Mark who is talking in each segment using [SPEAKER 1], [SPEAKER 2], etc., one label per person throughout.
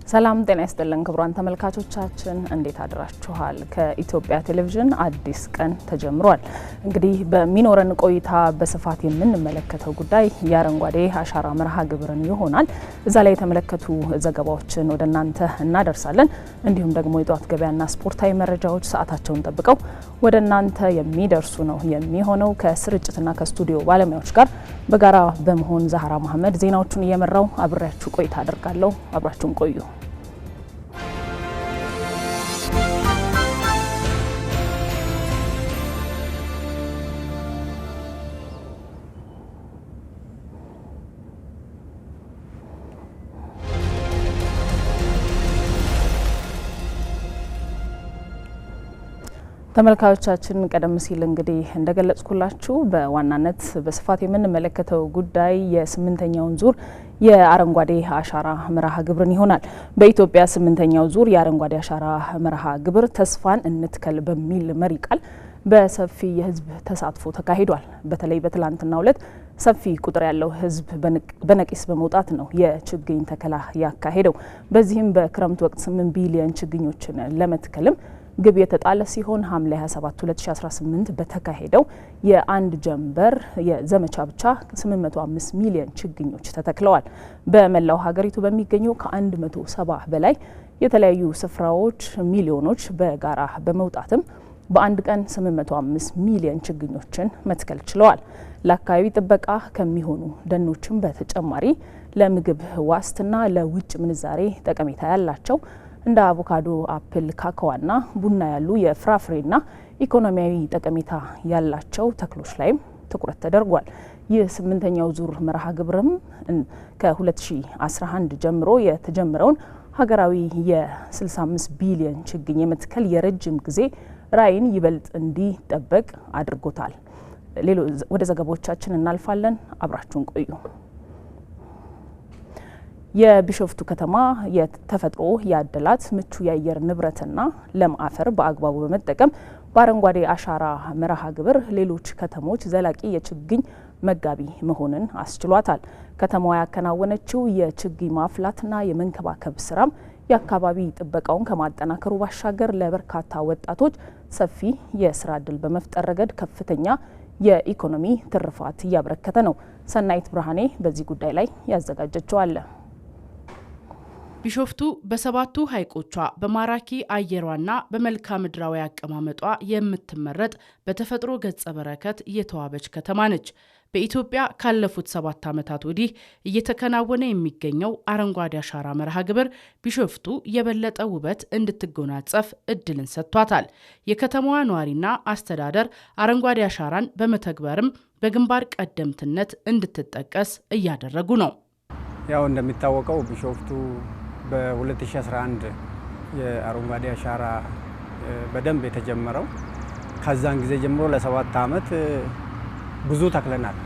[SPEAKER 1] ሰላም ጤና ይስጥልን ክቡራን ተመልካቾቻችን እንዴት አድራችኋል? ከኢትዮጵያ ቴሌቪዥን አዲስ ቀን ተጀምሯል። እንግዲህ በሚኖረን ቆይታ በስፋት የምንመለከተው ጉዳይ የአረንጓዴ አሻራ መርሃ ግብርን ይሆናል። እዛ ላይ የተመለከቱ ዘገባዎችን ወደ እናንተ እናደርሳለን። እንዲሁም ደግሞ የጧት ገበያና ስፖርታዊ መረጃዎች ሰዓታቸውን ጠብቀው ወደ እናንተ የሚደርሱ ነው የሚሆነው። ከስርጭትና ከስቱዲዮ ባለሙያዎች ጋር በጋራ በመሆን ዛህራ መሐመድ ዜናዎቹን እየመራው አብሬያችሁ ቆይታ አደርጋለሁ። አብራችሁን ቆዩ። ተመልካቾቻችን ቀደም ሲል እንግዲህ እንደገለጽኩላችሁ በዋናነት በስፋት የምንመለከተው ጉዳይ የስምንተኛውን ዙር የአረንጓዴ አሻራ መርሃ ግብርን ይሆናል። በኢትዮጵያ ስምንተኛው ዙር የአረንጓዴ አሻራ መርሃ ግብር ተስፋን እንትከል በሚል መሪ ቃል በሰፊ የህዝብ ተሳትፎ ተካሂዷል። በተለይ በትላንትናው ዕለት ሰፊ ቁጥር ያለው ህዝብ በነቂስ በመውጣት ነው የችግኝ ተከላ ያካሄደው። በዚህም በክረምት ወቅት 8 ቢሊዮን ችግኞችን ለመትከልም ግብ የተጣለ ሲሆን ሐምሌ 27 2018 በተካሄደው የአንድ ጀንበር የዘመቻ ብቻ 805 ሚሊዮን ችግኞች ተተክለዋል። በመላው ሀገሪቱ በሚገኙ ከ170 በላይ የተለያዩ ስፍራዎች ሚሊዮኖች በጋራ በመውጣትም በአንድ ቀን 805 ሚሊዮን ችግኞችን መትከል ችለዋል። ለአካባቢ ጥበቃ ከሚሆኑ ደኖችም በተጨማሪ ለምግብ ዋስትና፣ ለውጭ ምንዛሬ ጠቀሜታ ያላቸው እንደ አቮካዶ፣ አፕል፣ ካካዋና ቡና ያሉ የፍራፍሬና ኢኮኖሚያዊ ጠቀሜታ ያላቸው ተክሎች ላይም ትኩረት ተደርጓል። ይህ ስምንተኛው ዙር መርሃ ግብርም ከ2011 ጀምሮ የተጀመረውን ሀገራዊ የ65 ቢሊዮን ችግኝ የመትከል የረጅም ጊዜ ራዕይን ይበልጥ እንዲጠበቅ አድርጎታል። ወደ ዘገባዎቻችን እናልፋለን። አብራችሁን ቆዩ። የቢሾፍቱ ከተማ የተፈጥሮ ያደላት ምቹ የአየር ንብረትና ለም አፈር በአግባቡ በመጠቀም በአረንጓዴ አሻራ መርሃ ግብር ሌሎች ከተሞች ዘላቂ የችግኝ መጋቢ መሆንን አስችሏታል። ከተማዋ ያከናወነችው የችግኝ ማፍላትና የመንከባከብ ስራም የአካባቢ ጥበቃውን ከማጠናከሩ ባሻገር ለበርካታ ወጣቶች ሰፊ የስራ ዕድል በመፍጠር ረገድ ከፍተኛ የኢኮኖሚ ትርፋት እያበረከተ ነው። ሰናይት ብርሃኔ በዚህ ጉዳይ ላይ ያዘጋጀችው አለ።
[SPEAKER 2] ቢሾፍቱ በሰባቱ ሐይቆቿ በማራኪ አየሯና በመልክዓ ምድራዊ አቀማመጧ የምትመረጥ በተፈጥሮ ገጸ በረከት የተዋበች ከተማ ነች። በኢትዮጵያ ካለፉት 7 ዓመታት ወዲህ እየተከናወነ የሚገኘው አረንጓዴ አሻራ መርሃ ግብር ቢሾፍቱ የበለጠ ውበት እንድትጎናጸፍ እድልን ሰጥቷታል። የከተማዋ ነዋሪና አስተዳደር አረንጓዴ አሻራን በመተግበርም በግንባር ቀደምትነት እንድትጠቀስ እያደረጉ ነው።
[SPEAKER 3] ያው እንደሚታወቀው ቢሾፍቱ በ2011 የአረንጓዴ አሻራ በደንብ የተጀመረው ከዛን ጊዜ ጀምሮ ለ7 ዓመት ብዙ ተክለናል።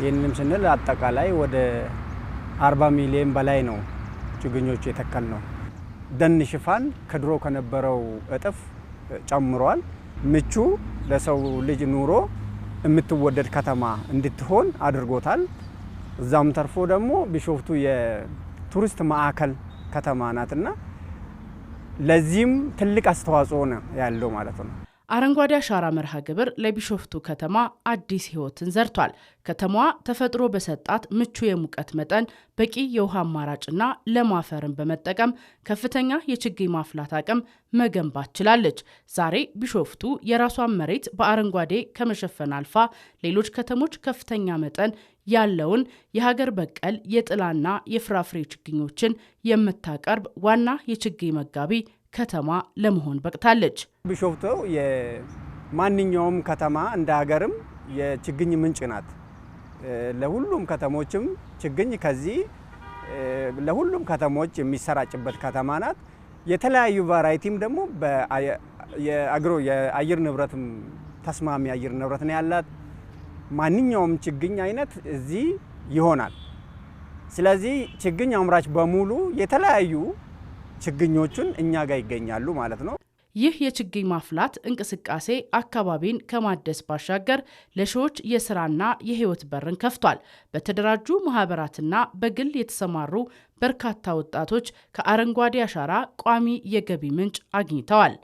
[SPEAKER 3] ይህንንም ስንል አጠቃላይ ወደ 40 ሚሊዮን በላይ ነው ችግኞቹ የተከል ነው። ደን ሽፋን ከድሮ ከነበረው እጥፍ ጨምሯል። ምቹ ለሰው ልጅ ኑሮ የምትወደድ ከተማ እንድትሆን አድርጎታል። እዛም ተርፎ ደግሞ ቢሾፍቱ የቱሪስት ማዕከል ከተማ ናትና ለዚህም ትልቅ አስተዋጽኦ ነው ያለው ማለት ነው።
[SPEAKER 2] አረንጓዴ አሻራ መርሃ ግብር ለቢሾፍቱ ከተማ አዲስ ሕይወትን ዘርቷል። ከተማዋ ተፈጥሮ በሰጣት ምቹ የሙቀት መጠን በቂ የውሃ አማራጭና ለም አፈርን በመጠቀም ከፍተኛ የችግኝ ማፍላት አቅም መገንባት ችላለች። ዛሬ ቢሾፍቱ የራሷን መሬት በአረንጓዴ ከመሸፈን አልፋ ሌሎች ከተሞች ከፍተኛ መጠን ያለውን የሀገር በቀል የጥላና የፍራፍሬ ችግኞችን የምታቀርብ ዋና የችግኝ መጋቢ ከተማ ለመሆን በቅታለች።
[SPEAKER 3] ቢሾፍቱ የማንኛውም ከተማ እንደ ሀገርም የችግኝ ምንጭ ናት። ለሁሉም ከተሞችም ችግኝ ከዚህ ለሁሉም ከተሞች የሚሰራጭበት ከተማ ናት። የተለያዩ ቫራይቲም ደግሞ የአየር ንብረትም ተስማሚ አየር ንብረት ነው ያላት። ማንኛውም ችግኝ አይነት እዚህ ይሆናል። ስለዚህ ችግኝ አምራች በሙሉ የተለያዩ ችግኞቹን እኛ ጋር ይገኛሉ ማለት ነው።
[SPEAKER 2] ይህ የችግኝ ማፍላት እንቅስቃሴ አካባቢን ከማደስ ባሻገር ለሺዎች የስራና የህይወት በርን ከፍቷል። በተደራጁ ማህበራትና በግል የተሰማሩ በርካታ ወጣቶች ከአረንጓዴ አሻራ ቋሚ የገቢ ምንጭ አግኝተዋል።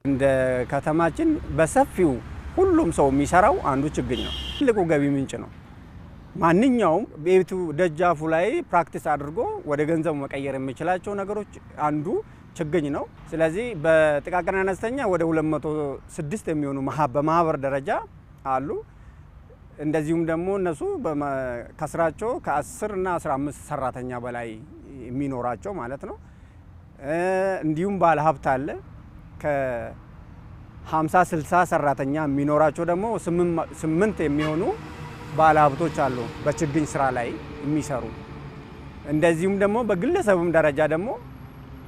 [SPEAKER 3] እንደ ከተማችን በሰፊው ሁሉም ሰው የሚሰራው አንዱ ችግኝ ነው። ትልቁ ገቢ ምንጭ ነው። ማንኛውም ቤቱ ደጃፉ ላይ ፕራክቲስ አድርጎ ወደ ገንዘቡ መቀየር የሚችላቸው ነገሮች አንዱ ችግኝ ነው። ስለዚህ በጥቃቅንና አነስተኛ ወደ 206 የሚሆኑ በማህበር ደረጃ አሉ። እንደዚሁም ደግሞ እነሱ ከስራቸው ከ10 እና 15 ሰራተኛ በላይ የሚኖራቸው ማለት ነው። እንዲሁም ባለ ሀብት አለ ከ50 60 ሰራተኛ የሚኖራቸው ደግሞ 8 የሚሆኑ ባለ ሀብቶች አሉ በችግኝ ስራ ላይ የሚሰሩ። እንደዚሁም ደግሞ በግለሰብም ደረጃ ደግሞ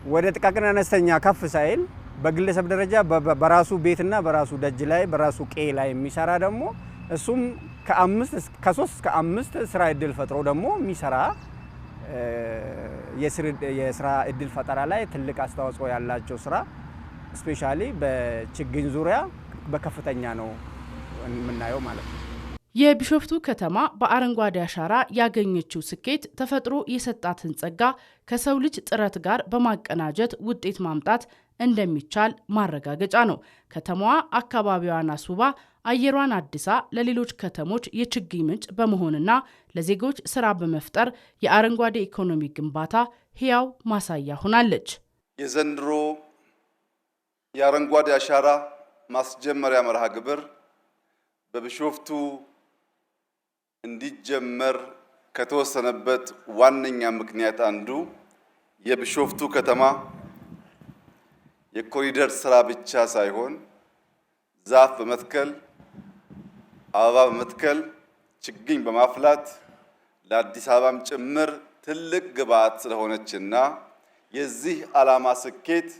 [SPEAKER 3] ወደ ጥቃቅንና አነስተኛ ከፍ ሳይል በግለሰብ ደረጃ በራሱ ቤትና በራሱ ደጅ ላይ በራሱ ቄ ላይ የሚሰራ ደግሞ እሱም ከ3 እስከ 5 ስራ እድል ፈጥሮ ደግሞ የሚሰራ የስራ እድል ፈጠራ ላይ ትልቅ አስተዋጽኦ ያላቸው ስራ ስፔሻሊ በችግኝ ዙሪያ በከፍተኛ ነው የምናየው ማለት ነው።
[SPEAKER 2] የቢሾፍቱ ከተማ በአረንጓዴ አሻራ ያገኘችው ስኬት ተፈጥሮ የሰጣትን ጸጋ ከሰው ልጅ ጥረት ጋር በማቀናጀት ውጤት ማምጣት እንደሚቻል ማረጋገጫ ነው። ከተማዋ አካባቢዋን አስውባ አየሯን አድሳ ለሌሎች ከተሞች የችግኝ ምንጭ በመሆንና ለዜጎች ስራ በመፍጠር የአረንጓዴ ኢኮኖሚ ግንባታ ህያው ማሳያ ሆናለች።
[SPEAKER 4] የዘንድሮ የአረንጓዴ አሻራ ማስጀመሪያ መርሃ ግብር በቢሾፍቱ እንዲጀመር ከተወሰነበት ዋነኛ ምክንያት አንዱ የቢሾፍቱ ከተማ የኮሪደር ስራ ብቻ ሳይሆን ዛፍ በመትከል አበባ በመትከል ችግኝ በማፍላት ለአዲስ አበባም ጭምር ትልቅ ግብዓት ስለሆነችና የዚህ ዓላማ ስኬት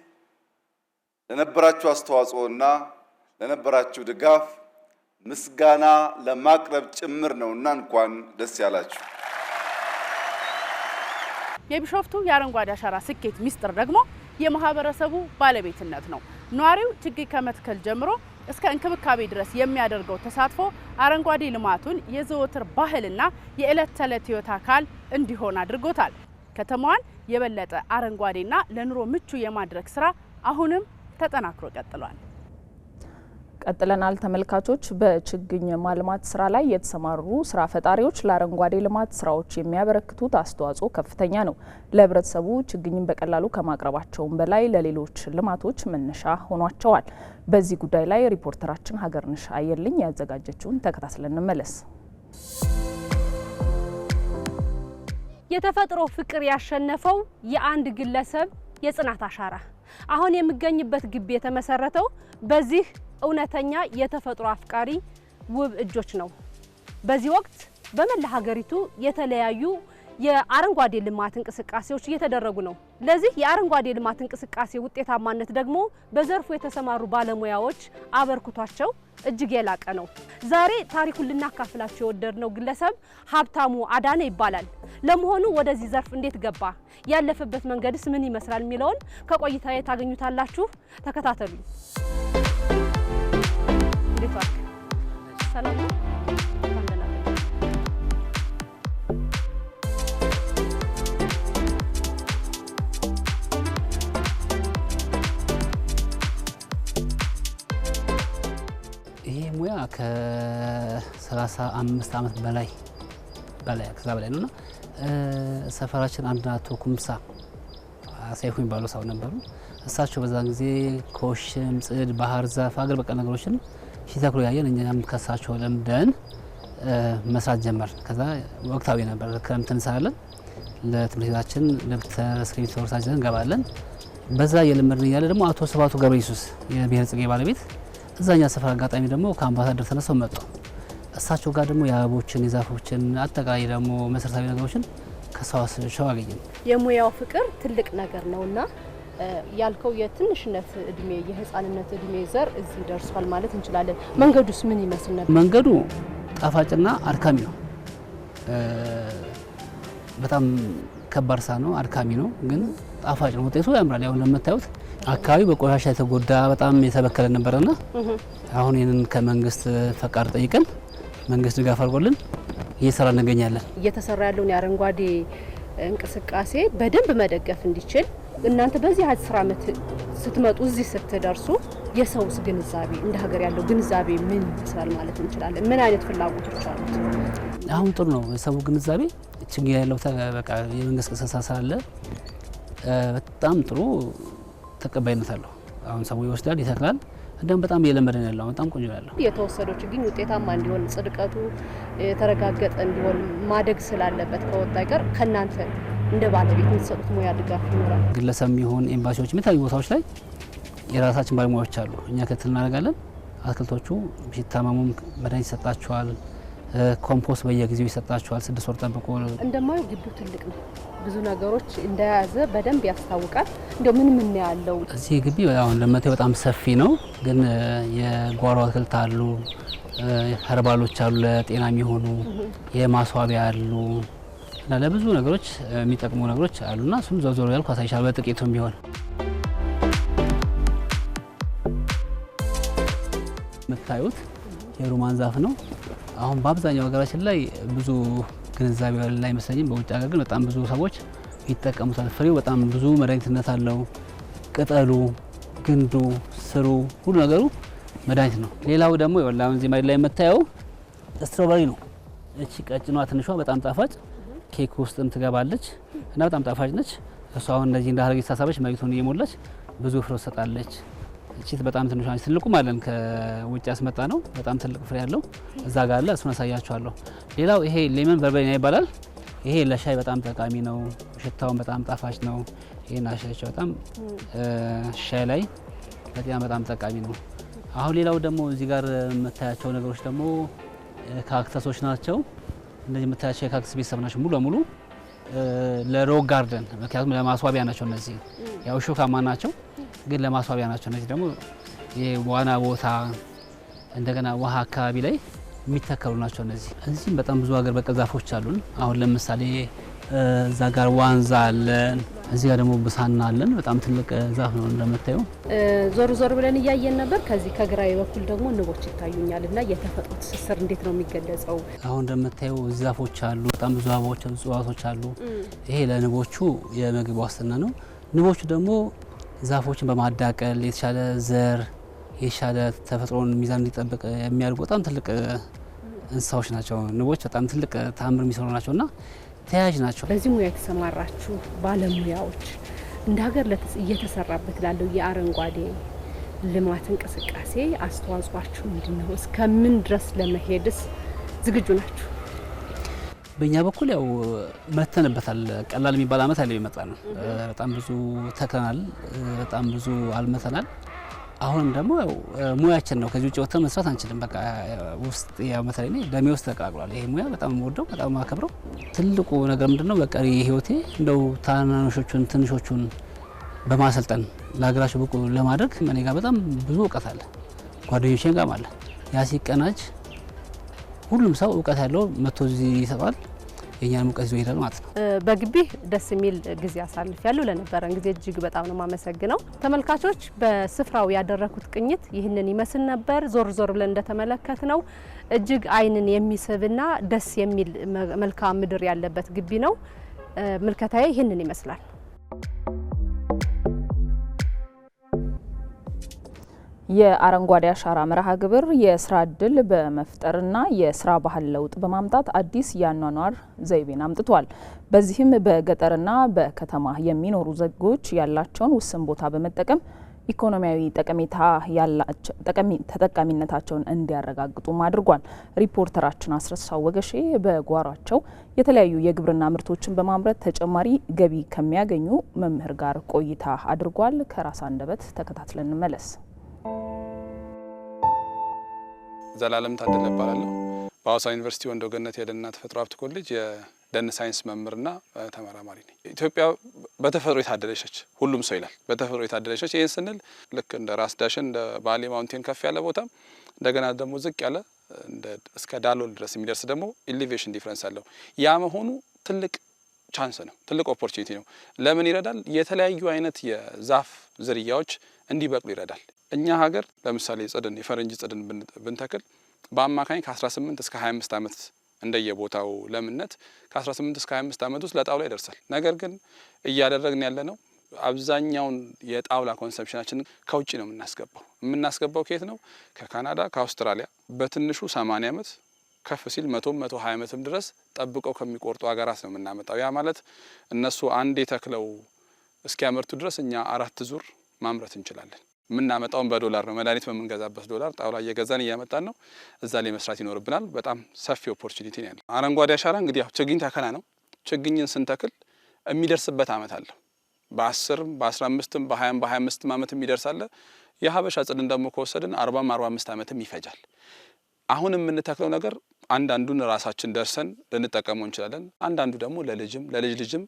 [SPEAKER 4] ለነበራችሁ አስተዋጽኦና ለነበራችሁ ድጋፍ ምስጋና ለማቅረብ ጭምር ነውና እንኳን ደስ ያላችሁ።
[SPEAKER 2] የቢሾፍቱ የአረንጓዴ አሻራ ስኬት ሚስጥር ደግሞ የማህበረሰቡ ባለቤትነት ነው። ነዋሪው ችግኝ ከመትከል ጀምሮ እስከ እንክብካቤ ድረስ የሚያደርገው ተሳትፎ አረንጓዴ ልማቱን የዘወትር ባህልና የዕለት ተዕለት ህይወት አካል እንዲሆን አድርጎታል። ከተማዋን የበለጠ አረንጓዴና ለኑሮ ምቹ የማድረግ ስራ አሁንም ተጠናክሮ ቀጥሏል።
[SPEAKER 1] ቀጥለናል ተመልካቾች። በችግኝ ማልማት ስራ ላይ የተሰማሩ ስራ ፈጣሪዎች ለአረንጓዴ ልማት ስራዎች የሚያበረክቱት አስተዋጽኦ ከፍተኛ ነው። ለህብረተሰቡ ችግኝን በቀላሉ ከማቅረባቸውም በላይ ለሌሎች ልማቶች መነሻ ሆኗቸዋል። በዚህ ጉዳይ ላይ ሪፖርተራችን ሀገርነሽ አየልኝ ያዘጋጀችውን ተከታትለን እንመለስ።
[SPEAKER 5] የተፈጥሮ ፍቅር ያሸነፈው የአንድ ግለሰብ የጽናት አሻራ አሁን የሚገኝበት ግቢ የተመሰረተው በዚህ እውነተኛ የተፈጥሮ አፍቃሪ ውብ እጆች ነው። በዚህ ወቅት በመላ ሀገሪቱ የተለያዩ የአረንጓዴ ልማት እንቅስቃሴዎች እየተደረጉ ነው። ለዚህ የአረንጓዴ ልማት እንቅስቃሴ ውጤታማነት ደግሞ በዘርፉ የተሰማሩ ባለሙያዎች አበርክቷቸው እጅግ የላቀ ነው። ዛሬ ታሪኩን ልናካፍላችሁ የወደድነው ግለሰብ ሀብታሙ አዳነ ይባላል። ለመሆኑ ወደዚህ ዘርፍ እንዴት ገባ? ያለፈበት መንገድስ ምን ይመስላል? የሚለውን ከቆይታዬ ታገኙታላችሁ። ተከታተሉኝ። ሰላም ነው።
[SPEAKER 6] ይሄ ሙያ ከ35 ዓመት በላይ ከዛ በላይ ነውና ሰፈራችን አንድ አቶ ኩምሳ ሳይሆን የሚባሉ ሰው ነበሩ። እሳቸው በዛን ጊዜ ኮሽም፣ ጽድ፣ ባህር ዛፍ አገር በቀል ነገሮችን ሲተክሉ ያየን እኛም ከሳቸው ለምደን መስራት ጀመር። ከዛ ወቅታዊ ነበር። ክረምት እንሰራለን፣ ለትምህርት ቤታችን ደብተር እስክሪብቶ ወርሳችን እንገባለን። በዛ የለመድን እያለ ደግሞ አቶ ስባቱ ገብረ ኢየሱስ የብሔር ጽጌ ባለቤት እዛኛ ሰፈር አጋጣሚ ደግሞ ከአምባሳደር ተነስተው መጡ። እሳቸው ጋር ደግሞ የአበቦችን የዛፎችን አጠቃላይ ደግሞ መሰረታዊ ነገሮችን ከሰው አገኘን።
[SPEAKER 5] የሙያው ፍቅር ትልቅ ነገር ነውና ያልከው የትንሽነት እድሜ የህፃንነት እድሜ ዘር እዚህ ደርሷል ማለት እንችላለን። መንገዱስ ምን ይመስል ነበር?
[SPEAKER 6] መንገዱ ጣፋጭና አድካሚ ነው። በጣም ከባድ ሳ ነው፣ አድካሚ ነው፣ ግን ጣፋጭ ነው። ውጤቱ ያምራል። ያው እንደምታዩት አካባቢ በቆሻሻ የተጎዳ በጣም የተበከለ ነበርና አሁን ይህንን ከመንግስት ፈቃድ ጠይቀን መንግስት ድጋፍ አድርጎልን እየሰራ እንገኛለን።
[SPEAKER 5] እየተሰራ ያለውን የአረንጓዴ እንቅስቃሴ በደንብ መደገፍ እንዲችል እናንተ በዚህ 10 ዓመት ስትመጡ እዚህ ስትደርሱ የሰውስ ግንዛቤ እንደ ሀገር ያለው ግንዛቤ ምን ይመስላል ማለት እንችላለን? ምን አይነት ፍላጎቶች አሉት?
[SPEAKER 6] አሁን ጥሩ ነው የሰው ግንዛቤ ችግር ያለው በቃ የመንግስት ቅስቀሳ ስላለ በጣም ጥሩ ተቀባይነት አለው። አሁን ሰው ይወስዳል፣ ይተክላል። እንደውም በጣም እየለመደን ያለው በጣም ቆንጆ ያለው
[SPEAKER 5] የተወሰደው ችግኝ ውጤታማ እንዲሆን ጽድቀቱ የተረጋገጠ እንዲሆን ማደግ ስላለበት ከወጣ ጋር ከናንተ እንደ ባለቤት የምትሰጡት ሙያ ድጋፍ ይኖራል።
[SPEAKER 6] ግለሰብ ይሁን ኤምባሲዎች የተለያዩ ቦታዎች ላይ የራሳችን ባለሙያዎች አሉ። እኛ ክትትል እናደርጋለን። አትክልቶቹ ሲታመሙም መድኃኒት ይሰጣቸዋል። ኮምፖስት በየጊዜው ይሰጣቸዋል። 6 ወር ጠብቆ
[SPEAKER 5] እንደማየው ግቢው ትልቅ ነው። ብዙ ነገሮች እንደያዘ በደንብ ያስታውቃል። እንደው ምን ያለው
[SPEAKER 6] እዚህ ግቢ አሁን ለምታዩ በጣም ሰፊ ነው። ግን የጓሮ አትክልት አሉ፣ ኸርባሎች አሉ፣ ለጤና የሚሆኑ የማስዋቢያ አሉ እና ለብዙ ነገሮች የሚጠቅሙ ነገሮች አሉና እሱም ዞሮ ያልኩ አሳይሻለሁ በጥቂቱም ቢሆን። የምታዩት የሩማን ዛፍ ነው። አሁን በአብዛኛው ሀገራችን ላይ ብዙ ግንዛቤ ላይ አይመስለኝም። በውጭ ሀገር ግን በጣም ብዙ ሰዎች ይጠቀሙታል። ፍሬው በጣም ብዙ መድኃኒትነት አለው። ቅጠሉ፣ ግንዱ፣ ስሩ ሁሉ ነገሩ መድኃኒት ነው። ሌላው ደግሞ አሁን እዚህ ላይ የምታየው ስትሮበሪ ነው። እቺ ቀጭኗ ትንሿ በጣም ጣፋጭ ኬክ ውስጥም ትገባለች እና በጣም ጣፋጭ ነች። እሷ አሁን እንደዚህ እንደ ሀረግ ተሳሰበች መሬቱን እየሞላች ብዙ ፍሬ ትሰጣለች። እቺ በጣም ትንሿ ነች። ትልቁም አለን ከውጭ ያስመጣ ነው። በጣም ትልቅ ፍሬ ያለው እዛ ጋር አለ። እሱን አሳያችኋለሁ። ሌላው ይሄ ሌመን በርበሬ ይባላል። ይሄ ለሻይ በጣም ጠቃሚ ነው። ሽታውን በጣም ጣፋጭ ነው። ይሄን አሻቸው በጣም ሻይ ላይ ለጤና በጣም ጠቃሚ ነው። አሁን ሌላው ደግሞ እዚህ ጋር የምታያቸው ነገሮች ደግሞ ካክተሶች ናቸው። እንደዚህ የምታያቸው የካክተስ ቤተሰብ ናቸው ሙሉ ለሙሉ ለሮክ ጋርደን፣ ምክንያቱም ለማስዋቢያ ናቸው። እነዚህ ያው ሾካማ ናቸው ግን ለማስዋቢያ ናቸው። እነዚህ ደግሞ የዋና ቦታ እንደገና ውሃ አካባቢ ላይ የሚተከሉ ናቸው። እነዚህም በጣም ብዙ ሀገር በቀል ዛፎች አሉን። አሁን ለምሳሌ እዛ ጋር ዋንዛ አለን፣ እዚህ ጋር ደግሞ ብሳና አለን። በጣም ትልቅ ዛፍ ነው እንደምታየው።
[SPEAKER 5] ዞር ዞር ብለን እያየን ነበር። ከዚህ ከግራዊ በኩል ደግሞ ንቦች ይታዩኛል እና የተፈጥሮ ትስስር እንዴት ነው የሚገለጸው?
[SPEAKER 6] አሁን እንደምታየው ዛፎች አሉ፣ በጣም ብዙ አበቦች፣ እጽዋቶች አሉ። ይሄ ለንቦቹ የምግብ ዋስትና ነው። ንቦቹ ደግሞ ዛፎችን በማዳቀል የተሻለ ዘር የተሻለ ተፈጥሮን ሚዛን እንዲጠብቅ የሚያደርጉ በጣም ትልቅ እንስሳዎች ናቸው። ንቦች በጣም ትልቅ ተአምር የሚሰሩ ናቸውና ተያያዥ ናቸው።
[SPEAKER 5] በዚህ ሙያ የተሰማራችሁ ባለሙያዎች እንደ ሀገር እየተሰራበት ላለው የአረንጓዴ ልማት እንቅስቃሴ አስተዋጽኦአችሁ ምንድነው? እስከምን ድረስ ለመሄድስ ዝግጁ ናችሁ?
[SPEAKER 6] በእኛ በኩል ያው መተንበታል። ቀላል የሚባል አመት አይደለም የመጣ ነው። በጣም ብዙ ተክለናል፣ በጣም ብዙ አልመተናል። አሁንም ደግሞ ያው ሙያችን ነው። ከዚህ ውጭ ወጥተን መስራት አንችልም። በቃ ውስጥ ያው መሰለኝ ደሜ ውስጥ ተቀላቅሏል። ይሄ ሙያ በጣም ወደው በጣም አከብረው። ትልቁ ነገር ምንድነው በቀሪ ህይወቴ እንደው ታናናሾቹን ትንሾቹን በማሰልጠን ለሀገራቸው ብቁ ለማድረግ እኔ ጋር በጣም ብዙ እውቀት አለ፣ ጓደኞቼን ጋር አለ። ያ ሲቀናጅ ሁሉም ሰው እውቀት ያለው መጥቶ እዚህ ይሰጣል። የኛን ሙቀት ይዞ ይሄዳል ማለት ነው።
[SPEAKER 5] በግቢ ደስ የሚል ጊዜ አሳልፍ ያለው ለነበረን ጊዜ እጅግ በጣም ነው ማመሰግነው። ተመልካቾች በስፍራው ያደረኩት ቅኝት ይህንን ይመስል ነበር። ዞር ዞር ብለን እንደተመለከት ነው እጅግ አይንን የሚስብና ደስ የሚል መልክዓ ምድር ያለበት ግቢ ነው። ምልከታዬ ይህንን ይመስላል።
[SPEAKER 1] የአረንጓዴ አሻራ መርሃ ግብር የስራ እድል በመፍጠርና የስራ ባህል ለውጥ በማምጣት አዲስ የአኗኗር ዘይቤን አምጥቷል። በዚህም በገጠርና በከተማ የሚኖሩ ዜጎች ያላቸውን ውስን ቦታ በመጠቀም ኢኮኖሚያዊ ተጠቃሚነታቸውን እንዲያረጋግጡም አድርጓል። ሪፖርተራችን አስረሳው ወገሼ በጓሯቸው የተለያዩ የግብርና ምርቶችን በማምረት ተጨማሪ ገቢ ከሚያገኙ መምህር ጋር ቆይታ አድርጓል። ከራስ አንደበት ተከታትለን እንመለስ።
[SPEAKER 7] ዘላለም ታደለ እባላለሁ። በሐዋሳ ዩኒቨርሲቲ ወንዶ ገነት የደንና ተፈጥሮ ሀብት ኮሌጅ የደን ሳይንስ መምህርና ተመራማሪ ነኝ። ኢትዮጵያ በተፈጥሮ የታደለች ነች፣ ሁሉም ሰው ይላል። በተፈጥሮ የታደለች ነች። ይህን ስንል ልክ እንደ ራስ ዳሽን እንደ ባሌ ማውንቴን ከፍ ያለ ቦታ እንደገና ደግሞ ዝቅ ያለ እስከ ዳሎል ድረስ የሚደርስ ደግሞ ኢሊቬሽን ዲፍረንስ አለው። ያ መሆኑ ትልቅ ቻንስ ነው፣ ትልቅ ኦፖርቹኒቲ ነው። ለምን ይረዳል? የተለያዩ አይነት የዛፍ ዝርያዎች እንዲበቅሉ ይረዳል። እኛ ሀገር ለምሳሌ ጽድን የፈረንጅ ጽድን ብንተክል በአማካኝ ከ18 እስከ 25 ዓመት እንደየቦታው ለምነት ከ18 እስከ 25 ዓመት ውስጥ ለጣውላ ይደርሳል። ነገር ግን እያደረግን ያለ ነው አብዛኛውን የጣውላ ኮንሰፕሽናችን ከውጭ ነው የምናስገባው። ከየት ነው? ከካናዳ፣ ከአውስትራሊያ በትንሹ 80 ዓመት ከፍ ሲል 120 ዓመትም ድረስ ጠብቀው ከሚቆርጡ ሀገራት ነው የምናመጣው። ያ ማለት እነሱ አንድ የተክለው እስኪያመርቱ ድረስ እኛ 4 ዙር ማምረት እንችላለን። የምናመጣውን በዶላር ነው፣ መድኃኒት በምንገዛበት ዶላር ጣውላ እየገዛን እያመጣን ነው። እዛ ላይ መስራት ይኖርብናል። በጣም ሰፊ ኦፖርቹኒቲ ነው ያለው። አረንጓዴ አሻራ እንግዲህ ችግኝ ተከላ ነው። ችግኝን ስንተክል የሚደርስበት ዓመት አለ። በ10 በ15 በ20 በ25 ዓመት የሚደርሳለ። የሀበሻ ጽድን ደግሞ ከወሰድን 40 45 ዓመትም ይፈጃል። አሁን የምንተክለው ነገር አንዳንዱን ራሳችን ደርሰን ልንጠቀመው እንችላለን። አንዳንዱ ደግሞ ለልጅ ልጅም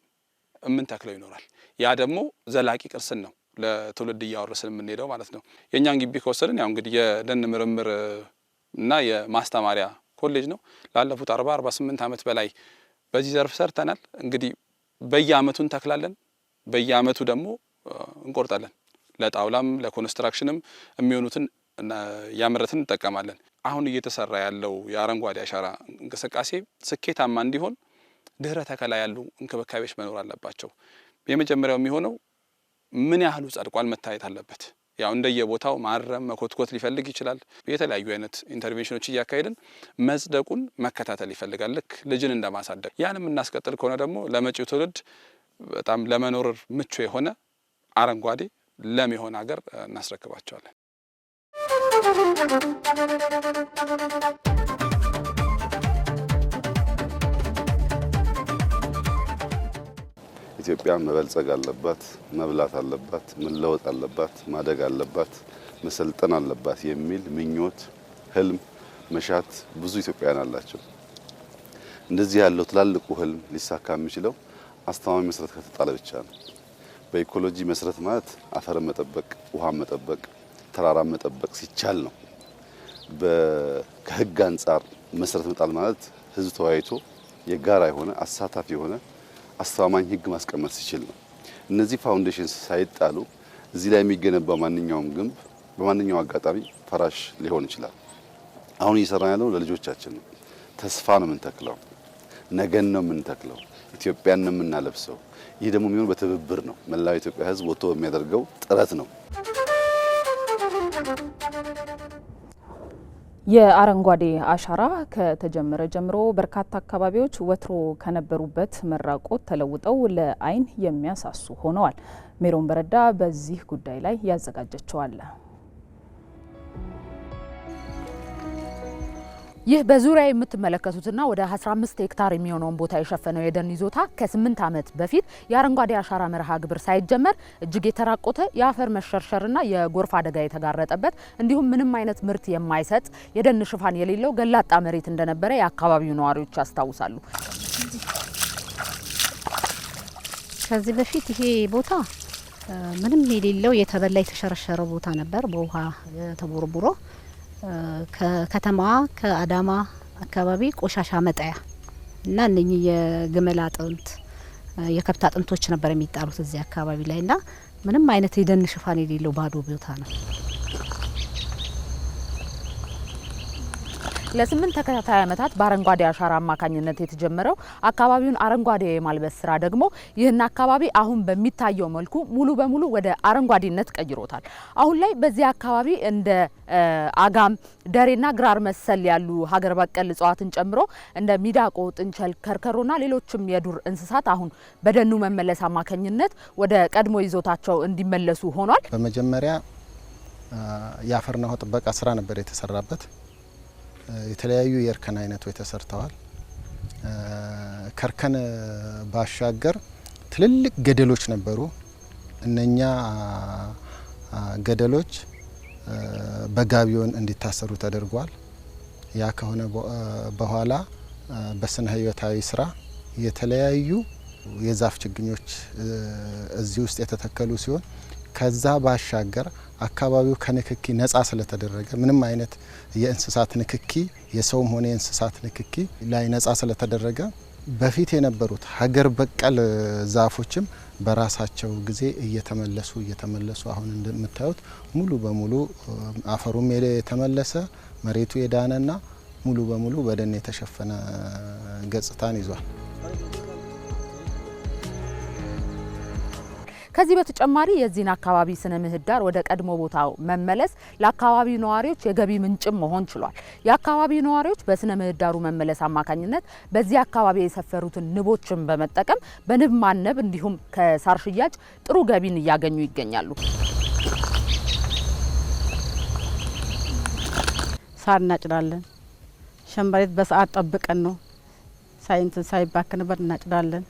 [SPEAKER 7] የምንተክለው ይኖራል። ያ ደግሞ ዘላቂ ቅርስን ነው ለትውልድ እያወረስን የምንሄደው ማለት ነው። የኛን ግቢ ከወሰድን ያው እንግዲህ የደን ምርምር እና የማስተማሪያ ኮሌጅ ነው። ላለፉት 40 48 ዓመት በላይ በዚህ ዘርፍ ሰርተናል። እንግዲህ በየአመቱ እንተክላለን፣ በየአመቱ ደግሞ እንቆርጣለን። ለጣውላም ለኮንስትራክሽንም የሚሆኑትን ያመረትን እንጠቀማለን። አሁን እየተሰራ ያለው የአረንጓዴ አሻራ እንቅስቃሴ ስኬታማ እንዲሆን ድህረ ተከላ ያሉ እንክብካቤዎች መኖር አለባቸው። የመጀመሪያው የሚሆነው ምን ያህሉ ጸድቋል መታየት አለበት። ያው እንደየቦታው ማረም መኮትኮት ሊፈልግ ይችላል። የተለያዩ አይነት ኢንተርቬንሽኖች እያካሄድን መጽደቁን መከታተል ይፈልጋል። ልክ ልጅን እንደማሳደግ ያንም እናስቀጥል ከሆነ ደግሞ ለመጪው ትውልድ በጣም ለመኖር ምቹ የሆነ አረንጓዴ ለም የሆነ ሀገር እናስረክባቸዋለን።
[SPEAKER 4] ኢትዮጵያ መበልጸግ አለባት፣ መብላት አለባት፣ መለወጥ አለባት፣ ማደግ አለባት፣ መሰልጠን አለባት የሚል ምኞት፣ ህልም፣ መሻት ብዙ ኢትዮጵያውያን አላቸው። እንደዚህ ያለው ትላልቁ ህልም ሊሳካ የሚችለው አስተማማኝ መሰረት ከተጣለ ብቻ ነው። በኢኮሎጂ መሰረት ማለት አፈርን መጠበቅ፣ ውሃን መጠበቅ፣ ተራራን መጠበቅ ሲቻል ነው። ከህግ አንጻር መሰረት መጣል ማለት ህዝብ ተወያይቶ የጋራ የሆነ አሳታፊ የሆነ አስተማማኝ ህግ ማስቀመጥ ሲችል ነው። እነዚህ ፋውንዴሽንስ ሳይጣሉ እዚህ ላይ የሚገነባው ማንኛውም ግንብ በማንኛውም አጋጣሚ ፈራሽ ሊሆን ይችላል። አሁን እየሰራን ያለው ለልጆቻችን ነው። ተስፋ ነው የምንተክለው፣ ነገን ነው የምንተክለው፣ ኢትዮጵያን ነው የምናለብሰው። ይህ ደግሞ የሚሆነው በትብብር ነው። መላው ኢትዮጵያ ህዝብ ወጥቶ በሚያደርገው ጥረት ነው።
[SPEAKER 1] የአረንጓዴ አሻራ ከተጀመረ ጀምሮ በርካታ አካባቢዎች ወትሮ ከነበሩበት መራቆት ተለውጠው ለአይን የሚያሳሱ ሆነዋል። ሜሮን በረዳ በዚህ ጉዳይ ላይ ያዘጋጀችዋል።
[SPEAKER 8] ይህ በዙሪያ የምትመለከቱትና ወደ 15 ሄክታር የሚሆነውን ቦታ የሸፈነው የደን ይዞታ ከ8 ዓመት በፊት የአረንጓዴ አሻራ መርሃ ግብር ሳይጀመር እጅግ የተራቆተ የአፈር መሸርሸርና የጎርፍ አደጋ የተጋረጠበት እንዲሁም ምንም አይነት ምርት የማይሰጥ የደን ሽፋን የሌለው ገላጣ መሬት እንደነበረ የአካባቢው ነዋሪዎች ያስታውሳሉ።
[SPEAKER 9] ከዚህ በፊት ይሄ ቦታ ምንም የሌለው የተበላ የተሸረሸረ ቦታ ነበር። በውሃ ተቦርቡሮ ከከተማዋ ከአዳማ አካባቢ ቆሻሻ መጣያ እና እነኚህ የግመል አጥንት የከብት አጥንቶች ነበር የሚጣሉት እዚህ አካባቢ ላይ እና ምንም አይነት የደን ሽፋን የሌለው ባዶ ቦታ ነው።
[SPEAKER 8] ለ8 ተከታታይ ዓመታት በአረንጓዴ አሻራ አማካኝነት የተጀመረው አካባቢውን አረንጓዴ የማልበስ ስራ ደግሞ ይህን አካባቢ አሁን በሚታየው መልኩ ሙሉ በሙሉ ወደ አረንጓዴነት ቀይሮታል። አሁን ላይ በዚህ አካባቢ እንደ አጋም፣ ደሬና ግራር መሰል ያሉ ሀገር በቀል እጽዋትን ጨምሮ እንደ ሚዳቆ፣ ጥንቸል፣ ከርከሮና ሌሎችም የዱር እንስሳት አሁን በደኑ መመለስ አማካኝነት ወደ ቀድሞ ይዞታቸው እንዲመለሱ ሆኗል።
[SPEAKER 10] በመጀመሪያ የአፈርና ውሃ ጥበቃ ስራ ነበር የተሰራበት። የተለያዩ የእርከን አይነቶች ተሰርተዋል። ከርከን ባሻገር ትልልቅ ገደሎች ነበሩ። እነኛ ገደሎች በጋቢዮን እንዲታሰሩ ተደርጓል። ያ ከሆነ በኋላ በስነ ህይወታዊ ስራ የተለያዩ የዛፍ ችግኞች እዚህ ውስጥ የተተከሉ ሲሆን ከዛ ባሻገር አካባቢው ከንክኪ ነጻ ስለተደረገ ምንም አይነት የእንስሳት ንክኪ የሰውም ሆነ የእንስሳት ንክኪ ላይ ነጻ ስለተደረገ በፊት የነበሩት ሀገር በቀል ዛፎችም በራሳቸው ጊዜ እየተመለሱ አሁን እንደምታዩት ሙሉ በሙሉ አፈሩም የተመለሰ መሬቱ የዳነና ሙሉ በሙሉ በደን የተሸፈነ ገጽታን ይዟል።
[SPEAKER 8] ከዚህ በተጨማሪ የዚህን አካባቢ ስነ ምህዳር ወደ ቀድሞ ቦታው መመለስ ለአካባቢው ነዋሪዎች የገቢ ምንጭም መሆን ችሏል። የአካባቢው ነዋሪዎች በስነ ምህዳሩ መመለስ አማካኝነት በዚህ አካባቢ የሰፈሩትን ንቦችን በመጠቀም በንብ ማነብ እንዲሁም ከሳር ሽያጭ ጥሩ ገቢን እያገኙ ይገኛሉ።
[SPEAKER 11] ሳር እናጭዳለን። ሸንበሬት በሰዓት ጠብቀን ነው ሳይባክንበት እናጭዳለን።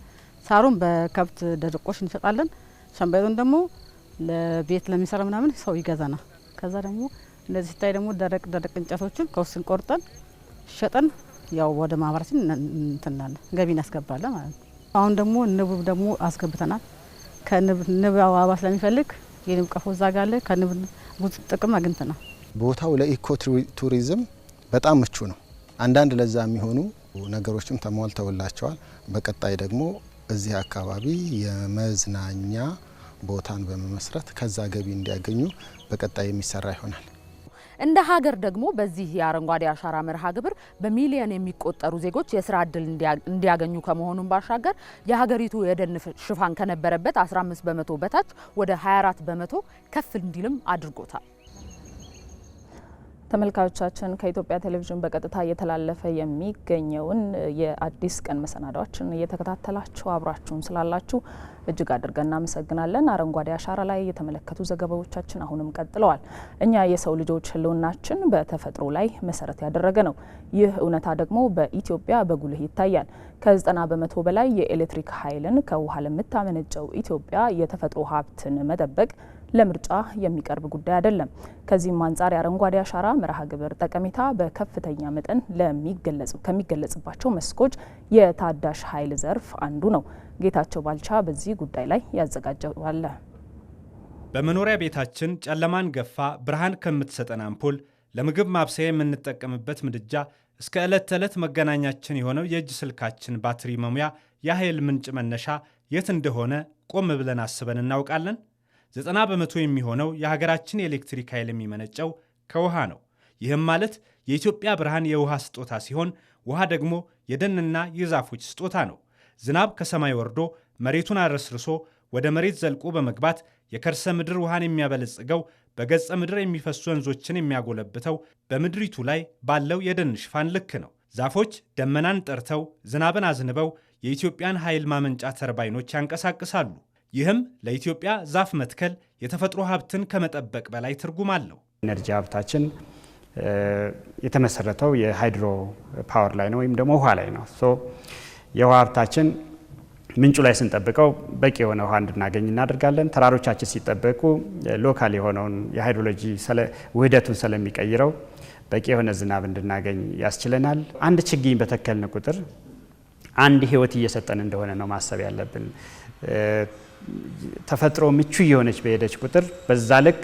[SPEAKER 11] ሳሩን በከብት ደርቆሽ እንሸጣለን። ሸንበሬቱን ደግሞ ለቤት ለሚሰራ ምናምን ሰው ይገዛና ከዛ ደግሞ እንደዚህ ሲታይ ደግሞ ደረቅ እንጨቶችን ከውስን ቆርጠን ሸጠን ያው ወደ ማህበራችን እንትናለን ገቢ እናስገባለን ማለት ነው። አሁን ደግሞ ንብ ደግሞ አስገብተናል። ከንብ አበባ ስለሚፈልግ የንብ ቀፎ እዛ ጋር አለ። ከንብ ብዙ ጥቅም አግኝተናል።
[SPEAKER 10] ቦታው ለኢኮ ቱሪዝም በጣም ምቹ ነው። አንዳንድ ለዛ የሚሆኑ ነገሮችም ተሟልተውላቸዋል። በቀጣይ ደግሞ እዚህ አካባቢ የመዝናኛ ቦታን በመመስረት ከዛ ገቢ እንዲያገኙ በቀጣይ የሚሰራ ይሆናል።
[SPEAKER 8] እንደ ሀገር ደግሞ በዚህ የአረንጓዴ አሻራ መርሃ ግብር በሚሊዮን የሚቆጠሩ ዜጎች የስራ እድል እንዲያገኙ ከመሆኑም ባሻገር የሀገሪቱ የደን ሽፋን ከነበረበት 15 በመቶ በታች ወደ 24 በመቶ ከፍ እንዲልም አድርጎታል። ተመልካቾቻችን ከኢትዮጵያ ቴሌቪዥን በቀጥታ እየተላለፈ የሚገኘውን የአዲስ ቀን መሰናዷችን እየተከታተላችሁ አብራችሁን ስላላችሁ እጅግ አድርገን እናመሰግናለን። አረንጓዴ አሻራ ላይ የተመለከቱ ዘገባዎቻችን አሁንም ቀጥለዋል። እኛ የሰው ልጆች ህልውናችን በተፈጥሮ ላይ መሰረት ያደረገ ነው። ይህ እውነታ ደግሞ በኢትዮጵያ በጉልህ ይታያል። ከ90 በመቶ በላይ የኤሌክትሪክ ኃይልን ከውሃ ለምታመነጨው ኢትዮጵያ የተፈጥሮ ሀብትን መጠበቅ ለምርጫ የሚቀርብ ጉዳይ አይደለም። ከዚህም አንጻር የአረንጓዴ አሻራ መርሃ ግብር ጠቀሜታ በከፍተኛ መጠን ከሚገለጽባቸው መስኮች የታዳሽ ኃይል ዘርፍ አንዱ ነው። ጌታቸው ባልቻ በዚህ ጉዳይ ላይ ያዘጋጀዋል።
[SPEAKER 12] በመኖሪያ ቤታችን ጨለማን ገፋ ብርሃን ከምትሰጠን አምፖል ለምግብ ማብሰያ የምንጠቀምበት ምድጃ እስከ ዕለት ተዕለት መገናኛችን የሆነው የእጅ ስልካችን ባትሪ መሙያ የኃይል ምንጭ መነሻ የት እንደሆነ ቆም ብለን አስበን እናውቃለን? 90 በመቶ የሚሆነው የሀገራችን የኤሌክትሪክ ኃይል የሚመነጨው ከውሃ ነው። ይህም ማለት የኢትዮጵያ ብርሃን የውሃ ስጦታ ሲሆን ውሃ ደግሞ የደንና የዛፎች ስጦታ ነው። ዝናብ ከሰማይ ወርዶ መሬቱን አረስርሶ ወደ መሬት ዘልቆ በመግባት የከርሰ ምድር ውሃን የሚያበለጽገው በገጸ ምድር የሚፈሱ ወንዞችን የሚያጎለብተው በምድሪቱ ላይ ባለው የደን ሽፋን ልክ ነው። ዛፎች ደመናን ጠርተው ዝናብን አዝንበው የኢትዮጵያን ኃይል ማመንጫ ተርባይኖች ያንቀሳቅሳሉ። ይህም ለኢትዮጵያ ዛፍ መትከል የተፈጥሮ ሀብትን ከመጠበቅ በላይ ትርጉም አለው።
[SPEAKER 13] ኤነርጂ ሀብታችን የተመሰረተው የሃይድሮ ፓወር ላይ ነው ወይም ደግሞ ውሃ ላይ ነው። የውሃ ሀብታችን ምንጩ ላይ ስንጠብቀው በቂ የሆነ ውሃ እንድናገኝ እናደርጋለን። ተራሮቻችን ሲጠበቁ ሎካል የሆነውን የሃይድሮሎጂ ውህደቱን ስለሚቀይረው በቂ የሆነ ዝናብ እንድናገኝ ያስችለናል። አንድ ችግኝ በተከልን ቁጥር አንድ ህይወት እየሰጠን እንደሆነ ነው ማሰብ ያለብን። ተፈጥሮ ምቹ የሆነች በሄደች ቁጥር በዛ ልክ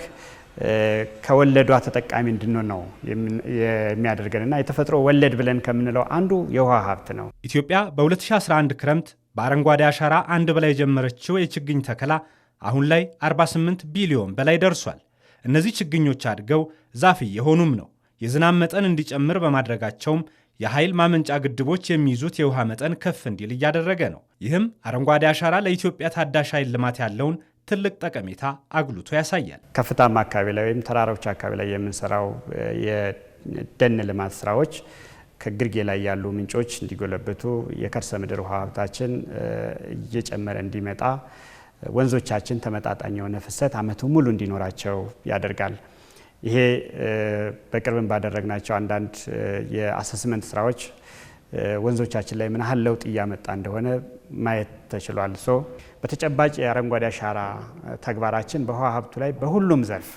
[SPEAKER 13] ከወለዷ ተጠቃሚ እንድንሆን ነው የሚያደርገንና የተፈጥሮ ወለድ ብለን ከምንለው አንዱ የውሃ ሀብት ነው።
[SPEAKER 12] ኢትዮጵያ በ2011 ክረምት በአረንጓዴ አሻራ አንድ በላይ የጀመረችው የችግኝ ተከላ አሁን ላይ 48 ቢሊዮን በላይ ደርሷል። እነዚህ ችግኞች አድገው ዛፍ እየሆኑም ነው። የዝናብ መጠን እንዲጨምር በማድረጋቸውም የኃይል ማመንጫ ግድቦች የሚይዙት የውሃ መጠን ከፍ እንዲል እያደረገ ነው። ይህም አረንጓዴ አሻራ ለኢትዮጵያ ታዳሽ ኃይል ልማት ያለውን ትልቅ ጠቀሜታ አጉልቶ ያሳያል።
[SPEAKER 13] ከፍታማ አካባቢ ላይ ወይም ተራራዎች አካባቢ ላይ የምንሰራው የደን ልማት ስራዎች ከግርጌ ላይ ያሉ ምንጮች እንዲጎለብቱ፣ የከርሰ ምድር ውሃ ሀብታችን እየጨመረ እንዲመጣ፣ ወንዞቻችን ተመጣጣኝ የሆነ ፍሰት ዓመቱ ሙሉ እንዲኖራቸው ያደርጋል። ይሄ በቅርብም ባደረግናቸው አንዳንድ የአሰስመንት ስራዎች ወንዞቻችን ላይ ምን ያህል ለውጥ እያመጣ እንደሆነ ማየት ተችሏል። በተጨባጭ የአረንጓዴ አሻራ ተግባራችን በውሃ ሀብቱ ላይ በሁሉም ዘርፍ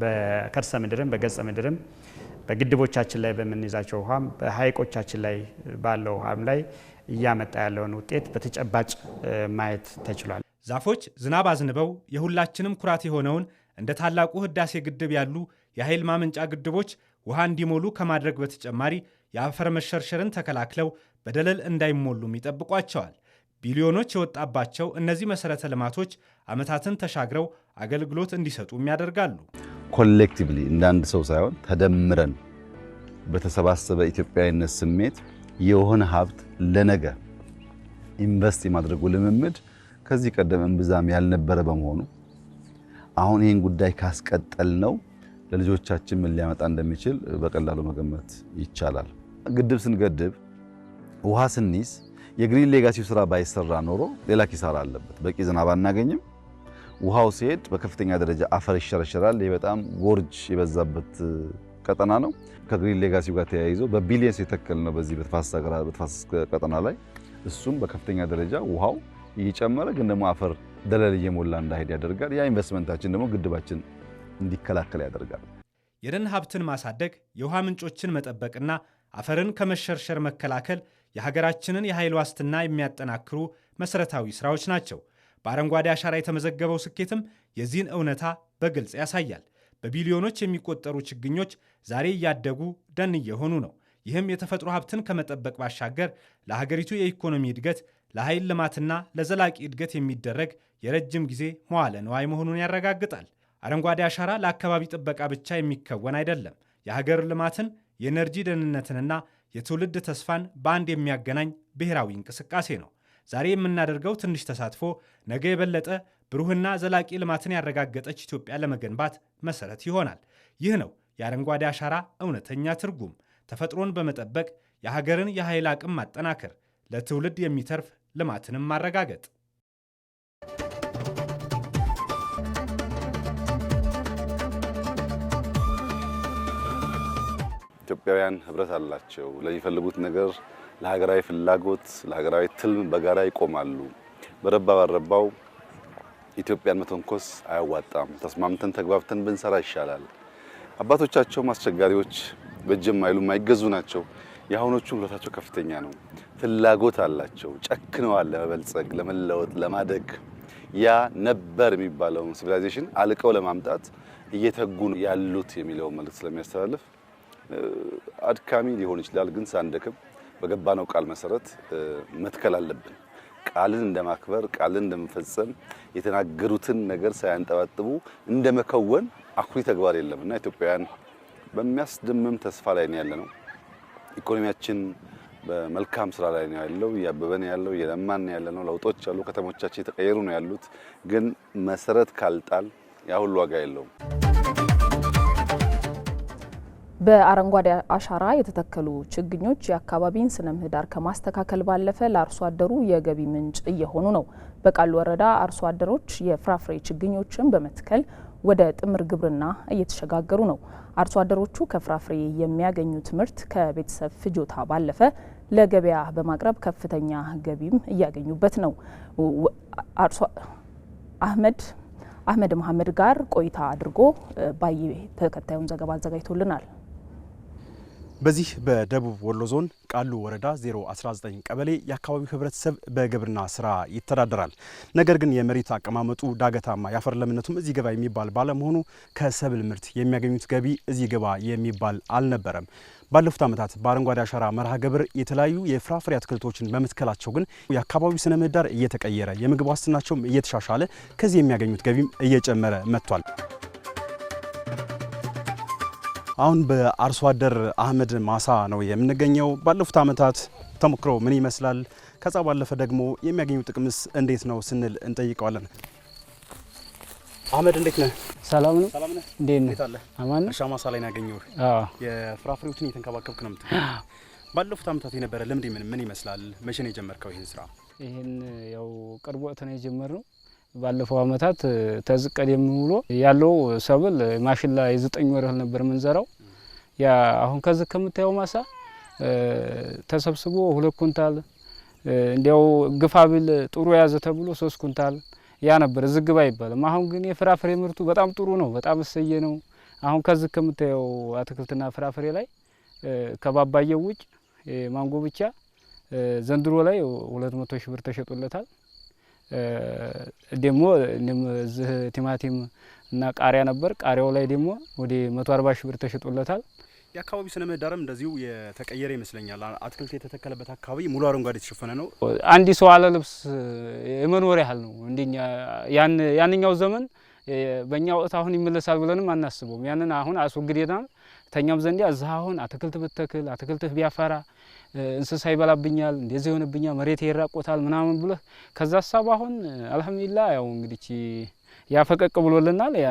[SPEAKER 13] በከርሰ ምድርም በገጸ ምድርም በግድቦቻችን ላይ በምንይዛቸው ውሃም በሀይቆቻችን ላይ ባለው ውሃም ላይ እያመጣ ያለውን ውጤት በተጨባጭ ማየት ተችሏል።
[SPEAKER 12] ዛፎች ዝናብ አዝንበው የሁላችንም ኩራት የሆነውን እንደ ታላቁ ህዳሴ ግድብ ያሉ የኃይል ማመንጫ ግድቦች ውሃ እንዲሞሉ ከማድረግ በተጨማሪ የአፈር መሸርሸርን ተከላክለው በደለል እንዳይሞሉም ይጠብቋቸዋል። ቢሊዮኖች የወጣባቸው እነዚህ መሰረተ ልማቶች ዓመታትን ተሻግረው አገልግሎት እንዲሰጡም ያደርጋሉ።
[SPEAKER 4] ኮሌክቲቭሊ እንደ አንድ ሰው ሳይሆን ተደምረን በተሰባሰበ ኢትዮጵያዊነት ስሜት የሆነ ሀብት ለነገ ኢንቨስት የማድረጉ ልምምድ ከዚህ ቀደም እምብዛም ያልነበረ በመሆኑ አሁን ይህን ጉዳይ ካስቀጠል ነው ለልጆቻችን ምን ሊያመጣ እንደሚችል በቀላሉ መገመት ይቻላል። ግድብ ስንገድብ ውሃ ስንይዝ የግሪን ሌጋሲው ስራ ባይሰራ ኖሮ ሌላ ኪሳራ አለበት። በቂ ዝናብ አናገኝም። ውሃው ሲሄድ በከፍተኛ ደረጃ አፈር ይሸረሸራል። ይህ በጣም ጎርጅ የበዛበት ቀጠና ነው። ከግሪን ሌጋሲው ጋር ተያይዞ በቢሊየንስ የተከል ነው በዚህ በተፋሰስ ቀጠና ላይ እሱም በከፍተኛ ደረጃ ውሃው እየጨመረ ግን ደግሞ አፈር ደለል እየሞላ እንዳይሄድ ያደርጋል። ያ ኢንቨስትመንታችን ደግሞ ግድባችን እንዲከላከል ያደርጋል።
[SPEAKER 12] የደን ሀብትን ማሳደግ፣ የውሃ ምንጮችን መጠበቅና አፈርን ከመሸርሸር መከላከል የሀገራችንን የኃይል ዋስትና የሚያጠናክሩ መሰረታዊ ስራዎች ናቸው። በአረንጓዴ አሻራ የተመዘገበው ስኬትም የዚህን እውነታ በግልጽ ያሳያል። በቢሊዮኖች የሚቆጠሩ ችግኞች ዛሬ እያደጉ ደን እየሆኑ ነው። ይህም የተፈጥሮ ሀብትን ከመጠበቅ ባሻገር ለሀገሪቱ የኢኮኖሚ እድገት፣ ለኃይል ልማትና ለዘላቂ እድገት የሚደረግ የረጅም ጊዜ መዋለ ንዋይ መሆኑን ያረጋግጣል። አረንጓዴ አሻራ ለአካባቢ ጥበቃ ብቻ የሚከወን አይደለም። የሀገር ልማትን፣ የኤነርጂ ደህንነትንና የትውልድ ተስፋን በአንድ የሚያገናኝ ብሔራዊ እንቅስቃሴ ነው። ዛሬ የምናደርገው ትንሽ ተሳትፎ ነገ የበለጠ ብሩህና ዘላቂ ልማትን ያረጋገጠች ኢትዮጵያ ለመገንባት መሰረት ይሆናል። ይህ ነው የአረንጓዴ አሻራ እውነተኛ ትርጉም። ተፈጥሮን በመጠበቅ የሀገርን የኃይል አቅም ማጠናከር፣ ለትውልድ የሚተርፍ ልማትንም ማረጋገጥ።
[SPEAKER 4] ኢትዮጵያውያን ህብረት አላቸው። ለሚፈልጉት ነገር ለሀገራዊ ፍላጎት፣ ለሀገራዊ ትልም በጋራ ይቆማሉ። በረባ ባረባው ኢትዮጵያን መተንኮስ አያዋጣም። ተስማምተን ተግባብተን ብንሰራ ይሻላል። አባቶቻቸውም አስቸጋሪዎች በእጅም አይሉ የማይገዙ ናቸው። የአሁኖቹ ህብረታቸው ከፍተኛ ነው። ፍላጎት አላቸው። ጨክነዋል ለመበልጸግ፣ ለመለወጥ፣ ለማደግ። ያ ነበር የሚባለውን ሲቪላይዜሽን አልቀው ለማምጣት እየተጉ ያሉት የሚለው መልእክት ስለሚያስተላልፍ አድካሚ ሊሆን ይችላል፣ ግን ሳንደክም በገባነው ቃል መሰረት መትከል አለብን። ቃልን እንደማክበር፣ ቃልን እንደመፈጸም፣ የተናገሩትን ነገር ሳያንጠባጥቡ እንደመከወን አኩሪ ተግባር የለምና ኢትዮጵያውያን በሚያስደምም ተስፋ ላይ ነው ያለነው። ኢኮኖሚያችን በመልካም ስራ ላይ ነው ያለው። እያበበን ያለው እየለማን ያለነው። ለውጦች አሉ። ከተሞቻችን የተቀየሩ ነው ያሉት። ግን መሰረት ካልጣል ያ ሁሉ ዋጋ የለውም።
[SPEAKER 1] በአረንጓዴ አሻራ የተተከሉ ችግኞች የአካባቢን ስነ ምህዳር ከማስተካከል ባለፈ ለአርሶ አደሩ የገቢ ምንጭ እየሆኑ ነው። በቃሉ ወረዳ አርሶ አደሮች የፍራፍሬ ችግኞችን በመትከል ወደ ጥምር ግብርና እየተሸጋገሩ ነው። አርሶ አደሮቹ ከፍራፍሬ የሚያገኙት ምርት ከቤተሰብ ፍጆታ ባለፈ ለገበያ በማቅረብ ከፍተኛ ገቢም እያገኙበት ነው። አህመድ መሐመድ ጋር ቆይታ አድርጎ ባየ ተከታዩን ዘገባ አዘጋጅቶልናል።
[SPEAKER 14] በዚህ በደቡብ ወሎ ዞን ቃሉ ወረዳ 019 ቀበሌ የአካባቢው ህብረተሰብ በግብርና ስራ ይተዳደራል። ነገር ግን የመሬት አቀማመጡ ዳገታማ፣ የአፈር ለምነቱም እዚህ ገባ የሚባል ባለመሆኑ ከሰብል ምርት የሚያገኙት ገቢ እዚህ ገባ የሚባል አልነበረም። ባለፉት ዓመታት በአረንጓዴ አሻራ መርሃ ግብር የተለያዩ የፍራፍሬ አትክልቶችን በመትከላቸው ግን የአካባቢው ስነ ምህዳር እየተቀየረ የምግብ ዋስትናቸውም እየተሻሻለ ከዚህ የሚያገኙት ገቢም እየጨመረ መጥቷል። አሁን በአርሶ አደር አህመድ ማሳ ነው የምንገኘው። ባለፉት ዓመታት ተሞክሮ ምን ይመስላል፣ ከዛ ባለፈ ደግሞ የሚያገኙ ጥቅምስ እንዴት ነው ስንል እንጠይቀዋለን። አህመድ እንዴት ነህ?
[SPEAKER 15] ሰላም ነው።
[SPEAKER 14] ሰላም ነህ?
[SPEAKER 15] እንዴት ነህ?
[SPEAKER 14] እንዴት አለ?
[SPEAKER 15] አማን ነው።
[SPEAKER 14] እርሻ ማሳ ላይ ነው ያገኘው።
[SPEAKER 15] አዎ።
[SPEAKER 14] የፍራፍሬዎችን እየተንከባከብክ ነው የምትገኘው። ባለፉት ዓመታት የነበረ ልምድ ምን ይመስላል? መቼ ነው የጀመርከው ይህን ስራ?
[SPEAKER 15] ይህን ያው ቅርብ ወቅት ነው የጀመርነው። ባለፈው ዓመታት ተዝቀደም ብሎ ያለው ሰብል ማሽላ የ9 ወር እህል ነበር የምንዘራው። ያ አሁን ከዚህ ከምታየው ማሳ ተሰብስቦ 2 ኩንታል እንዲያው ግፋቢል ጥሩ ያዘ ተብሎ 3 ኩንታል ያ ነበር። ዝግባ አይባልም። አሁን ግን የፍራፍሬ ምርቱ በጣም ጥሩ ነው። በጣም እሰየ ነው። አሁን ከዚህ ከምታየው አትክልትና ፍራፍሬ ላይ ከባባየው ውጭ ማንጎ ብቻ ዘንድሮ ላይ 200 ሺህ ብር ተሸጦለታል። ደግሞ እዚህ ቲማቲም እና ቃሪያ ነበር። ቃሪያው ላይ ደግሞ ወደ 140 ሺህ ብር ተሸጦለታል።
[SPEAKER 14] የአካባቢው ስነ ምህዳርም እንደዚሁ የተቀየረ ይመስለኛል። አትክልት የተተከለበት አካባቢ ሙሉ አረንጓዴ የተሸፈነ ነው።
[SPEAKER 15] አንድ ሰው አለ ልብስ የመኖር ያህል ነው። እንደኛ ያንኛው ዘመን በእኛ ወቅት አሁን ይመለሳል ብለንም አናስበውም። ያንን አሁን አስወግደናል። ተኛም ዘንድ እዛ አሁን አትክልት ብትተክል አትክልት ቢያፈራ እንስሳ ይበላብኛል እንደዚህ ይሆንብኛል መሬት ይራቆታል ምናምን ብለ ከዛ ሐሳብ አሁን አልሐምዱሊላህ ያው እንግዲህ ያ ፈቀቅ ብሎልናል። ያ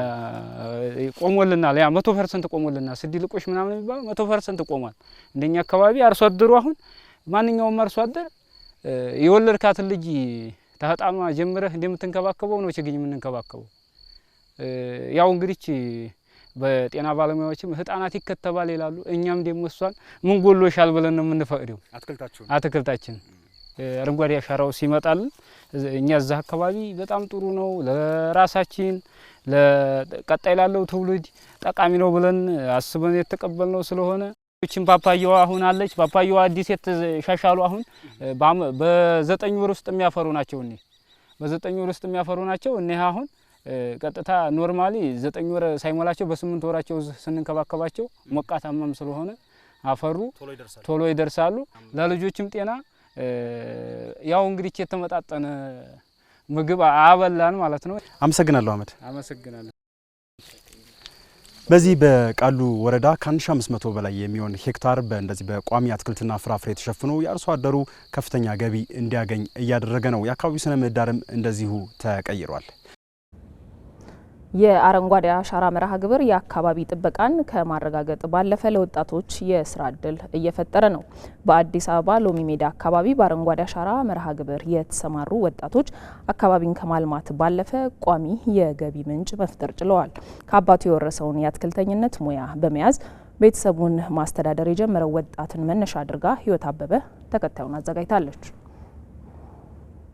[SPEAKER 15] ቆሞልናል። ያ 100% ቆሞልናል። ስዲ ልቆሽ ምናምን የሚባለው 100% ቆሟል። እንደኛ አካባቢ አርሶ አደሩ አሁን ማንኛውም አርሶ አደር የወለድካትን ልጅ ተህጣኗ ጀምረህ እንደምትንከባከበው ነው ችግኝ የምንንከባከበው። ያው እንግዲህ በጤና ባለሙያዎችም ህፃናት ይከተባል ይላሉ። እኛም ደግሞ እሷን ምን ጎሎሻል ብለን ነው የምንፈቅደው። አትክልታችን አረንጓዴ አሻራው ሲመጣልን እኛ እዛ አካባቢ በጣም ጥሩ ነው፣ ለራሳችን ለቀጣይ ላለው ትውልድ ጠቃሚ ነው ብለን አስበን የተቀበልነው ስለሆነ እቺን ፓፓያዋ አሁን አለች። ፓፓያዋ አዲስ የተሻሻሉ አሁን በ9 ወር ውስጥ የሚያፈሩ ናቸው። በ9 ወር ውስጥ የሚያፈሩ ናቸው። እነዚህ አሁን ቀጥታ ኖርማሊ 9 ወር ሳይሞላቸው በ8 ወራቸው ስንንከባከባቸው ሞቃታማም ስለሆነ አፈሩ ቶሎ ይደርሳሉ። ለልጆችም ጤና ያው እንግዲህ የተመጣጠነ ምግብ አበላን ማለት ነው።
[SPEAKER 14] አመሰግናለሁ አህመድ።
[SPEAKER 15] አመሰግናለሁ።
[SPEAKER 14] በዚህ በቃሉ ወረዳ ከ1500 በላይ የሚሆን ሄክታር በእንደዚህ በቋሚ አትክልትና ፍራፍሬ ተሸፍኖ የአርሶ አደሩ ከፍተኛ ገቢ እንዲያገኝ እያደረገ ነው። የአካባቢው ስነ ምህዳርም እንደዚሁ ተቀይሯል።
[SPEAKER 1] የአረንጓዴ አሻራ መርሃ ግብር የአካባቢ ጥበቃን ከማረጋገጥ ባለፈ ለወጣቶች የስራ እድል እየፈጠረ ነው። በአዲስ አበባ ሎሚ ሜዳ አካባቢ በአረንጓዴ አሻራ መርሃ ግብር የተሰማሩ ወጣቶች አካባቢን ከማልማት ባለፈ ቋሚ የገቢ ምንጭ መፍጠር ችለዋል። ከአባቱ የወረሰውን የአትክልተኝነት ሙያ በመያዝ ቤተሰቡን ማስተዳደር የጀመረው ወጣትን መነሻ አድርጋ ህይወት አበበ ተከታዩን አዘጋጅታለች።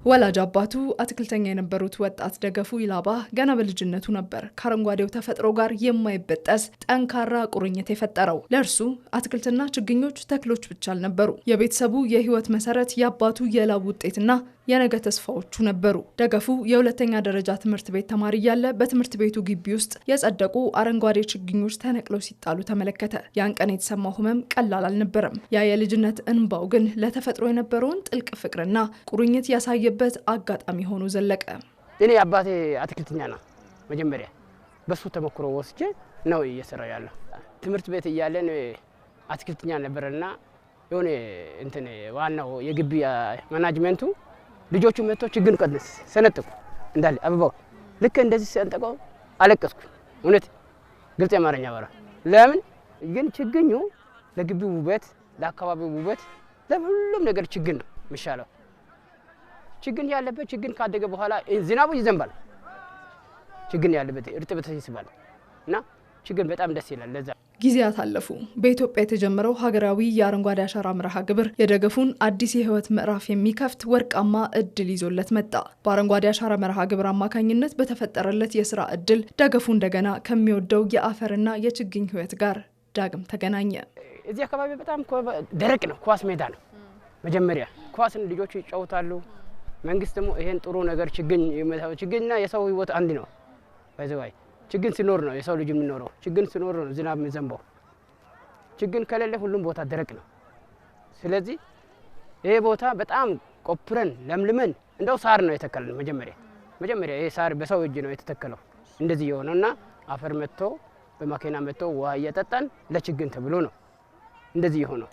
[SPEAKER 16] ወላጅ አባቱ አትክልተኛ የነበሩት ወጣት ደገፉ ይላባ ገና በልጅነቱ ነበር ከአረንጓዴው ተፈጥሮ ጋር የማይበጠስ ጠንካራ ቁርኝት የፈጠረው። ለእርሱ አትክልትና ችግኞች ተክሎች ብቻ አልነበሩ። የቤተሰቡ የህይወት መሰረት የአባቱ የላብ ውጤትና የነገ ተስፋዎቹ ነበሩ። ደገፉ የሁለተኛ ደረጃ ትምህርት ቤት ተማሪ እያለ በትምህርት ቤቱ ግቢ ውስጥ የጸደቁ አረንጓዴ ችግኞች ተነቅለው ሲጣሉ ተመለከተ። ያን ቀን የተሰማው ህመም ቀላል አልነበረም። ያ የልጅነት እንባው ግን ለተፈጥሮ የነበረውን ጥልቅ ፍቅርና ቁርኝት ያሳየበት አጋጣሚ ሆኖ ዘለቀ።
[SPEAKER 17] እኔ አባቴ አትክልተኛ ነው። መጀመሪያ በሱ ተሞክሮ ወስጄ ነው እየሰራው ያለው። ትምህርት ቤት እያለን አትክልተኛ ነበርና የሆነ እንትን ዋናው የግቢ ማናጅመንቱ ልጆቹ መጥተው ችግኝ ቀንስ ሰነጠቁ እንዳለ አበባው ልክ እንደዚህ ሰንጠቀው አለቀስኩ። እውነት ግልጽ አማርኛ ባራ ለምን ግን ችግኙ ለግቢው ውበት ለአካባቢው ውበት ለሁሉም ነገር ችግኝ ነው የሚሻለው። ችግኝ ያለበት ችግኝ ካደገ በኋላ ዝናቡ ይዘንባል። ችግኝ ያለበት እርጥበት ይስባል እና ችግኝ በጣም ደስ ይላል። ለዛ
[SPEAKER 16] ጊዜያት አለፉ። በኢትዮጵያ የተጀመረው ሀገራዊ የአረንጓዴ አሻራ መርሃ ግብር የደገፉን አዲስ የህይወት ምዕራፍ የሚከፍት ወርቃማ እድል ይዞለት መጣ። በአረንጓዴ አሻራ መርሃ ግብር አማካኝነት በተፈጠረለት የስራ እድል ደገፉ እንደገና ከሚወደው የአፈርና የችግኝ ህይወት ጋር ዳግም ተገናኘ።
[SPEAKER 17] እዚህ አካባቢ በጣም ደረቅ ነው፣ ኳስ ሜዳ ነው። መጀመሪያ ኳስን ልጆቹ ይጫወታሉ። መንግስት ደግሞ ይሄን ጥሩ ነገር ችግኝና የሰው ህይወት አንድ ነው። ባይዘዋይ ችግኝ ሲኖር ነው የሰው ልጅ የሚኖረው። ችግኝ ሲኖር ነው ዝናብ የሚዘንበው። ችግኝ ከሌለ ሁሉም ቦታ ደረቅ ነው። ስለዚህ ይሄ ቦታ በጣም ቆፍረን ለምልመን እንደው ሳር ነው የተከለን። መጀመሪያ ይሄ ሳር በሰው እጅ ነው የተተከለው። እንደዚህ የሆነውና አፈር መጥቶ በማኪና መጥቶ ውሃ እየጠጣን ለችግኝ ተብሎ ነው እንደዚህ የሆነው።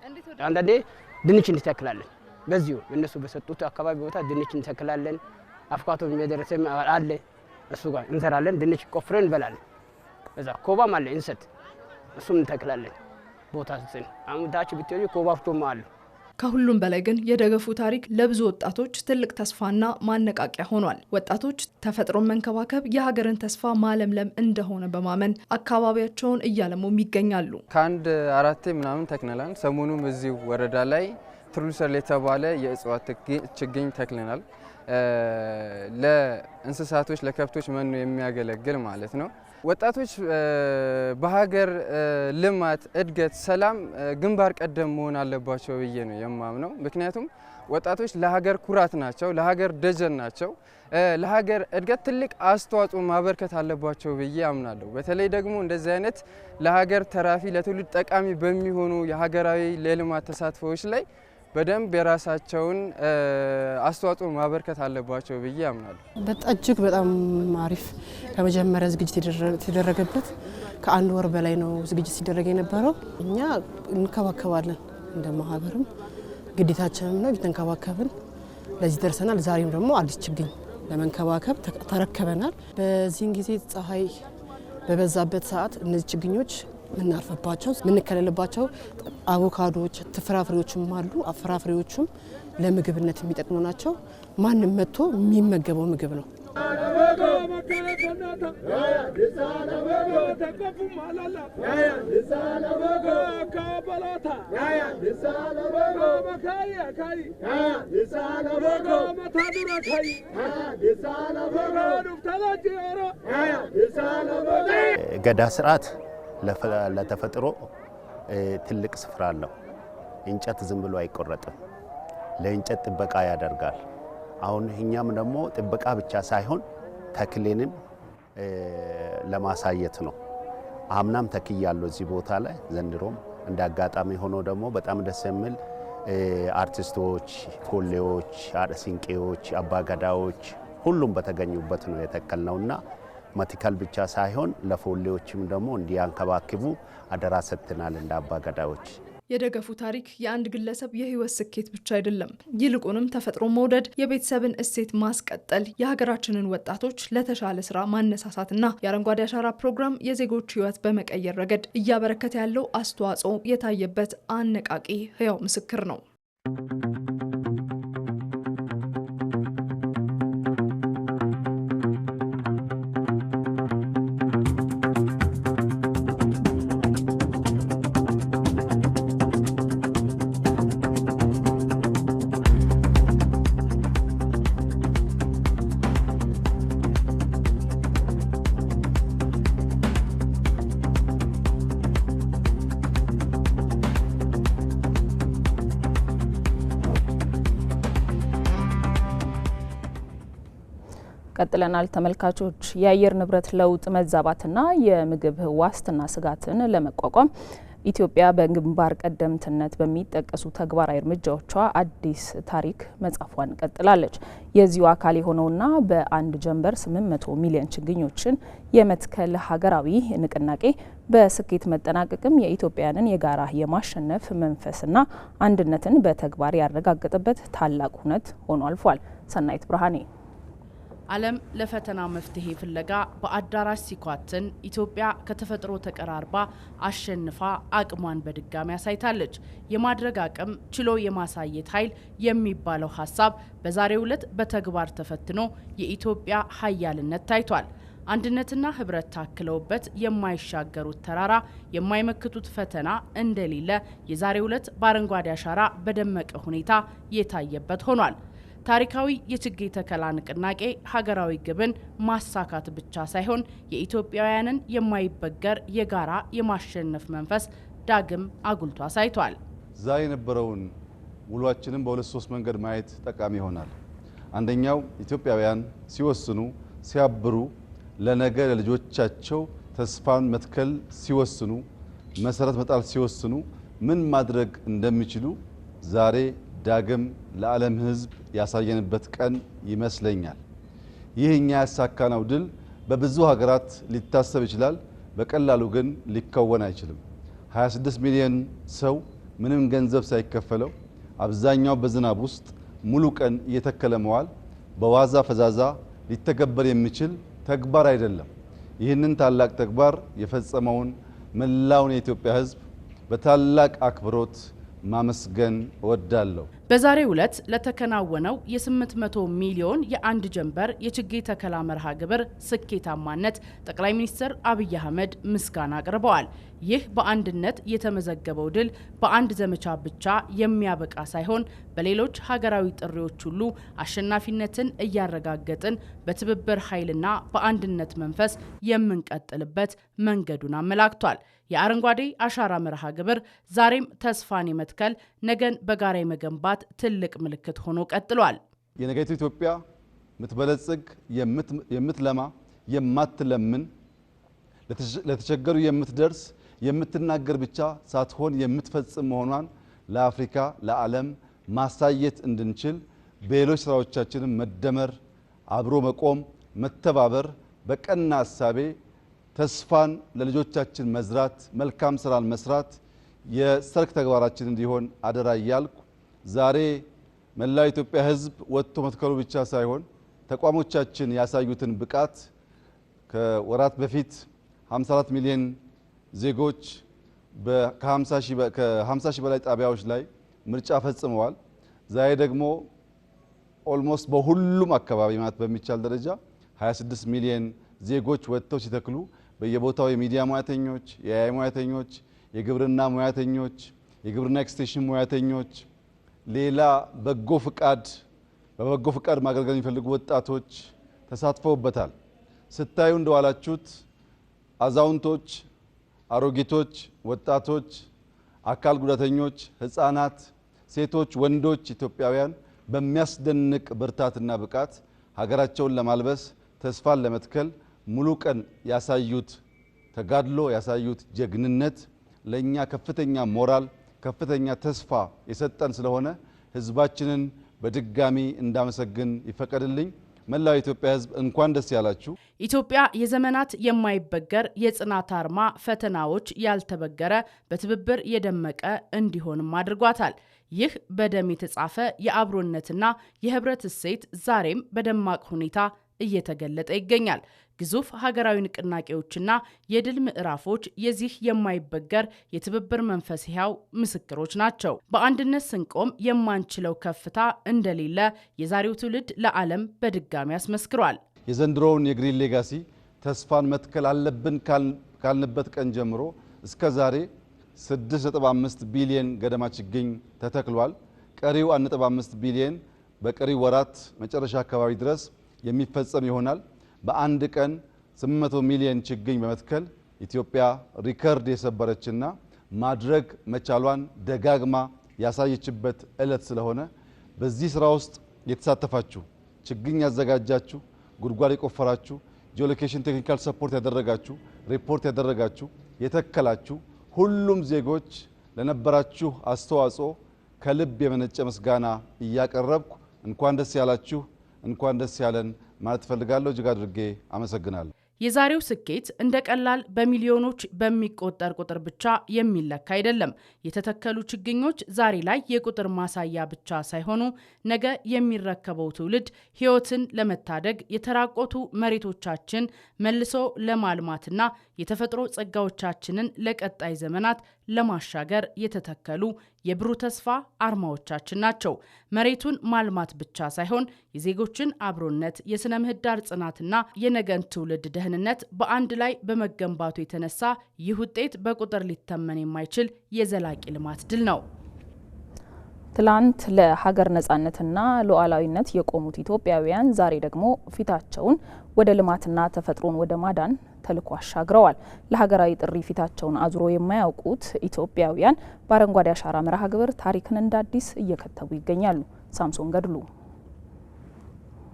[SPEAKER 17] አንዳንዴ ድንች እንተክላለን። በዚሁ እነሱ በሰጡት አካባቢ ቦታ ድንች እንተክላለን። አፍካቶ የሚደረሰ አለ እሱ ጋር እንሰራለን። ድንች ቆፍረን እንበላለን። እዛ ኮባም አለ እንሰት እሱም እንተክላለን። ቦታ ስን አሙዳች ብትዩ ኮባፍቶም አለ።
[SPEAKER 16] ከሁሉም በላይ ግን የደገፉ ታሪክ ለብዙ ወጣቶች ትልቅ ተስፋና ማነቃቂያ ሆኗል። ወጣቶች ተፈጥሮን መንከባከብ የሀገርን ተስፋ ማለምለም እንደሆነ በማመን አካባቢያቸውን እያለሙም ይገኛሉ።
[SPEAKER 18] ከአንድ 4 ምናምን ተክለናል። ሰሞኑም እዚሁ ወረዳ ላይ ትሩሰል የተባለ የእጽዋት ችግኝ ተክለናል። ለእንስሳቶች ለከብቶች መኖ የሚያገለግል ማለት ነው። ወጣቶች በሀገር ልማት፣ እድገት፣ ሰላም ግንባር ቀደም መሆን አለባቸው ብዬ ነው የማምነው። ምክንያቱም ወጣቶች ለሀገር ኩራት ናቸው፣ ለሀገር ደጀን ናቸው። ለሀገር እድገት ትልቅ አስተዋጽኦ ማበርከት አለባቸው ብዬ አምናለሁ። በተለይ ደግሞ እንደዚህ አይነት ለሀገር ተራፊ ለትውልድ ጠቃሚ በሚሆኑ የሀገራዊ የልማት ተሳትፎዎች ላይ በደንብ የራሳቸውን አስተዋጽኦ ማበርከት አለባቸው ብዬ አምናለሁ።
[SPEAKER 19] እጅግ በጣም አሪፍ ከመጀመሪያ ዝግጅት የተደረገበት ከአንድ ወር በላይ ነው ዝግጅት ሲደረግ የነበረው። እኛ እንከባከባለን እንደ ማህበርም ግዴታችንም ነው እየተንከባከብን ለዚህ ደርሰናል። ዛሬም ደግሞ አዲስ ችግኝ ለመንከባከብ ተረከበናል። በዚህን ጊዜ ፀሐይ በበዛበት ሰዓት እነዚህ ችግኞች ምናርፈባቸው ምንከለልባቸው አቮካዶዎች ፍራፍሬዎችም አሉ። ፍራፍሬዎቹም ለምግብነት የሚጠቅሙ ናቸው። ማንም መጥቶ የሚመገበው ምግብ ነው።
[SPEAKER 20] ገዳ ስርዓት ለተፈጥሮ ትልቅ ስፍራ አለው። እንጨት ዝም ብሎ አይቆረጥም። ለእንጨት ጥበቃ ያደርጋል። አሁን እኛም ደግሞ ጥበቃ ብቻ ሳይሆን ተክሌንም ለማሳየት ነው። አምናም ተክያለሁ እዚህ ቦታ ላይ ዘንድሮም እንደ አጋጣሚ ሆኖ ደግሞ በጣም ደስ የሚል አርቲስቶች፣ ፎሌዎች፣ አደሲንቄዎች፣ አባገዳዎች ሁሉም በተገኙበት ነው የተከልነውና መትከል ብቻ ሳይሆን ለፎሌዎችም ደግሞ እንዲያንከባክቡ አደራ ሰጥተናል እንደ አባገዳዎች።
[SPEAKER 16] የደገፉ ታሪክ የአንድ ግለሰብ የህይወት ስኬት ብቻ አይደለም። ይልቁንም ተፈጥሮ መውደድ፣ የቤተሰብን እሴት ማስቀጠል፣ የሀገራችንን ወጣቶች ለተሻለ ስራ ማነሳሳትና የአረንጓዴ አሻራ ፕሮግራም የዜጎች ህይወት በመቀየር ረገድ እያበረከተ ያለው አስተዋጽኦ የታየበት አነቃቂ ህያው ምስክር ነው።
[SPEAKER 1] ቀጥለናል ተመልካቾች። የአየር ንብረት ለውጥ መዛባትና የምግብ ዋስትና ስጋትን ለመቋቋም ኢትዮጵያ በግንባር ቀደምትነት በሚጠቀሱ ተግባራዊ እርምጃዎቿ አዲስ ታሪክ መጻፏን ቀጥላለች። የዚሁ አካል የሆነውና በአንድ ጀንበር 800 ሚሊዮን ችግኞችን የመትከል ሀገራዊ ንቅናቄ በስኬት መጠናቀቅም የኢትዮጵያንን የጋራ የማሸነፍ መንፈስና አንድነትን በተግባር ያረጋገጠበት ታላቅ ሁነት ሆኖ አልፏል። ሰናይት ብርሃኔ።
[SPEAKER 2] ዓለም ለፈተና መፍትሄ ፍለጋ በአዳራሽ ሲኳትን ኢትዮጵያ ከተፈጥሮ ተቀራርባ አሸንፋ አቅሟን በድጋሚ አሳይታለች። የማድረግ አቅም ችሎ የማሳየት ኃይል የሚባለው ሀሳብ በዛሬው ዕለት በተግባር ተፈትኖ የኢትዮጵያ ኃያልነት ታይቷል። አንድነትና ህብረት ታክለውበት የማይሻገሩት ተራራ የማይመክቱት ፈተና እንደሌለ የዛሬው ዕለት በአረንጓዴ አሻራ በደመቀ ሁኔታ የታየበት ሆኗል። ታሪካዊ የችግኝ ተከላ ንቅናቄ ሀገራዊ ግብን ማሳካት ብቻ ሳይሆን የኢትዮጵያውያንን የማይበገር የጋራ የማሸነፍ መንፈስ ዳግም አጉልቶ አሳይቷል።
[SPEAKER 4] ዛሬ የነበረውን ውሏችንን በ2-3 መንገድ ማየት ጠቃሚ ይሆናል። አንደኛው ኢትዮጵያውያን ሲወስኑ፣ ሲያብሩ፣ ለነገ ለልጆቻቸው ተስፋን መትከል ሲወስኑ፣ መሰረት መጣል ሲወስኑ ምን ማድረግ እንደሚችሉ ዛሬ ዳግም ለዓለም ሕዝብ ያሳየንበት ቀን ይመስለኛል። ይህ እኛ ያሳካነው ድል በብዙ ሀገራት ሊታሰብ ይችላል፣ በቀላሉ ግን ሊከወን አይችልም። 26 ሚሊዮን ሰው ምንም ገንዘብ ሳይከፈለው አብዛኛው በዝናብ ውስጥ ሙሉ ቀን እየተከለ መዋል በዋዛ ፈዛዛ ሊተገበር የሚችል ተግባር አይደለም። ይህንን ታላቅ ተግባር የፈጸመውን መላውን የኢትዮጵያ ሕዝብ በታላቅ አክብሮት ማመስገን እወዳለሁ።
[SPEAKER 2] በዛሬው ዕለት ለተከናወነው የ800 ሚሊዮን የአንድ ጀንበር የችግኝ ተከላ መርሃ ግብር ስኬታማነት ጠቅላይ ሚኒስትር አብይ አህመድ ምስጋና አቅርበዋል። ይህ በአንድነት የተመዘገበው ድል በአንድ ዘመቻ ብቻ የሚያበቃ ሳይሆን በሌሎች ሀገራዊ ጥሪዎች ሁሉ አሸናፊነትን እያረጋገጥን በትብብር ኃይልና በአንድነት መንፈስ የምንቀጥልበት መንገዱን አመላክቷል። የአረንጓዴ አሻራ መርሃ ግብር ዛሬም ተስፋን የመትከል ነገን በጋራ የመገንባት ተስፋት ትልቅ ምልክት ሆኖ ቀጥሏል።
[SPEAKER 4] የነገይቱ ኢትዮጵያ ምትበለጽግ የምትለማ የማትለምን ለተቸገሩ የምትደርስ የምትናገር ብቻ ሳትሆን የምትፈጽም መሆኗን ለአፍሪካ ለዓለም ማሳየት እንድንችል በሌሎች ስራዎቻችንም መደመር አብሮ መቆም መተባበር በቀና ሐሳቤ ተስፋን ለልጆቻችን መዝራት መልካም ስራን መስራት የሰርክ ተግባራችን እንዲሆን አደራ ያልኩ ዛሬ መላው ኢትዮጵያ ሕዝብ ወጥቶ መትከሉ ብቻ ሳይሆን ተቋሞቻችን ያሳዩትን ብቃት ከወራት በፊት 54 ሚሊዮን ዜጎች ከ50 ሺህ በላይ ጣቢያዎች ላይ ምርጫ ፈጽመዋል። ዛሬ ደግሞ ኦልሞስት በሁሉም አካባቢ ማለት በሚቻል ደረጃ 26 ሚሊዮን ዜጎች ወጥተው ሲተክሉ በየቦታው የሚዲያ ሙያተኞች፣ የአይ ሙያተኞች፣ የግብርና ሙያተኞች፣ የግብርና ኤክስቴንሽን ሙያተኞች፣ ሌላ በበጎ ፍቃድ ማገልገል የሚፈልጉ ወጣቶች ተሳትፈውበታል። ስታዩ እንደዋላችሁት አዛውንቶች፣ አሮጊቶች፣ ወጣቶች፣ አካል ጉዳተኞች፣ ህፃናት፣ ሴቶች፣ ወንዶች ኢትዮጵያውያን በሚያስደንቅ ብርታትና ብቃት ሀገራቸውን ለማልበስ ተስፋን ለመትከል ሙሉ ቀን ያሳዩት ተጋድሎ ያሳዩት ጀግንነት ለኛ ከፍተኛ ሞራል ከፍተኛ ተስፋ የሰጠን ስለሆነ ህዝባችንን በድጋሚ እንዳመሰግን ይፈቀድልኝ። መላው የኢትዮጵያ ህዝብ እንኳን ደስ ያላችሁ።
[SPEAKER 2] ኢትዮጵያ የዘመናት የማይበገር የጽናት አርማ ፈተናዎች ያልተበገረ በትብብር የደመቀ እንዲሆንም አድርጓታል። ይህ በደም የተጻፈ የአብሮነትና የህብረት እሴት ዛሬም በደማቅ ሁኔታ እየተገለጠ ይገኛል። ግዙፍ ሀገራዊ ንቅናቄዎችና የድል ምዕራፎች የዚህ የማይበገር የትብብር መንፈስ ሕያው ምስክሮች ናቸው። በአንድነት ስንቆም የማንችለው ከፍታ እንደሌለ የዛሬው ትውልድ ለዓለም በድጋሚ አስመስክሯል።
[SPEAKER 4] የዘንድሮውን የግሪን ሌጋሲ ተስፋን መትከል አለብን ካልንበት ቀን ጀምሮ እስከ ዛሬ 6.5 ቢሊዮን ገደማ ችግኝ ተተክሏል። ቀሪው 1.5 ቢሊዮን በቀሪው ወራት መጨረሻ አካባቢ ድረስ የሚፈጸም ይሆናል። በአንድ ቀን 800 ሚሊዮን ችግኝ በመትከል ኢትዮጵያ ሪከርድ የሰበረችና ማድረግ መቻሏን ደጋግማ ያሳየችበት ዕለት ስለሆነ በዚህ ስራ ውስጥ የተሳተፋችሁ ችግኝ ያዘጋጃችሁ፣ ጉድጓድ የቆፈራችሁ፣ ጂኦሎኬሽን ቴክኒካል ሰፖርት ያደረጋችሁ፣ ሪፖርት ያደረጋችሁ፣ የተከላችሁ ሁሉም ዜጎች ለነበራችሁ አስተዋጽኦ ከልብ የመነጨ ምስጋና እያቀረብኩ እንኳን ደስ ያላችሁ እንኳን ደስ ያለን ማለት ፈልጋለሁ። እጅግ አድርጌ አመሰግናለሁ።
[SPEAKER 2] የዛሬው ስኬት እንደ ቀላል በሚሊዮኖች በሚቆጠር ቁጥር ብቻ የሚለካ አይደለም። የተተከሉ ችግኞች ዛሬ ላይ የቁጥር ማሳያ ብቻ ሳይሆኑ ነገ የሚረከበው ትውልድ ሕይወትን ለመታደግ የተራቆቱ መሬቶቻችን መልሶ ለማልማትና የተፈጥሮ ጸጋዎቻችንን ለቀጣይ ዘመናት ለማሻገር የተተከሉ የብሩህ ተስፋ አርማዎቻችን ናቸው። መሬቱን ማልማት ብቻ ሳይሆን የዜጎችን አብሮነት፣ የሥነ ምህዳር ጽናትና የነገን ትውልድ ደህንነት በአንድ ላይ በመገንባቱ የተነሳ ይህ ውጤት በቁጥር ሊተመን የማይችል የዘላቂ ልማት ድል ነው።
[SPEAKER 1] ትላንት ለሀገር ነጻነትና ሉዓላዊነት የቆሙት ኢትዮጵያውያን ዛሬ ደግሞ ፊታቸውን ወደ ልማትና ተፈጥሮን ወደ ማዳን ተልዕኮ አሻግረዋል። ለሀገራዊ ጥሪ ፊታቸውን አዙሮ የማያውቁት ኢትዮጵያውያን በአረንጓዴ አሻራ መርሃ ግብር ታሪክን እንደ አዲስ እየከተቡ ይገኛሉ። ሳምሶን ገድሉ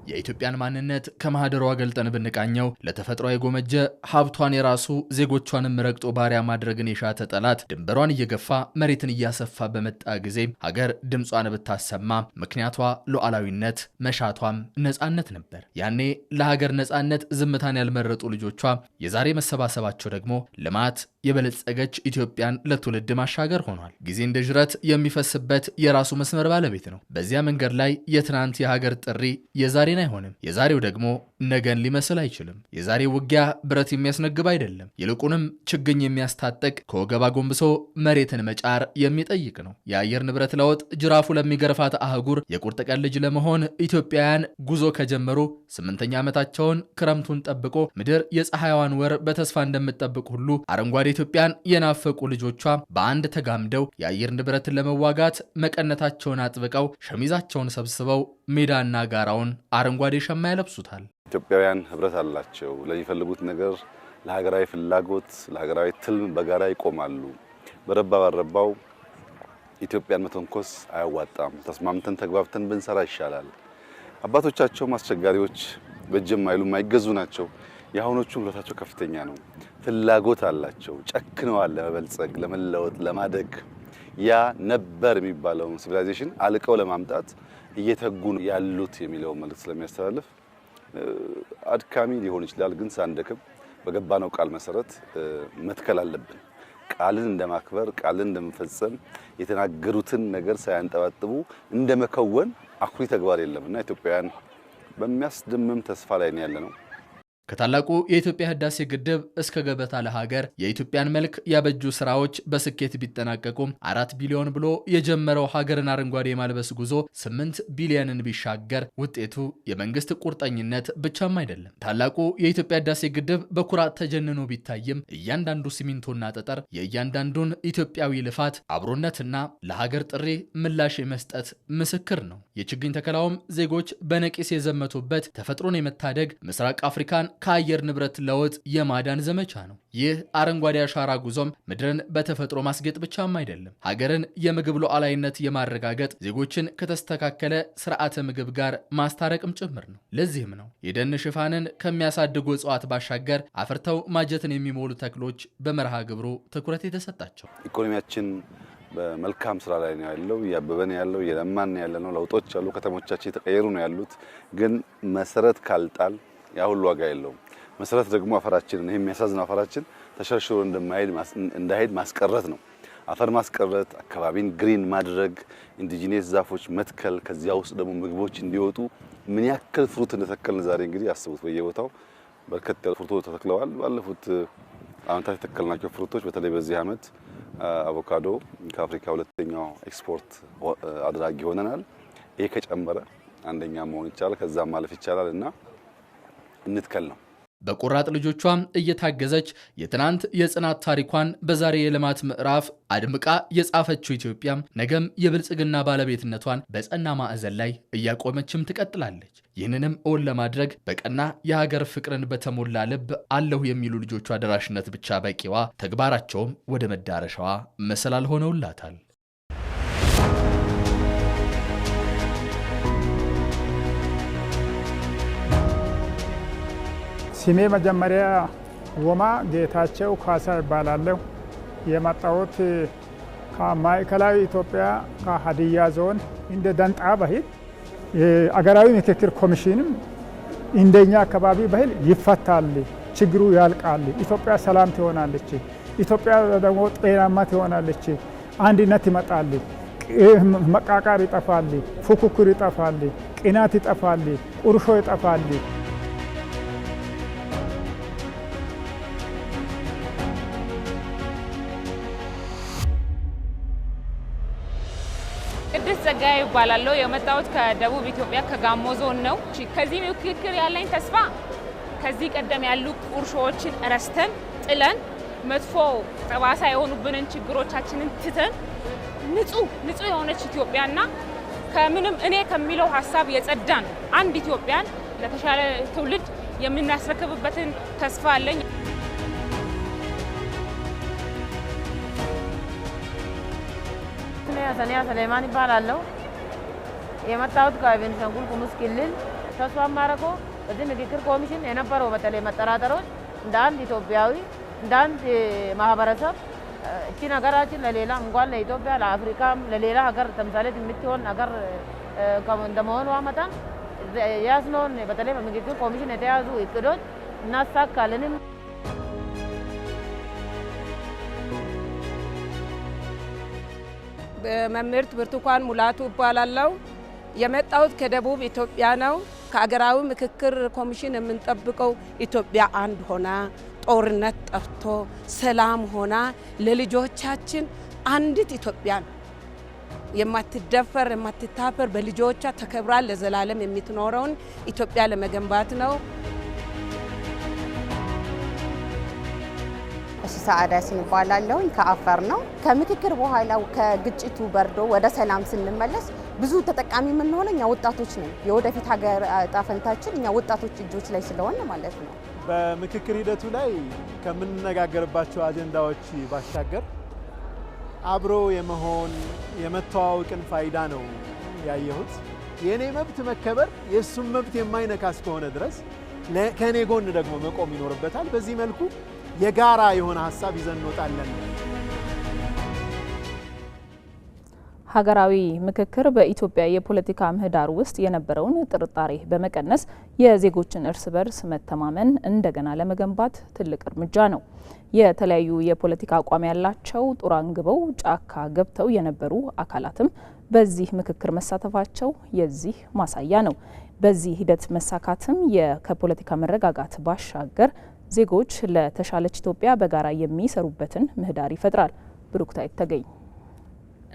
[SPEAKER 21] የኢትዮጵያን ማንነት ከማህደሯ ገልጠን ብንቃኘው ለተፈጥሮ የጎመጀ ሀብቷን የራሱ ዜጎቿንም ረግጦ ባሪያ ማድረግን የሻተ ጠላት ድንበሯን እየገፋ መሬትን እያሰፋ በመጣ ጊዜ ሀገር ድምጿን ብታሰማ ምክንያቷ ሉዓላዊነት መሻቷም ነጻነት ነበር። ያኔ ለሀገር ነጻነት ዝምታን ያልመረጡ ልጆቿ የዛሬ መሰባሰባቸው ደግሞ ልማት የበለጸገች ኢትዮጵያን ለትውልድ ማሻገር ሆኗል። ጊዜ እንደ ጅረት የሚፈስበት የራሱ መስመር ባለቤት ነው። በዚያ መንገድ ላይ የትናንት የሀገር ጥሪ የዛሬን አይሆንም። የዛሬው ደግሞ ነገን ሊመስል አይችልም። የዛሬው ውጊያ ብረት የሚያስነግብ አይደለም። ይልቁንም ችግኝ የሚያስታጥቅ ከወገባ ጎንብሶ መሬትን መጫር የሚጠይቅ ነው። የአየር ንብረት ለውጥ ጅራፉ ለሚገርፋት አህጉር የቁርጥ ቀን ልጅ ለመሆን ኢትዮጵያውያን ጉዞ ከጀመሩ 8ኛ ዓመታቸውን ክረምቱን ጠብቆ ምድር የፀሐይዋን ወር በተስፋ እንደምትጠብቅ ሁሉ አረንጓዴ ኢትዮጵያን የናፈቁ ልጆቿ በአንድ ተጋምደው የአየር ንብረትን ለመዋጋት መቀነታቸውን አጥብቀው ሸሚዛቸውን ሰብስበው ሜዳና ጋራውን አረንጓዴ ሸማ ያለብሱታል።
[SPEAKER 4] ኢትዮጵያውያን ህብረት አላቸው። ለሚፈልጉት ነገር ለሀገራዊ ፍላጎት ለሀገራዊ ትልም በጋራ ይቆማሉ። በረባ ባረባው ኢትዮጵያን መተንኮስ አያዋጣም። ተስማምተን ተግባብተን ብንሰራ ይሻላል። አባቶቻቸው አስቸጋሪዎች በእጅም አይሉ የማይገዙ ናቸው። የአሁኖቹ ህብረታቸው ከፍተኛ ነው። ፍላጎት አላቸው። ጨክነዋል ለመበልጸግ፣ ለመለወጥ፣ ለማደግ። ያ ነበር የሚባለው ሲቪላይዜሽን አልቀው ለማምጣት እየተጉ ያሉት የሚለው መልእክት ስለሚያስተላልፍ አድካሚ ሊሆን ይችላል፣ ግን ሳንደክም በገባነው ቃል መሰረት መትከል አለብን። ቃልን እንደማክበር፣ ቃልን እንደመፈጸም፣ የተናገሩትን ነገር ሳያንጠባጥቡ እንደመከወን አኩሪ ተግባር የለምና ኢትዮጵያውያን በሚያስደምም ተስፋ ላይ ነው ያለነው።
[SPEAKER 21] ከታላቁ የኢትዮጵያ ህዳሴ ግድብ እስከ ገበታ ለሀገር የኢትዮጵያን መልክ ያበጁ ስራዎች በስኬት ቢጠናቀቁም 4 ቢሊዮን ብሎ የጀመረው ሀገርን አረንጓዴ የማልበስ ጉዞ 8 ቢሊዮንን ቢሻገር ውጤቱ የመንግስት ቁርጠኝነት ብቻም አይደለም። ታላቁ የኢትዮጵያ ህዳሴ ግድብ በኩራት ተጀንኖ ቢታይም እያንዳንዱ ሲሚንቶና ጠጠር የእያንዳንዱን ኢትዮጵያዊ ልፋት፣ አብሮነትና ለሀገር ጥሪ ምላሽ የመስጠት ምስክር ነው። የችግኝ ተከላውም ዜጎች በነቂስ የዘመቱበት ተፈጥሮን የመታደግ ምስራቅ አፍሪካን ከአየር ንብረት ለውጥ የማዳን ዘመቻ ነው። ይህ አረንጓዴ አሻራ ጉዞም ምድርን በተፈጥሮ ማስጌጥ ብቻም አይደለም፣ ሀገርን የምግብ ሉዓላዊነት የማረጋገጥ ዜጎችን ከተስተካከለ ስርዓተ ምግብ ጋር ማስታረቅም ጭምር ነው። ለዚህም ነው የደን ሽፋንን ከሚያሳድጉ እጽዋት ባሻገር አፍርተው ማጀትን የሚሞሉ ተክሎች በመርሃ ግብሩ ትኩረት የተሰጣቸው።
[SPEAKER 4] ኢኮኖሚያችን በመልካም ስራ ላይ ነው ያለው፣ ያበበን ያለው፣ የለማን ያለው፣ ለውጦች አሉ፣ ከተሞቻችን የተቀየሩ ነው ያሉት። ግን መሰረት ካልጣል ያ ሁሉ ዋጋ የለውም። መሰረት ደግሞ አፈራችንን ይሄ የሚያሳዝነው አፈራችን ተሸርሽሮ እንዳይሄድ ማስቀረት ነው። አፈር ማስቀረት፣ አካባቢን ግሪን ማድረግ፣ ኢንዲጂነስ ዛፎች መትከል፣ ከዚያ ውስጥ ደግሞ ምግቦች እንዲወጡ ምን ያክል ፍሩት እንደተከልን ዛሬ እንግዲህ አስቡት። በየቦታው በርከት ያሉ ፍሩቶች ተተክለዋል። ባለፉት ዓመታት የተከልናቸው ፍሩቶች በተለይ በዚህ ዓመት አቮካዶ ከአፍሪካ ሁለተኛው ኤክስፖርት አድራጊ ሆነናል። ይሄ ከጨመረ አንደኛ መሆን ይቻላል፣ ከዛም ማለፍ ይቻላል እና እንትከል ነው።
[SPEAKER 21] በቆራጥ ልጆቿም እየታገዘች የትናንት የጽናት ታሪኳን በዛሬ የልማት ምዕራፍ አድምቃ የጻፈችው ኢትዮጵያ ነገም የብልጽግና ባለቤትነቷን በጸና ማዕዘን ላይ እያቆመችም ትቀጥላለች። ይህንንም እውን ለማድረግ በቀና የሀገር ፍቅርን በተሞላ ልብ አለሁ የሚሉ ልጆቿ ደራሽነት ብቻ በቂዋ፣ ተግባራቸውም ወደ መዳረሻዋ መሰላል ሆነውላታል።
[SPEAKER 3] ስሜ መጀመሪያ ወማ ጌታቸው ካሳ ይባላለሁ። የመጣሁት ከማዕከላዊ ኢትዮጵያ ከሀዲያ ዞን እንደ ደንጣ ባህል የአገራዊ ምክክር ኮሚሽንም እንደኛ አካባቢ ባህል ይፈታል፣ ችግሩ ያልቃል፣ ኢትዮጵያ ሰላም ትሆናለች፣ ኢትዮጵያ ደግሞ ጤናማ ትሆናለች፣ አንድነት ይመጣል፣ መቃቃር ይጠፋል፣ ፉክክር ይጠፋል፣ ቅናት ይጠፋል፣ ቁርሾ ይጠፋል።
[SPEAKER 22] ቅድስት ጸጋዬ ይባላለሁ። የመጣሁት ከደቡብ ኢትዮጵያ ከጋሞ ዞን ነው። ከዚህ ምክክር ያለኝ ተስፋ ከዚህ ቀደም ያሉ ቁርሾዎችን ረስተን ጥለን መጥፎ ጠባሳ የሆኑብንን ችግሮቻችንን ትተን ንጹህ የሆነች ኢትዮጵያና ከምንም እኔ ከሚለው ሀሳብ የጸዳን አንድ ኢትዮጵያን ለተሻለ ትውልድ የምናስረክብበትን ተስፋ አለኝ።
[SPEAKER 23] ሰኒያ ሰሌማን ይባላለሁ። የመጣሁት ከቤኒሻንጉል ጉሙዝ ክልል። ተስፋ የማደርገው በዚህ ምክክር ኮሚሽን የነበረው በተለይ መጠራጠሮች እንደ አንድ ኢትዮጵያዊ እንደ አንድ ማህበረሰብ እቺን ሀገራችን ለሌላ እንኳን ለኢትዮጵያ ለአፍሪካም ለሌላ ሀገር ተምሳሌት የምትሆን ሀገር እንደመሆኗ መጠን ያዝነውን በተለይ በምክክር ኮሚሽን የተያዙ እቅዶች እናሳካልንም።
[SPEAKER 24] መምህርት ብርቱካን ሙላቱ እባላለሁ። የመጣሁት ከደቡብ ኢትዮጵያ ነው። ከሀገራዊ ምክክር ኮሚሽን የምንጠብቀው ኢትዮጵያ አንድ ሆና ጦርነት ጠፍቶ ሰላም ሆና ለልጆቻችን አንዲት ኢትዮጵያን የማትደፈር የማትታፈር በልጆቿ ተከብራ ለዘላለም የምትኖረውን ኢትዮጵያ ለመገንባት ነው።
[SPEAKER 25] ሰዓዳ ሲባላለሁ ከአፋር ነው። ከምክክር በኋላ ከግጭቱ በርዶ ወደ ሰላም ስንመለስ ብዙ ተጠቃሚ የምንሆነው እኛ ወጣቶች ነን። የወደፊት ሀገር ዕጣ ፈንታችን እኛ ወጣቶች እጆች ላይ ስለሆነ ማለት ነው።
[SPEAKER 14] በምክክር ሂደቱ ላይ ከምንነጋገርባቸው አጀንዳዎች ባሻገር
[SPEAKER 5] አብሮ የመሆን የመተዋወቅን ፋይዳ ነው ያየሁት። የኔ መብት መከበር የሱም መብት የማይነካ እስከሆነ ድረስ ከኔ ጎን ደግሞ መቆም ይኖርበታል። በዚህ መልኩ የጋራ የሆነ ሐሳብ ይዘን እንወጣለን።
[SPEAKER 1] ሀገራዊ ምክክር በኢትዮጵያ የፖለቲካ ምህዳር ውስጥ የነበረውን ጥርጣሬ በመቀነስ የዜጎችን እርስ በርስ መተማመን እንደገና ለመገንባት ትልቅ እርምጃ ነው። የተለያዩ የፖለቲካ አቋም ያላቸው ጦር አንግበው ጫካ ገብተው የነበሩ አካላትም በዚህ ምክክር መሳተፋቸው የዚህ ማሳያ ነው። በዚህ ሂደት መሳካትም ከፖለቲካ መረጋጋት ባሻገር ዜጎች ለተሻለች ኢትዮጵያ በጋራ የሚሰሩበትን ምህዳር ይፈጥራል። ብሩክታይት ተገኝ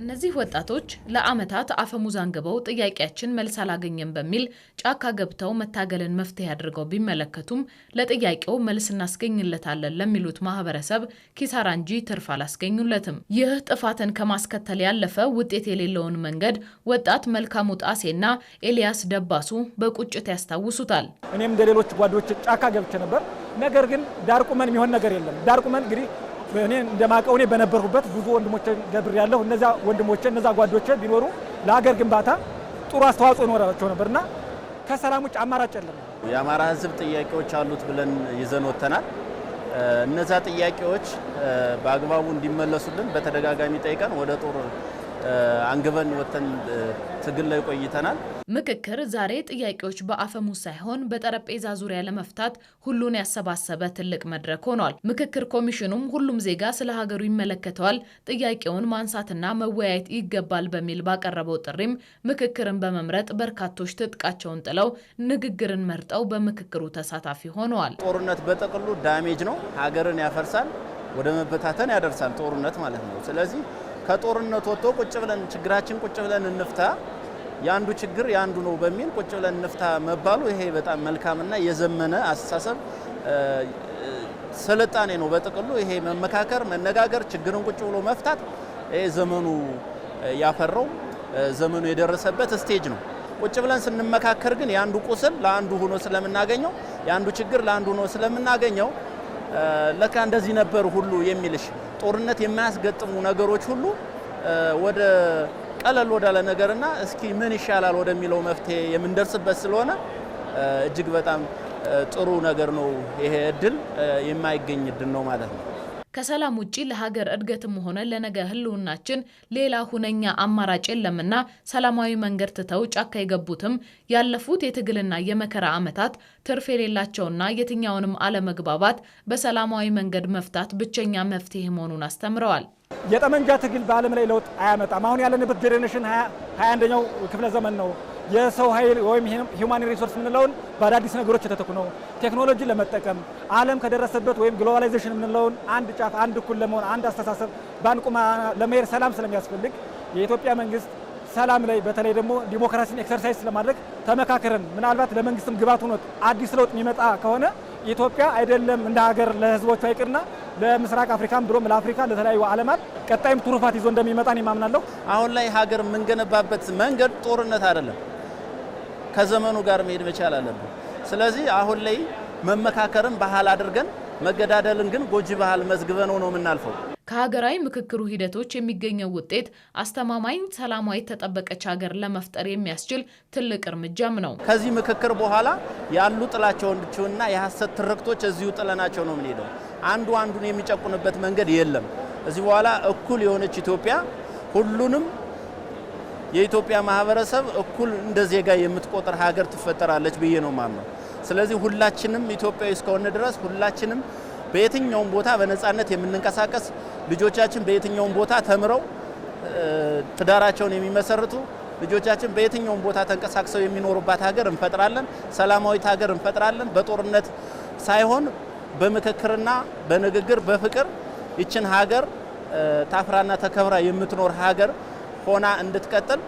[SPEAKER 8] እነዚህ ወጣቶች ለአመታት አፈሙዝ አንግበው ጥያቄያችን መልስ አላገኘም በሚል ጫካ ገብተው መታገልን መፍትሄ አድርገው ቢመለከቱም ለጥያቄው መልስ እናስገኝለታለን ለሚሉት ማህበረሰብ ኪሳራ እንጂ ትርፍ አላስገኙለትም። ይህ ጥፋትን ከማስከተል ያለፈ ውጤት የሌለውን መንገድ ወጣት መልካሙ ጣሴና ኤልያስ ደባሱ በቁጭት ያስታውሱታል።
[SPEAKER 6] እኔም እንደሌሎች ጓዶች ጫካ ገብቼ ነበር። ነገር ግን ዳር ቁመን የሚሆን ነገር የለም። ዳር ቁመን እንግዲህ እኔ እንደማቀው እኔ በነበርኩበት ብዙ ወንድሞቼ ገብር ያለው እነዛ ወንድሞቼ እነዛ ጓዶቼ ቢኖሩ ለሀገር ግንባታ ጥሩ አስተዋጽኦ ይኖራቸው ነበርና ከሰላም ውጭ አማራጭ የለም።
[SPEAKER 7] የአማራ ሕዝብ ጥያቄዎች አሉት ብለን ይዘን ወጥተናል። እነዛ ጥያቄዎች በአግባቡ እንዲመለሱልን በተደጋጋሚ ጠይቀን ወደ ጦር አንግበን ወጥተን ትግል ላይ ቆይተናል።
[SPEAKER 8] ምክክር ዛሬ ጥያቄዎች በአፈሙዝ ሳይሆን በጠረጴዛ ዙሪያ ለመፍታት ሁሉን ያሰባሰበ ትልቅ መድረክ ሆኗል። ምክክር ኮሚሽኑም ሁሉም ዜጋ ስለ ሀገሩ ይመለከተዋል፣ ጥያቄውን ማንሳትና መወያየት ይገባል በሚል ባቀረበው ጥሪም ምክክርን በመምረጥ በርካቶች ትጥቃቸውን ጥለው ንግግርን መርጠው በምክክሩ ተሳታፊ ሆነዋል።
[SPEAKER 7] ጦርነት በጥቅሉ ዳሜጅ ነው፣ ሀገርን ያፈርሳል፣ ወደ መበታተን ያደርሳል ጦርነት ማለት ነው። ስለዚህ ከጦርነት ወጥቶ ቁጭ ብለን ችግራችን ቁጭ ብለን እንፍታ፣ ያንዱ ችግር ያንዱ ነው በሚል ቁጭ ብለን እንፍታ መባሉ ይሄ በጣም መልካምና የዘመነ አስተሳሰብ ስልጣኔ ነው። በጥቅሉ ይሄ መመካከር፣ መነጋገር፣ ችግርን ቁጭ ብሎ መፍታት ይሄ ዘመኑ ያፈራው ዘመኑ የደረሰበት ስቴጅ ነው። ቁጭ ብለን ስንመካከር ግን ያንዱ ቁስል ለአንዱ ሆኖ ስለምናገኘው ያንዱ ችግር ለአንዱ ሆኖ ስለምናገኘው ለካ እንደዚህ ነበር ሁሉ የሚልሽ ጦርነት የማያስገጥሙ ነገሮች ሁሉ ወደ ቀለል ወዳለ ነገርና እስኪ ምን ይሻላል ወደሚለው መፍትሄ የምንደርስበት ስለሆነ እጅግ በጣም ጥሩ ነገር ነው። ይሄ እድል የማይገኝ እድል ነው ማለት ነው።
[SPEAKER 8] ከሰላም ውጪ ለሀገር እድገትም ሆነ ለነገ ህልውናችን ሌላ ሁነኛ አማራጭ የለምና ሰላማዊ መንገድ ትተው ጫካ የገቡትም ያለፉት የትግልና የመከራ ዓመታት ትርፍ የሌላቸውና የትኛውንም አለመግባባት በሰላማዊ መንገድ መፍታት ብቸኛ መፍትሄ መሆኑን አስተምረዋል።
[SPEAKER 6] የጠመንጃ ትግል በዓለም ላይ ለውጥ አያመጣም። አሁን ያለንበት ጄኔሬሽን 21ኛው ክፍለ ዘመን ነው። የሰው ኃይል ወይም ሂውማን ሪሶርስ የምንለውን በአዳዲስ ነገሮች የተተኩ ነው። ቴክኖሎጂ ለመጠቀም ዓለም ከደረሰበት ወይም ግሎባላይዜሽን የምንለውን አንድ ጫፍ አንድ እኩል ለመሆን አንድ አስተሳሰብ ባንቁማ ለመሄድ ሰላም ስለሚያስፈልግ የኢትዮጵያ መንግስት ሰላም ላይ በተለይ ደግሞ ዲሞክራሲን ኤክሰርሳይዝ ለማድረግ ተመካከረን ምናልባት ለመንግስትም ግባት ሆኖ አዲስ ለውጥ የሚመጣ ከሆነ ኢትዮጵያ አይደለም እንደ ሀገር ለህዝቦቿ ይቅርና ለምስራቅ አፍሪካም ብሎም ለአፍሪካ ለተለያዩ ዓለማት ቀጣይም ትሩፋት ይዞ እንደሚመጣ ነው የማምናለሁ።
[SPEAKER 7] አሁን ላይ ሀገር የምንገነባበት መንገድ ጦርነት አይደለም፣ ከዘመኑ ጋር መሄድ መቻል አለብን። ስለዚህ አሁን ላይ መመካከርን ባህል አድርገን መገዳደልን ግን ጎጂ ባህል መዝግበነው ነው የምናልፈው።
[SPEAKER 8] ከሀገራዊ ምክክሩ ሂደቶች የሚገኘው ውጤት አስተማማኝ ሰላማዊ ተጠበቀች ሀገር ለመፍጠር የሚያስችል ትልቅ እርምጃም ነው።
[SPEAKER 7] ከዚህ ምክክር በኋላ ያሉ ጥላቻዎችና የሐሰት ትርክቶች እዚሁ ጥለናቸው ነው የምንሄደው። አንዱ አንዱን የሚጨቁንበት መንገድ የለም። እዚህ በኋላ እኩል የሆነች ኢትዮጵያ ሁሉንም የኢትዮጵያ ማህበረሰብ እኩል እንደ ዜጋ የምትቆጥር ሀገር ትፈጠራለች ብዬ ነው ማምነው። ስለዚህ ሁላችንም ኢትዮጵያዊ እስከሆነ ድረስ ሁላችንም በየትኛውም ቦታ በነጻነት የምንንቀሳቀስ ልጆቻችን በየትኛውም ቦታ ተምረው ትዳራቸውን የሚመሰርቱ ልጆቻችን በየትኛውም ቦታ ተንቀሳቅሰው የሚኖሩባት ሀገር እንፈጥራለን። ሰላማዊት ሀገር እንፈጥራለን። በጦርነት ሳይሆን በምክክርና በንግግር በፍቅር ይችን ሀገር ታፍራና ተከብራ የምትኖር ሀገር ሆና እንድትቀጥል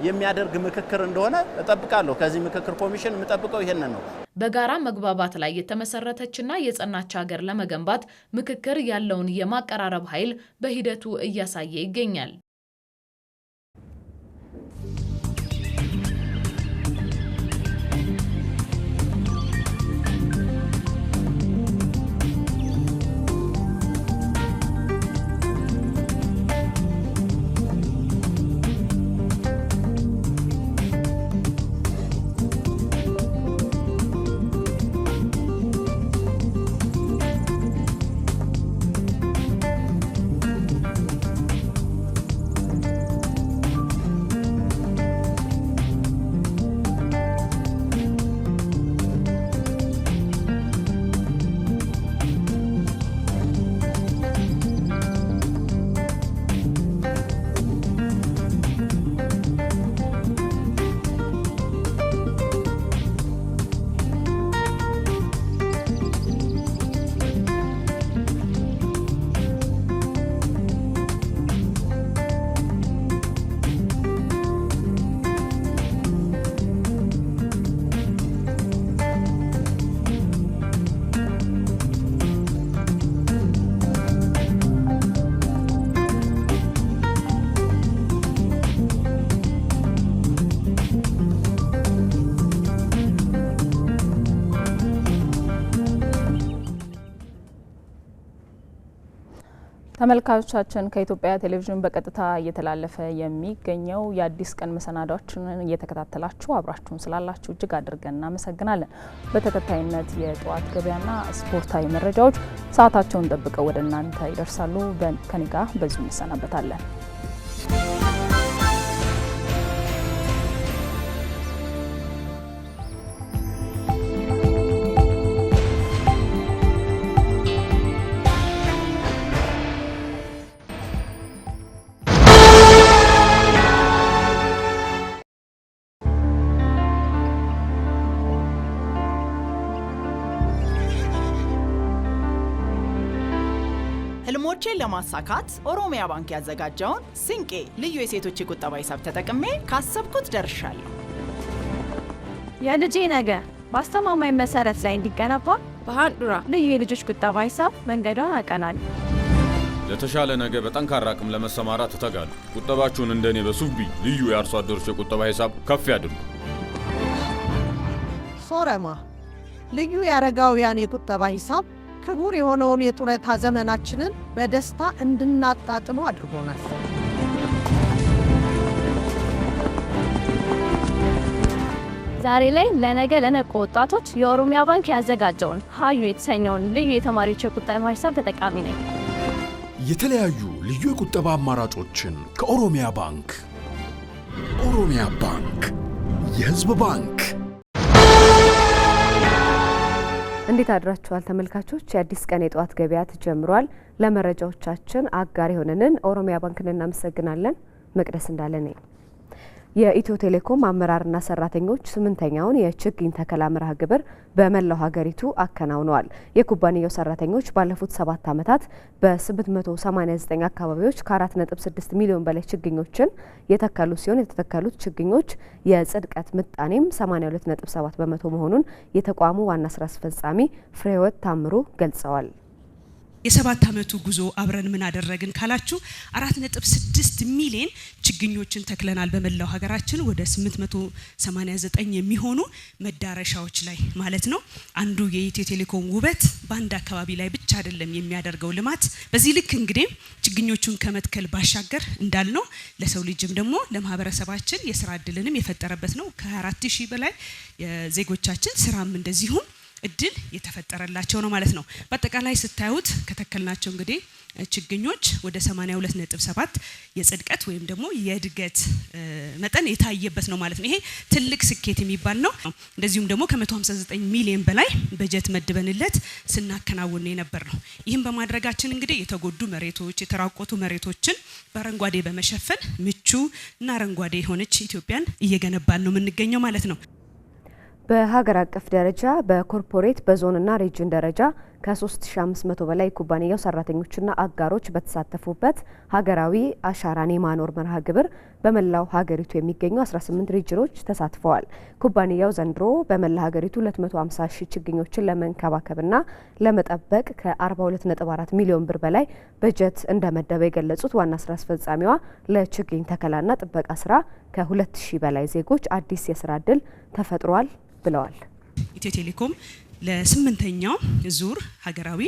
[SPEAKER 7] የሚያደርግ ምክክር እንደሆነ እጠብቃለሁ። ከዚህ ምክክር ኮሚሽን የምጠብቀው ይሄንን ነው።
[SPEAKER 8] በጋራ መግባባት ላይ የተመሰረተችና የጸናች ሀገር ለመገንባት ምክክር ያለውን የማቀራረብ ኃይል በሂደቱ እያሳየ ይገኛል።
[SPEAKER 1] ተመልካቾቻችን ከኢትዮጵያ ቴሌቪዥን በቀጥታ እየተላለፈ የሚገኘው የአዲስ ቀን መሰናዷችንን እየተከታተላችሁ አብራችሁን ስላላችሁ እጅግ አድርገን እናመሰግናለን። በተከታይነት የጠዋት ገበያና ስፖርታዊ መረጃዎች ሰዓታቸውን ጠብቀው ወደ እናንተ ይደርሳሉ። ከኔ ጋር በዚሁ እንሰናበታለን።
[SPEAKER 9] ህልሞቼን ለማሳካት ኦሮሚያ ባንክ ያዘጋጀውን ሲንቄ ልዩ የሴቶች የቁጠባ ሂሳብ ተጠቅሜ ካሰብኩት ደርሻለሁ።
[SPEAKER 10] የልጄ ነገ በአስተማማኝ መሰረት ላይ እንዲገነባ በሃንዱራ ልዩ የልጆች ቁጠባ ሂሳብ መንገዷን አቀናል።
[SPEAKER 11] ለተሻለ ነገ በጠንካራ አቅም ለመሰማራት እተጋለሁ። ቁጠባችሁን እንደኔ በሱቢ ልዩ የአርሶ አደሮች የቁጠባ ሂሳብ ከፍ ያድርጉ።
[SPEAKER 12] ሶረማ ልዩ የአረጋውያን የቁጠባ ሂሳብ ክቡር የሆነውን የጡረታ ዘመናችንን በደስታ እንድናጣጥሙ አድርጎናል።
[SPEAKER 10] ዛሬ ላይ ለነገ ለነቁ ወጣቶች የኦሮሚያ ባንክ ያዘጋጀውን ሀዩ የተሰኘውን ልዩ የተማሪዎች የቁጠባ ሂሳብ ተጠቃሚ ነኝ።
[SPEAKER 13] የተለያዩ ልዩ የቁጠባ አማራጮችን ከኦሮሚያ ባንክ። ኦሮሚያ ባንክ የህዝብ ባንክ።
[SPEAKER 26] እንዴት አድራችኋል ተመልካቾች? የአዲስ ቀን የጠዋት ገበያ ተጀምሯል። ለመረጃዎቻችን አጋር የሆነንን ኦሮሚያ ባንክን እናመሰግናለን። መቅደስ እንዳለ ነኝ። የኢትዮ ቴሌኮም አመራርና ሰራተኞች 8ኛውን የችግኝ ተከላ መርሃ ግብር በመላው ሀገሪቱ አከናውነዋል። የኩባንያው ሰራተኞች ባለፉት 7 ዓመታት በ889 አካባቢዎች ከ4.6 ሚሊዮን በላይ ችግኞችን የተከሉ ሲሆን የተተከሉት ችግኞች የጽድቀት ምጣኔም 82.7 በመቶ መሆኑን የተቋሙ ዋና ስራ አስፈጻሚ ፍሬህይወት ታምሩ ገልጸዋል።
[SPEAKER 27] የ7 ዓመቱ ጉዞ አብረን ምን አደረግን ካላችሁ 4.6 ሚሊዮን ችግኞችን ተክለናል በመላው ሀገራችን ወደ 889 የሚሆኑ መዳረሻዎች ላይ ማለት ነው። አንዱ የኢትዮ ቴሌኮም ውበት በአንድ አካባቢ ላይ ብቻ አይደለም የሚያደርገው ልማት። በዚህ ልክ እንግዲህ ችግኞቹን ከመትከል ባሻገር እንዳልነው ለሰው ልጅም ደግሞ ለማህበረሰባችን የስራ እድልንም የፈጠረበት ነው። ከ24000 በላይ ዜጎቻችን ስራም እንደዚሁም እድል የተፈጠረላቸው ነው ማለት ነው። በአጠቃላይ ስታዩት ከተከልናቸው እንግዲህ ችግኞች ወደ 82.7 የጽድቀት ወይም ደግሞ የእድገት መጠን የታየበት ነው ማለት ነው። ይሄ ትልቅ ስኬት የሚባል ነው። እንደዚሁም ደግሞ ከ159 ሚሊዮን በላይ በጀት መድበንለት ስናከናውን የነበር ነው። ይህም በማድረጋችን እንግዲህ የተጎዱ መሬቶች፣ የተራቆቱ መሬቶችን በአረንጓዴ በመሸፈን ምቹ እና አረንጓዴ የሆነች ኢትዮጵያን እየገነባን ነው የምንገኘው ማለት ነው።
[SPEAKER 26] በሀገር አቀፍ ደረጃ በኮርፖሬት በዞንና ሪጅን ደረጃ ከ3500 በላይ ኩባንያው ሰራተኞችና አጋሮች በተሳተፉበት ሀገራዊ አሻራን የማኖር መርሃ ግብር በመላው ሀገሪቱ የሚገኙ 18 ሪጅኖች ተሳትፈዋል። ኩባንያው ዘንድሮ በመላ ሀገሪቱ 250 ሺህ ችግኞችን ለመንከባከብና ለመጠበቅ ከ42.4 ሚሊዮን ብር በላይ በጀት እንደመደበ የገለጹት ዋና ስራ አስፈጻሚዋ ለችግኝ ተከላና ጥበቃ ስራ ከ2000 በላይ ዜጎች አዲስ የስራ እድል ተፈጥሯል ብለዋል።
[SPEAKER 27] ኢትዮ ቴሌኮም ለ8ኛው ዙር ሀገራዊ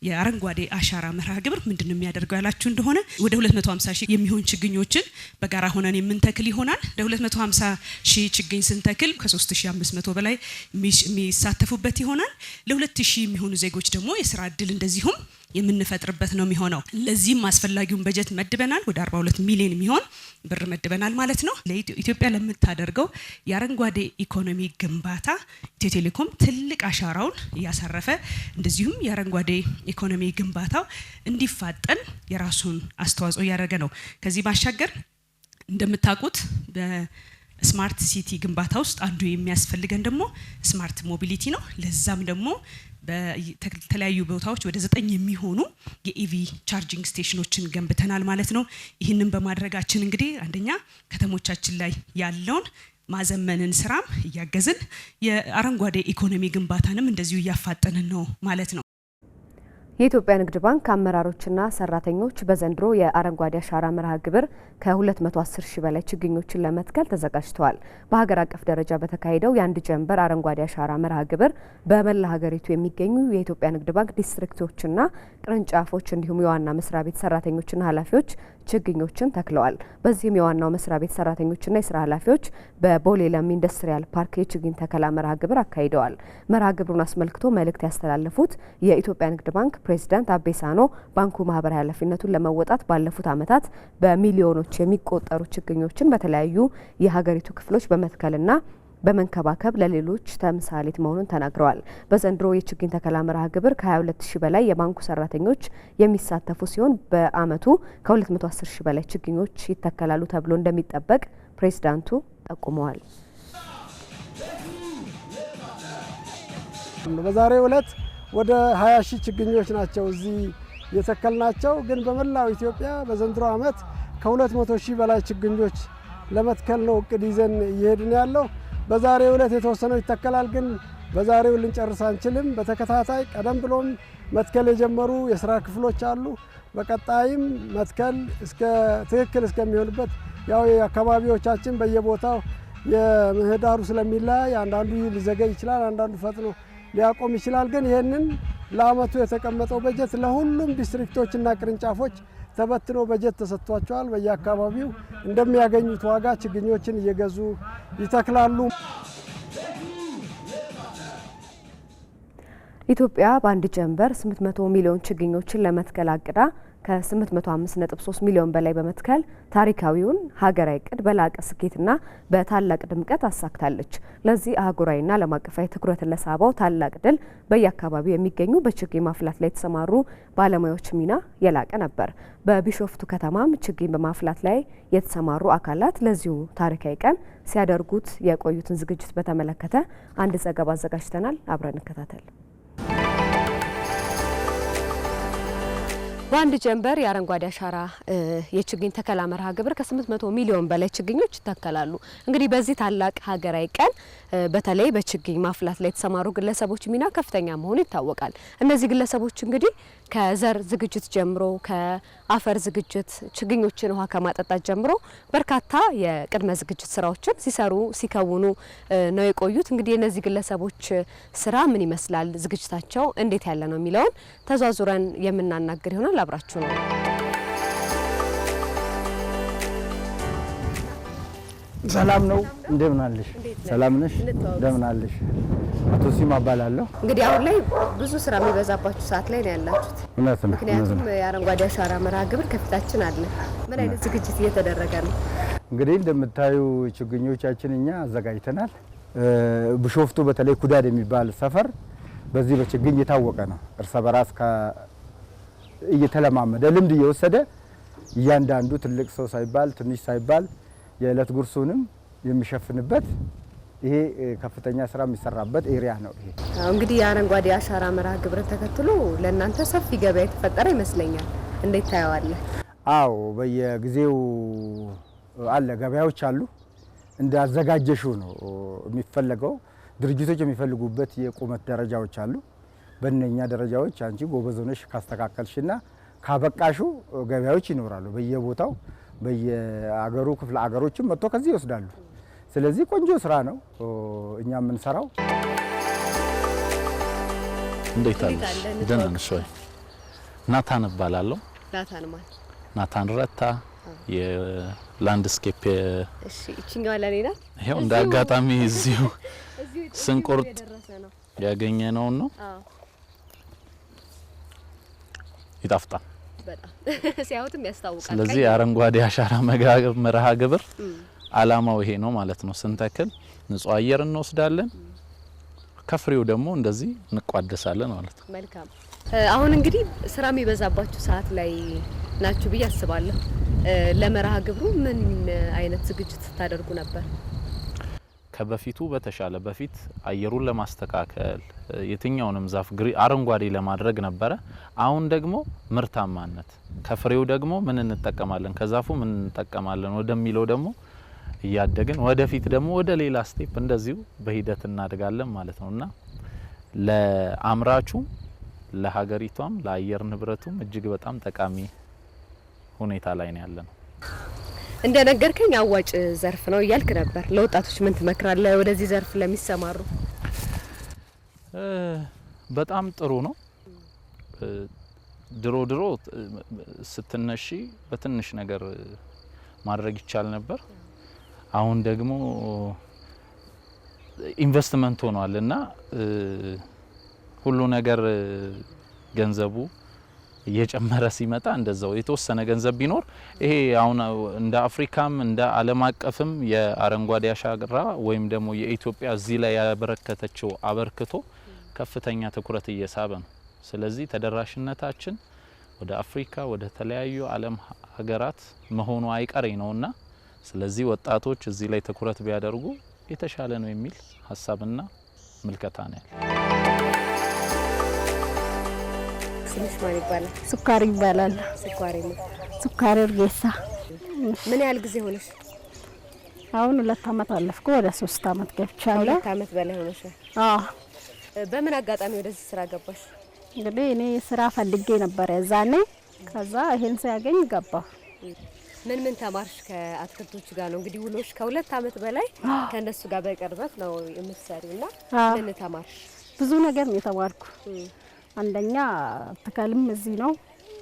[SPEAKER 27] የአረንጓዴ አሻራ መርሃ ግብር ምንድነው የሚያደርገው ያላችሁ እንደሆነ ወደ 250 ሺህ የሚሆን ችግኞችን በጋራ ሆነን የምንተክል ይሆናል። ለ250 ሺህ ችግኝ ስንተክል ከ3500 በላይ የሚሳተፉበት ይሆናል። ለ2000 የሚሆኑ ዜጎች ደግሞ የስራ እድል እንደዚሁም የምንፈጥርበት ነው የሚሆነው። ለዚህም አስፈላጊውን በጀት መድበናል። ወደ 42 ሚሊዮን የሚሆን ብር መድበናል ማለት ነው። ለኢትዮጵያ ለምታደርገው የአረንጓዴ ኢኮኖሚ ግንባታ ኢትዮ ቴሌኮም ትልቅ አሻራውን እያሳረፈ እንደዚሁም የአረንጓዴ ኢኮኖሚ ግንባታው እንዲፋጠን የራሱን አስተዋጽኦ እያደረገ ነው። ከዚህ ባሻገር እንደምታውቁት በስማርት ሲቲ ግንባታ ውስጥ አንዱ የሚያስፈልገን ደግሞ ስማርት ሞቢሊቲ ነው። ለዛም ደግሞ በተለያዩ ቦታዎች ወደ 9 የሚሆኑ የኢቪ ቻርጂንግ ስቴሽኖችን ገንብተናል ማለት ነው። ይህንን በማድረጋችን እንግዲህ አንደኛ ከተሞቻችን ላይ ያለውን ማዘመንን ስራም እያገዝን የአረንጓዴ ኢኮኖሚ ግንባታንም እንደዚሁ እያፋጠንን ነው ማለት ነው።
[SPEAKER 26] የኢትዮጵያ ንግድ ባንክ አመራሮችና ሰራተኞች በዘንድሮ የአረንጓዴ አሻራ መርሃ ግብር ከ210 ሺህ በላይ ችግኞችን ለመትከል ተዘጋጅተዋል። በሀገር አቀፍ ደረጃ በተካሄደው የአንድ ጀንበር አረንጓዴ አሻራ መርሃ ግብር በመላ ሀገሪቱ የሚገኙ የኢትዮጵያ ንግድ ባንክ ዲስትሪክቶችና ቅርንጫፎች እንዲሁም የዋና መስሪያ ቤት ሰራተኞችና ኃላፊዎች ችግኞችን ተክለዋል። በዚህም የዋናው መስሪያ ቤት ሰራተኞችና የስራ ኃላፊዎች በቦሌ ለሚ ኢንዱስትሪያል ፓርክ የችግኝ ተከላ መርሃ ግብር አካሂደዋል። መርሃ ግብሩን አስመልክቶ መልእክት ያስተላለፉት የኢትዮጵያ ንግድ ባንክ ፕሬዚዳንት አቤሳኖ ባንኩ ማህበራዊ ኃላፊነቱን ለመወጣት ባለፉት ዓመታት በሚሊዮኖች የሚቆጠሩ ችግኞችን በተለያዩ የሀገሪቱ ክፍሎች በመትከልና በመንከባከብ ለሌሎች ተምሳሌት መሆኑን ተናግረዋል። በዘንድሮ የችግኝ ተከላ መርሃ ግብር ከ22 ሺህ በላይ የባንኩ ሰራተኞች የሚሳተፉ ሲሆን በአመቱ ከ210 ሺህ በላይ ችግኞች ይተከላሉ ተብሎ እንደሚጠበቅ ፕሬዚዳንቱ ጠቁመዋል።
[SPEAKER 2] በዛሬው ዕለት ወደ 20 ሺህ ችግኞች ናቸው እዚህ የተከልናቸው። ግን በመላው ኢትዮጵያ በዘንድሮ አመት ከ200 ሺህ በላይ ችግኞች ለመትከል ነው እቅድ ይዘን እየሄድን ያለው። በዛሬው ዕለት የተወሰነው ይተከላል፣ ግን በዛሬው ልንጨርስ አንችልም። በተከታታይ ቀደም ብሎም መትከል የጀመሩ የስራ ክፍሎች አሉ። በቀጣይም መትከል እስከ ትክክል እስከሚሆንበት ያው የአካባቢዎቻችን በየቦታው የምህዳሩ ስለሚለያይ አንዳንዱ ሊዘገይ ይችላል፣ አንዳንዱ ፈጥኖ ሊያቆም ይችላል። ግን ይህንን ለአመቱ የተቀመጠው በጀት ለሁሉም ዲስትሪክቶችና ቅርንጫፎች ተበትኖ በጀት ተሰጥቷቸዋል። በየአካባቢው እንደሚያገኙት ዋጋ ችግኞችን እየገዙ ይተክላሉ።
[SPEAKER 26] ኢትዮጵያ በአንድ ጀንበር 800 ሚሊዮን ችግኞችን ለመትከል አቅዳ ከ805.3 ሚሊዮን በላይ በመትከል ታሪካዊውን ሀገራዊ እቅድ በላቀ ስኬትና በታላቅ ድምቀት አሳክታለች። ለዚህ አህጉራዊና ዓለም አቀፋዊ ትኩረትን ለሳበው ታላቅ ድል በየአካባቢው የሚገኙ በችግኝ ማፍላት ላይ የተሰማሩ ባለሙያዎች ሚና የላቀ ነበር። በቢሾፍቱ ከተማም ችግኝ በማፍላት ላይ የተሰማሩ አካላት ለዚሁ ታሪካዊ ቀን ሲያደርጉት የቆዩትን ዝግጅት በተመለከተ አንድ ዘገባ አዘጋጅተናል። አብረን እንከታተል። በአንድ ጀንበር የአረንጓዴ አሻራ የችግኝ ተከላ መርሃ ግብር ከ800 ሚሊዮን በላይ ችግኞች ይተከላሉ። እንግዲህ በዚህ ታላቅ ሀገራዊ ቀን በተለይ በችግኝ ማፍላት ላይ የተሰማሩ ግለሰቦች ሚና ከፍተኛ መሆኑ ይታወቃል። እነዚህ ግለሰቦች እንግዲህ ከዘር ዝግጅት ጀምሮ ከአፈር ዝግጅት ችግኞችን ውሃ ከማጠጣት ጀምሮ በርካታ የቅድመ ዝግጅት ስራዎችን ሲሰሩ ሲከውኑ ነው የቆዩት። እንግዲህ የነዚህ ግለሰቦች ስራ ምን ይመስላል፣ ዝግጅታቸው እንዴት ያለ ነው የሚለውን ተዟዙረን የምናናገር ይሆናል። አብራችሁ ነው።
[SPEAKER 15] ሰላም ነው። እንደምን አለሽ? ሰላም ነሽ? እንደምን አለሽ? አቶ ሲማ እባላለሁ።
[SPEAKER 26] እንግዲህ አሁን ላይ ብዙ ስራ የሚበዛባችሁ ሰዓት ላይ ነው ያላችሁት።
[SPEAKER 15] እውነት ነው።
[SPEAKER 26] ምክንያቱም የአረንጓዴ አሻራ መርሃ ግብር ከፊታችን አለ። ምን አይነት ዝግጅት እየተደረገ ነው?
[SPEAKER 15] እንግዲህ እንደምታዩ ችግኞቻችን እኛ አዘጋጅተናል። ቢሾፍቱ በተለይ ኩዳድ የሚባል ሰፈር በዚህ በችግኝ የታወቀ ነው። እርስ በራስ እየተለማመደ ልምድ እየወሰደ እያንዳንዱ ትልቅ ሰው ሳይባል ትንሽ ሳይባል የዕለት ጉርሱንም የሚሸፍንበት ይሄ ከፍተኛ ስራ የሚሰራበት ኤሪያ ነው። ይሄ
[SPEAKER 26] እንግዲህ የአረንጓዴ አሻራ መርሃ ግብርን ተከትሎ ለእናንተ ሰፊ ገበያ የተፈጠረ ይመስለኛል። እንዴት ታየዋለህ?
[SPEAKER 15] አዎ በየጊዜው አለ፣ ገበያዎች አሉ። እንዳዘጋጀሹ ነው የሚፈለገው። ድርጅቶች የሚፈልጉበት የቁመት ደረጃዎች አሉ። በእነኛ ደረጃዎች አንቺ ጎበዝ ሆነሽ ካስተካከልሽና ካበቃሹ ገበያዎች ይኖራሉ። በየቦታው በየአገሩ ክፍለ አገሮችም መጥቶ ከዚህ ይወስዳሉ። ስለዚህ ቆንጆ ስራ ነው እኛ የምንሰራው።
[SPEAKER 16] እንዴት አለሽ? ደህና ነሽ ወይ? ናታን እባላለሁ።
[SPEAKER 26] ናታን ማለት
[SPEAKER 16] ናታን ረታ የላንድስኬፕ።
[SPEAKER 26] እሺ እቺኛው ለኔ ናት።
[SPEAKER 16] ይሄው እንደ አጋጣሚ እዚሁ ስንቆርጥ ያገኘነው ነው። ይጣፍጣል
[SPEAKER 26] በጣም ሲያዩትም ያስታውቃል።
[SPEAKER 16] ስለዚህ አረንጓዴ አሻራ መርሃ ግብር አላማው ይሄ ነው ማለት ነው። ስንተክል ንጹህ አየር እንወስዳለን፣ ከፍሬው ደግሞ እንደዚህ እንቋደሳለን ማለት ነው።
[SPEAKER 26] መልካም። አሁን እንግዲህ ስራ የሚበዛባችሁ ሰዓት ላይ ናችሁ ብዬ አስባለሁ። ለመርሃ ግብሩ ምን አይነት ዝግጅት ታደርጉ ነበር?
[SPEAKER 16] ከበፊቱ በተሻለ በፊት አየሩን ለማስተካከል የትኛውንም ዛፍ አረንጓዴ ለማድረግ ነበረ። አሁን ደግሞ ምርታማነት ከፍሬው ደግሞ ምን እንጠቀማለን ከዛፉ ምን እንጠቀማለን ወደሚለው ደግሞ እያደግን ወደፊት ደግሞ ወደ ሌላ ስቴፕ እንደዚሁ በሂደት እናደጋለን ማለት ነውና ለአምራቹ ለሀገሪቷም ለአየር ንብረቱም እጅግ በጣም ጠቃሚ ሁኔታ ላይ ነው ያለነው።
[SPEAKER 26] እንደነገርከኝ አዋጭ ዘርፍ ነው እያልክ ነበር። ለወጣቶች ምን ትመክራለህ ወደዚህ ዘርፍ ለሚሰማሩ?
[SPEAKER 16] በጣም ጥሩ ነው። ድሮ ስትነሺ በትንሽ ነገር ማድረግ ይቻል ነበር። አሁን ደግሞ ኢንቨስትመንት ሆኗል እና ሁሉ ነገር ገንዘቡ እየጨመረ ሲመጣ እንደዛው የተወሰነ ገንዘብ ቢኖር ይሄ አሁን እንደ አፍሪካም እንደ ዓለም አቀፍም የአረንጓዴ አሻራ ወይም ደግሞ የኢትዮጵያ እዚህ ላይ ያበረከተችው አበርክቶ ከፍተኛ ትኩረት እየሳበ ነው። ስለዚህ ተደራሽነታችን ወደ አፍሪካ ወደ ተለያዩ ዓለም ሀገራት መሆኑ አይቀሬ ነውና ስለዚህ ወጣቶች እዚህ ላይ ትኩረት ቢያደርጉ የተሻለ ነው የሚል ሀሳብና ምልከታ ነው ያለው።
[SPEAKER 26] ስምሽ ማን ይባላል?
[SPEAKER 3] ሱካሪ ይባላል።
[SPEAKER 26] ሱካሪ ነው።
[SPEAKER 3] ሱካሪ እርጌሳ።
[SPEAKER 26] ምን ያህል ጊዜ ሆነሽ?
[SPEAKER 3] አሁን 2 አመት አለፍኩ። ወደ 3 አመት ገብቻለሁ።
[SPEAKER 26] 2 አመት በላይ ሆነሻል?
[SPEAKER 3] አዎ።
[SPEAKER 26] በምን አጋጣሚ ወደዚህ ስራ ገባሽ?
[SPEAKER 3] እንግዲህ እኔ ስራ ፈልጌ ነበር የዛኔ። ከዛ ይሄን ሳያገኝ ገባሁ።
[SPEAKER 26] ምን ተማርሽ? ከአትክልቶች ጋር ነው እንግዲህ ውሎሽ ከ2 አመት በላይ ከነሱ ጋር በቅርበት ነው የምትሰሪውና ምን ተማርሽ?
[SPEAKER 3] ብዙ ነገር ነው የተማርኩ። አንደኛ ተከልም እዚህ ነው።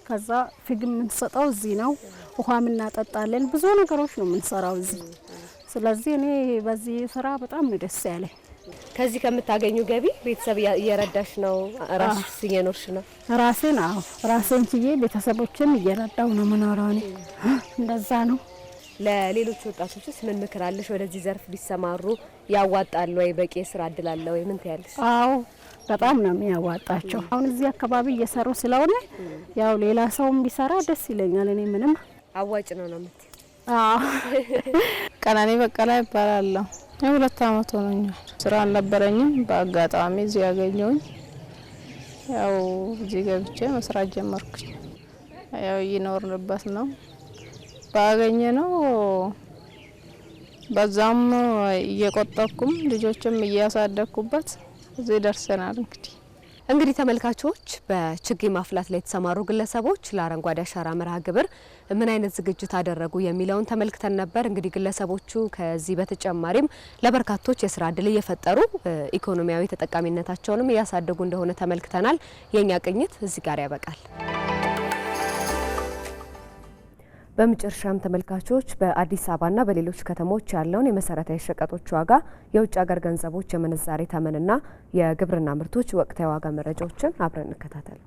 [SPEAKER 3] ከዛ ፍግም የምንሰጠው እዚህ ነው። ውሃም እናጠጣለን። ብዙ ነገሮች ነው የምንሰራው እዚህ። ስለዚህ እኔ በዚህ ስራ በጣም ነው ደስ ያለኝ።
[SPEAKER 26] ከዚህ ከምታገኙ ገቢ ቤተሰብ እየረዳሽ ነው? ራስሽ እየኖርሽ ነው?
[SPEAKER 3] ራሴን ችዬ ቤተሰቦችን እየረዳው ነው የምኖረው እኔ። እንደዛ ነው።
[SPEAKER 26] ለሌሎች ወጣቶችስ ምን ምክር አለሽ? ወደዚህ ዘርፍ ቢሰማሩ ያዋጣል ወይ? በቂ የስራ እድል አለ ወይ? ምን ትያለሽ?
[SPEAKER 3] አዎ በጣም ነው የሚያዋጣቸው። አሁን እዚህ አካባቢ እየሰሩ ስለሆነ ያው ሌላ ሰውም ቢሰራ ደስ ይለኛል። እኔ ምንም
[SPEAKER 26] አዋጭ ነው የምትይ?
[SPEAKER 3] አዎ።
[SPEAKER 4] ቀናኔ በቀላ ይባላለሁ። የ2 አመት ሆኖኛል። ስራ አልነበረኝም። በአጋጣሚ እዚህ ያገኘሁኝ። ያው እዚህ ገብቼ መስራት ጀመርኩኝ። ያው እየኖርንበት ነው ባገኘ ነው። በዛም እየቆጠብኩም ልጆችም እያሳደግኩበት እዚህ ደርሰናል።
[SPEAKER 26] እንግዲህ ተመልካቾች በችግኝ ማፍላት ላይ የተሰማሩ ግለሰቦች ለአረንጓዴ አሻራ መርሃ ግብር ምን አይነት ዝግጅት አደረጉ የሚለውን ተመልክተን ነበር። እንግዲህ ግለሰቦቹ ከዚህ በተጨማሪም ለበርካቶች የስራ እድል እየፈጠሩ ኢኮኖሚያዊ ተጠቃሚነታቸውንም እያሳደጉ እንደሆነ ተመልክተናል። የኛ ቅኝት እዚህ ጋር ያበቃል። በመጨረሻም ተመልካቾች በአዲስ አበባና በሌሎች ከተሞች ያለውን የመሰረታዊ ሸቀጦች ዋጋ፣ የውጭ ሀገር ገንዘቦች የምንዛሬ ተመንና የግብርና ምርቶች ወቅታዊ ዋጋ መረጃዎችን አብረን እንከታተል።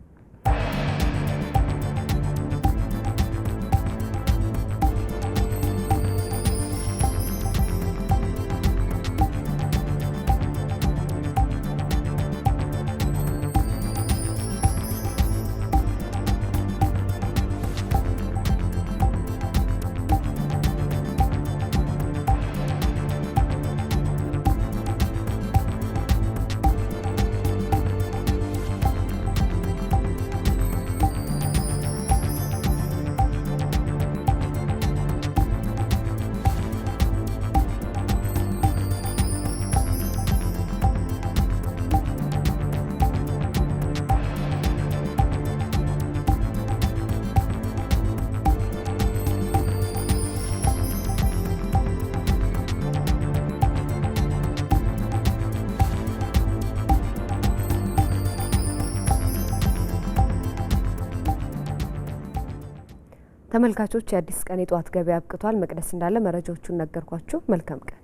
[SPEAKER 26] ተመልካቾች የአዲስ ቀን የጧት ገበያ አብቅቷል። መቅደስ እንዳለ መረጃዎቹን ነገርኳችሁ። መልካም ቀን።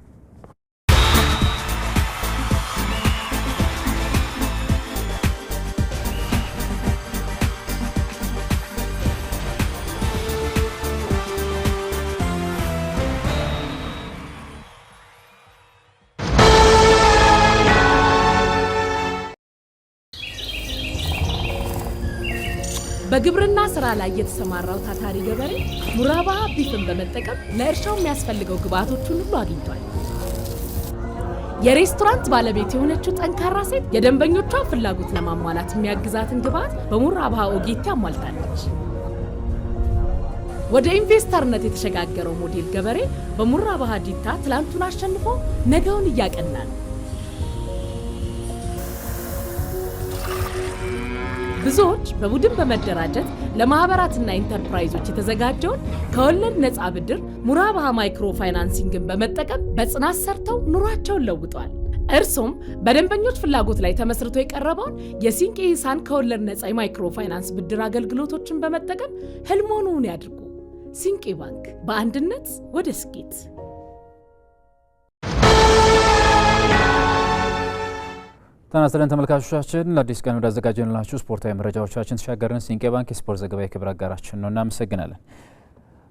[SPEAKER 17] በግብርና ስራ ላይ የተሰማራው ታታሪ ገበሬ ሙራባሃ ቢፍን በመጠቀም ለእርሻው የሚያስፈልገው ግብአቶችን ሁሉ አግኝቷል። የሬስቶራንት ባለቤት የሆነችው ጠንካራ ሴት የደንበኞቿን ፍላጎት ለማሟላት የሚያግዛትን ግብአት በሙራባሃ ኦጌቲ አሟልታለች። ወደ ኢንቨስተርነት የተሸጋገረው ሞዴል ገበሬ በሙራባሃ ዲታ ትላንቱን አሸንፎ ነገውን እያቀና ነው። ብዙዎች በቡድን በመደራጀት ለማህበራትና ኢንተርፕራይዞች የተዘጋጀውን ከወለድ ነፃ ብድር ሙራባሃ ማይክሮ ፋይናንሲንግን በመጠቀም በጽናት ሰርተው ኑሯቸውን ለውጧል። እርሶም በደንበኞች ፍላጎት ላይ ተመስርቶ የቀረበውን የሲንቄ ሂሳን ከወለድ ነፃ የማይክሮ ፋይናንስ ብድር አገልግሎቶችን በመጠቀም ህልሞን ያድርጉ። ሲንቄ ባንክ፣ በአንድነት ወደ ስኬት።
[SPEAKER 18] ጤና ይስጥልን ተመልካቾቻችን፣ ለአዲስ ቀን ወዳዘጋጀንላችሁ ስፖርታዊ መረጃዎቻችን ተሻገርን። ሲንቄ ባንክ የስፖርት ዘገባ የክብር አጋራችን ነው። እናመሰግናለን።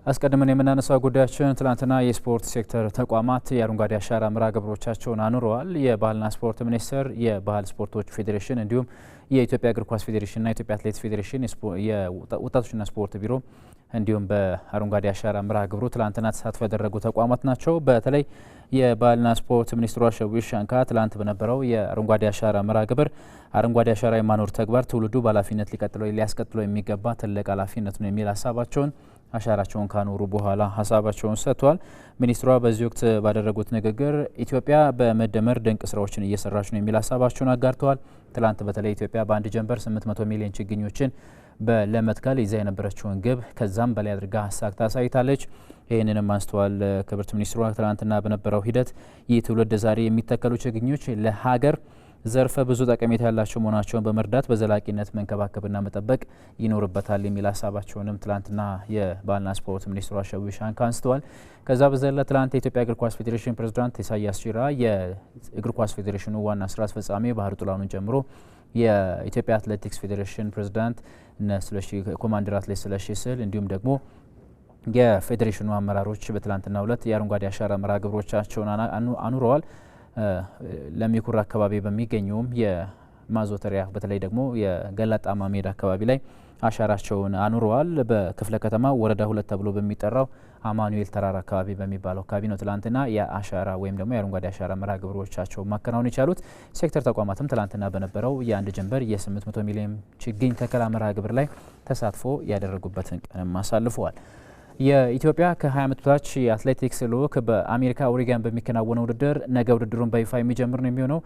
[SPEAKER 18] አስቀድመን የምናነሳው ጉዳያችን ትላንትና የስፖርት ሴክተር ተቋማት የአረንጓዴ አሻራ መርሃ ግብሮቻቸውን አኑረዋል። የባህልና ስፖርት ሚኒስቴር፣ የባህል ስፖርቶች ፌዴሬሽን እንዲሁም የኢትዮጵያ እግር ኳስ ፌዴሬሽንና የኢትዮጵያ አትሌቲክስ ፌዴሬሽን የወጣቶችና ስፖርት ቢሮ እንዲሁም በአረንጓዴ አሻራ መርሃ ግብሩ ትላንትና ተሳትፎ ያደረጉ ተቋማት ናቸው። በተለይ የባህልና ስፖርት ሚኒስትሯ ሸዊት ሻንካ ትላንት በነበረው የአረንጓዴ አሻራ መርሃ ግብር አረንጓዴ አሻራ የማኖር ተግባር ትውልዱ በኃላፊነት ሊያስቀጥለው የሚገባ ትልቅ ኃላፊነት ነው የሚል ሀሳባቸውን አሻራቸውን ካኖሩ በኋላ ሀሳባቸውን ሰጥተዋል። ሚኒስትሯ በዚህ ወቅት ባደረጉት ንግግር ኢትዮጵያ በመደመር ድንቅ ስራዎችን እየሰራች ነው የሚል ሀሳባቸውን አጋርተዋል። ትላንት በተለይ ኢትዮጵያ በአንድ ጀንበር 800 ሚሊዮን ችግኞችን ለመትከል ይዛ የነበረችውን ግብ ከዛም በላይ አድርጋ አሳክታ አሳይታለች። ይህንንም አንስተዋል ክብርት ሚኒስትሯ። ትላንትና በነበረው ሂደት ይህ ትውልድ ዛሬ የሚተከሉ ችግኞች ለሀገር ዘርፈ ብዙ ጠቀሜታ ያላቸው መሆናቸውን በመርዳት በዘላቂነት መንከባከብና መጠበቅ ይኖርበታል የሚል ሀሳባቸውንም ትላንትና የባህልና ስፖርት ሚኒስትሯ ሸዊት ሻንካ አንስተዋል። ከዛ በዘለ ትላንት የኢትዮጵያ እግር ኳስ ፌዴሬሽን ፕሬዝዳንት ኢሳያስ ጂራ፣ የእግር ኳስ ፌዴሬሽኑ ዋና ስራ አስፈጻሚ ባህሩ ጡላኑን ጨምሮ የኢትዮጵያ አትሌቲክስ ፌዴሬሽን ፕሬዝዳንት ኮማንደር አትሌት ስለሺ ስህል እንዲሁም ደግሞ የፌዴሬሽኑ አመራሮች በትላንትናው ዕለት የአረንጓዴ አሻራ መርሃ ግብሮቻቸውን አኑረዋል። ለሚኩራ አካባቢ በሚገኘውም የማዞተሪያ በተለይ ደግሞ የገላጣማ ሜዳ አካባቢ ላይ አሻራቸውን አኑረዋል። በክፍለ ከተማ ወረዳ 2 ተብሎ በሚጠራው አማኑኤል ተራራ አካባቢ በሚባለው አካባቢ ነው ትላንትና የአሻራ ወይም ደግሞ የአረንጓዴ አሻራ መርሃ ግብሮቻቸውን ማከናወን የቻሉት። ሴክተር ተቋማትም ትላንትና በነበረው የአንድ ጀንበር የ800 ሚሊዮን ችግኝ ተከላ መርሃ ግብር ላይ ተሳትፎ ያደረጉበትን ቀንም አሳልፈዋል። የኢትዮጵያ ከ20 ዓመት በታች የአትሌቲክስ ልዑክ በአሜሪካ ኦሪገን በሚከናወነው ውድድር ነገ ውድድሩን በይፋ የሚጀምር ነው የሚሆነው።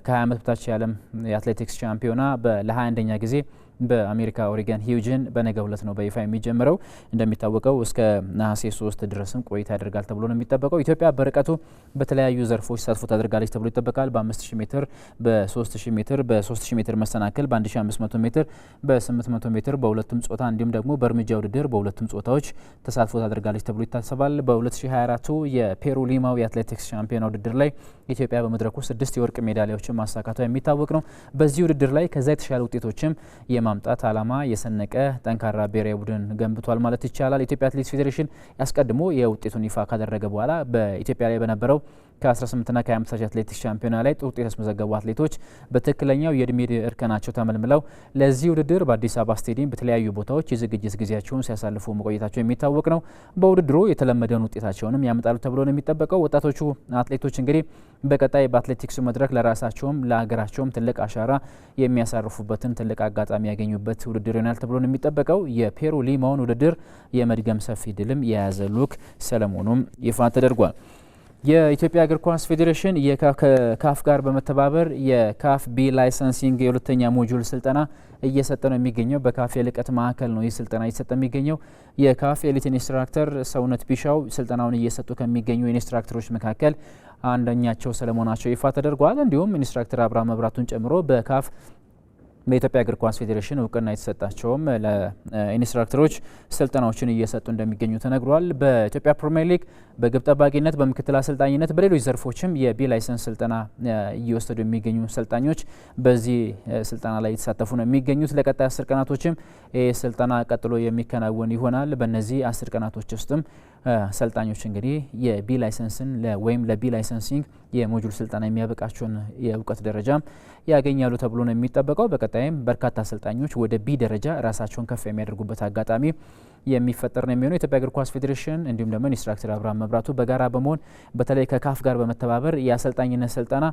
[SPEAKER 18] ከ20 ዓመት በታች የዓለም የአትሌቲክስ ሻምፒዮና ለ21ኛ ጊዜ በአሜሪካ ኦሪገን ሂውጅን በነገው ዕለት ነው በይፋ የሚጀምረው። እንደሚታወቀው እስከ ነሐሴ 3 ድረስም ቆይታ ያደርጋል ተብሎ ነው የሚጠበቀው። ኢትዮጵያ በርቀቱ በተለያዩ ዘርፎች ተሳትፎ ታደርጋለች ተብሎ ይጠበቃል። በ5000 ሜትር፣ በ3000 ሜትር፣ በ3000 ሜትር መሰናክል፣ በ1500 ሜትር፣ በ800 ሜትር በሁለቱም ጾታ እንዲሁም ደግሞ በእርምጃ ውድድር በሁለቱም ጾታዎች ተሳትፎ ታደርጋለች ተብሎ ይታሰባል። በ2024 የፔሩ ሊማው የአትሌቲክስ ሻምፒዮና ውድድር ላይ ኢትዮጵያ በመድረኩ 6 የወርቅ ሜዳሊያዎችን ማሳካቷ የሚታወቅ ነው። በዚህ ውድድር ላይ ከዛ የተሻለ ውጤቶችም የማምጣት ዓላማ የሰነቀ ጠንካራ ብሔራዊ ቡድን ገንብቷል ማለት ይቻላል። የኢትዮጵያ አትሌቲክስ ፌዴሬሽን ያስቀድሞ የውጤቱን ይፋ ካደረገ በኋላ በኢትዮጵያ ላይ በነበረው ከ18ና ከ20 ዓመት አትሌቲክስ ሻምፒዮና ላይ ጥሩ ውጤት ያስመዘገቡ አትሌቶች በትክክለኛው የእድሜ እርከናቸው ተመልምለው ለዚህ ውድድር በአዲስ አበባ ስቴዲየም በተለያዩ ቦታዎች የዝግጅት ጊዜያቸውን ሲያሳልፉ መቆየታቸው የሚታወቅ ነው። በውድድሩ የተለመደውን ውጤታቸውንም ያመጣሉ ተብሎ ነው የሚጠበቀው። ወጣቶቹ አትሌቶች እንግዲህ በቀጣይ በአትሌቲክሱ መድረክ ለራሳቸውም ለሀገራቸውም ትልቅ አሻራ የሚያሳርፉበትን ትልቅ አጋጣሚ ያገኙበት ውድድር ይሆናል ተብሎ ነው የሚጠበቀው። የፔሩ ሊማውን ውድድር የመድገም ሰፊ ድልም የያዘ ልዑክ ሰለሞኑም ይፋ ተደርጓል። የኢትዮጵያ እግር ኳስ ፌዴሬሽን ከካፍ ጋር በመተባበር የካፍ ቢ ላይሰንሲንግ የሁለተኛ ሞጁል ስልጠና እየሰጠ ነው የሚገኘው። በካፍ የልቀት ማዕከል ነው ይህ ስልጠና እየሰጠ የሚገኘው። የካፍ ኤሊት ኢንስትራክተር ሰውነት ቢሻው ስልጠናውን እየሰጡ ከሚገኙ ኢንስትራክተሮች መካከል አንደኛቸው ስለመሆናቸው ይፋ ተደርጓል። እንዲሁም ኢንስትራክተር አብርሃም መብራቱን ጨምሮ በካፍ በኢትዮጵያ እግር ኳስ ፌዴሬሽን እውቅና የተሰጣቸውም ለኢንስትራክተሮች ስልጠናዎችን እየሰጡ እንደሚገኙ ተነግሯል። በኢትዮጵያ ፕሪሚየር ሊግ በግብ ጠባቂነት፣ በምክትል አሰልጣኝነት፣ በሌሎች ዘርፎችም የቢ ላይሰንስ ስልጠና እየወሰዱ የሚገኙ ሰልጣኞች በዚህ ስልጠና ላይ የተሳተፉ ነው የሚገኙት። ለቀጣይ 10 ቀናቶችም ይህ ስልጠና ቀጥሎ የሚከናወን ይሆናል። በእነዚህ 10 ቀናቶች ውስጥም ሰልጣኞች እንግዲህ የቢ ላይሰንስን ወይም ለቢ ላይሰንሲንግ የሞጁል ስልጠና የሚያበቃቸውን የእውቀት ደረጃም ያገኛሉ ተብሎ ነው የሚጠበቀው። በቀጣይም በርካታ ሰልጣኞች ወደ ቢ ደረጃ ራሳቸውን ከፍ የሚያደርጉበት አጋጣሚ የሚፈጠር ነው የሚሆነው። የኢትዮጵያ እግር ኳስ ፌዴሬሽን እንዲሁም ደግሞ ኢንስትራክተር አብርሃም መብራቱ በጋራ በመሆን በተለይ ከካፍ ጋር በመተባበር የአሰልጣኝነት ስልጠና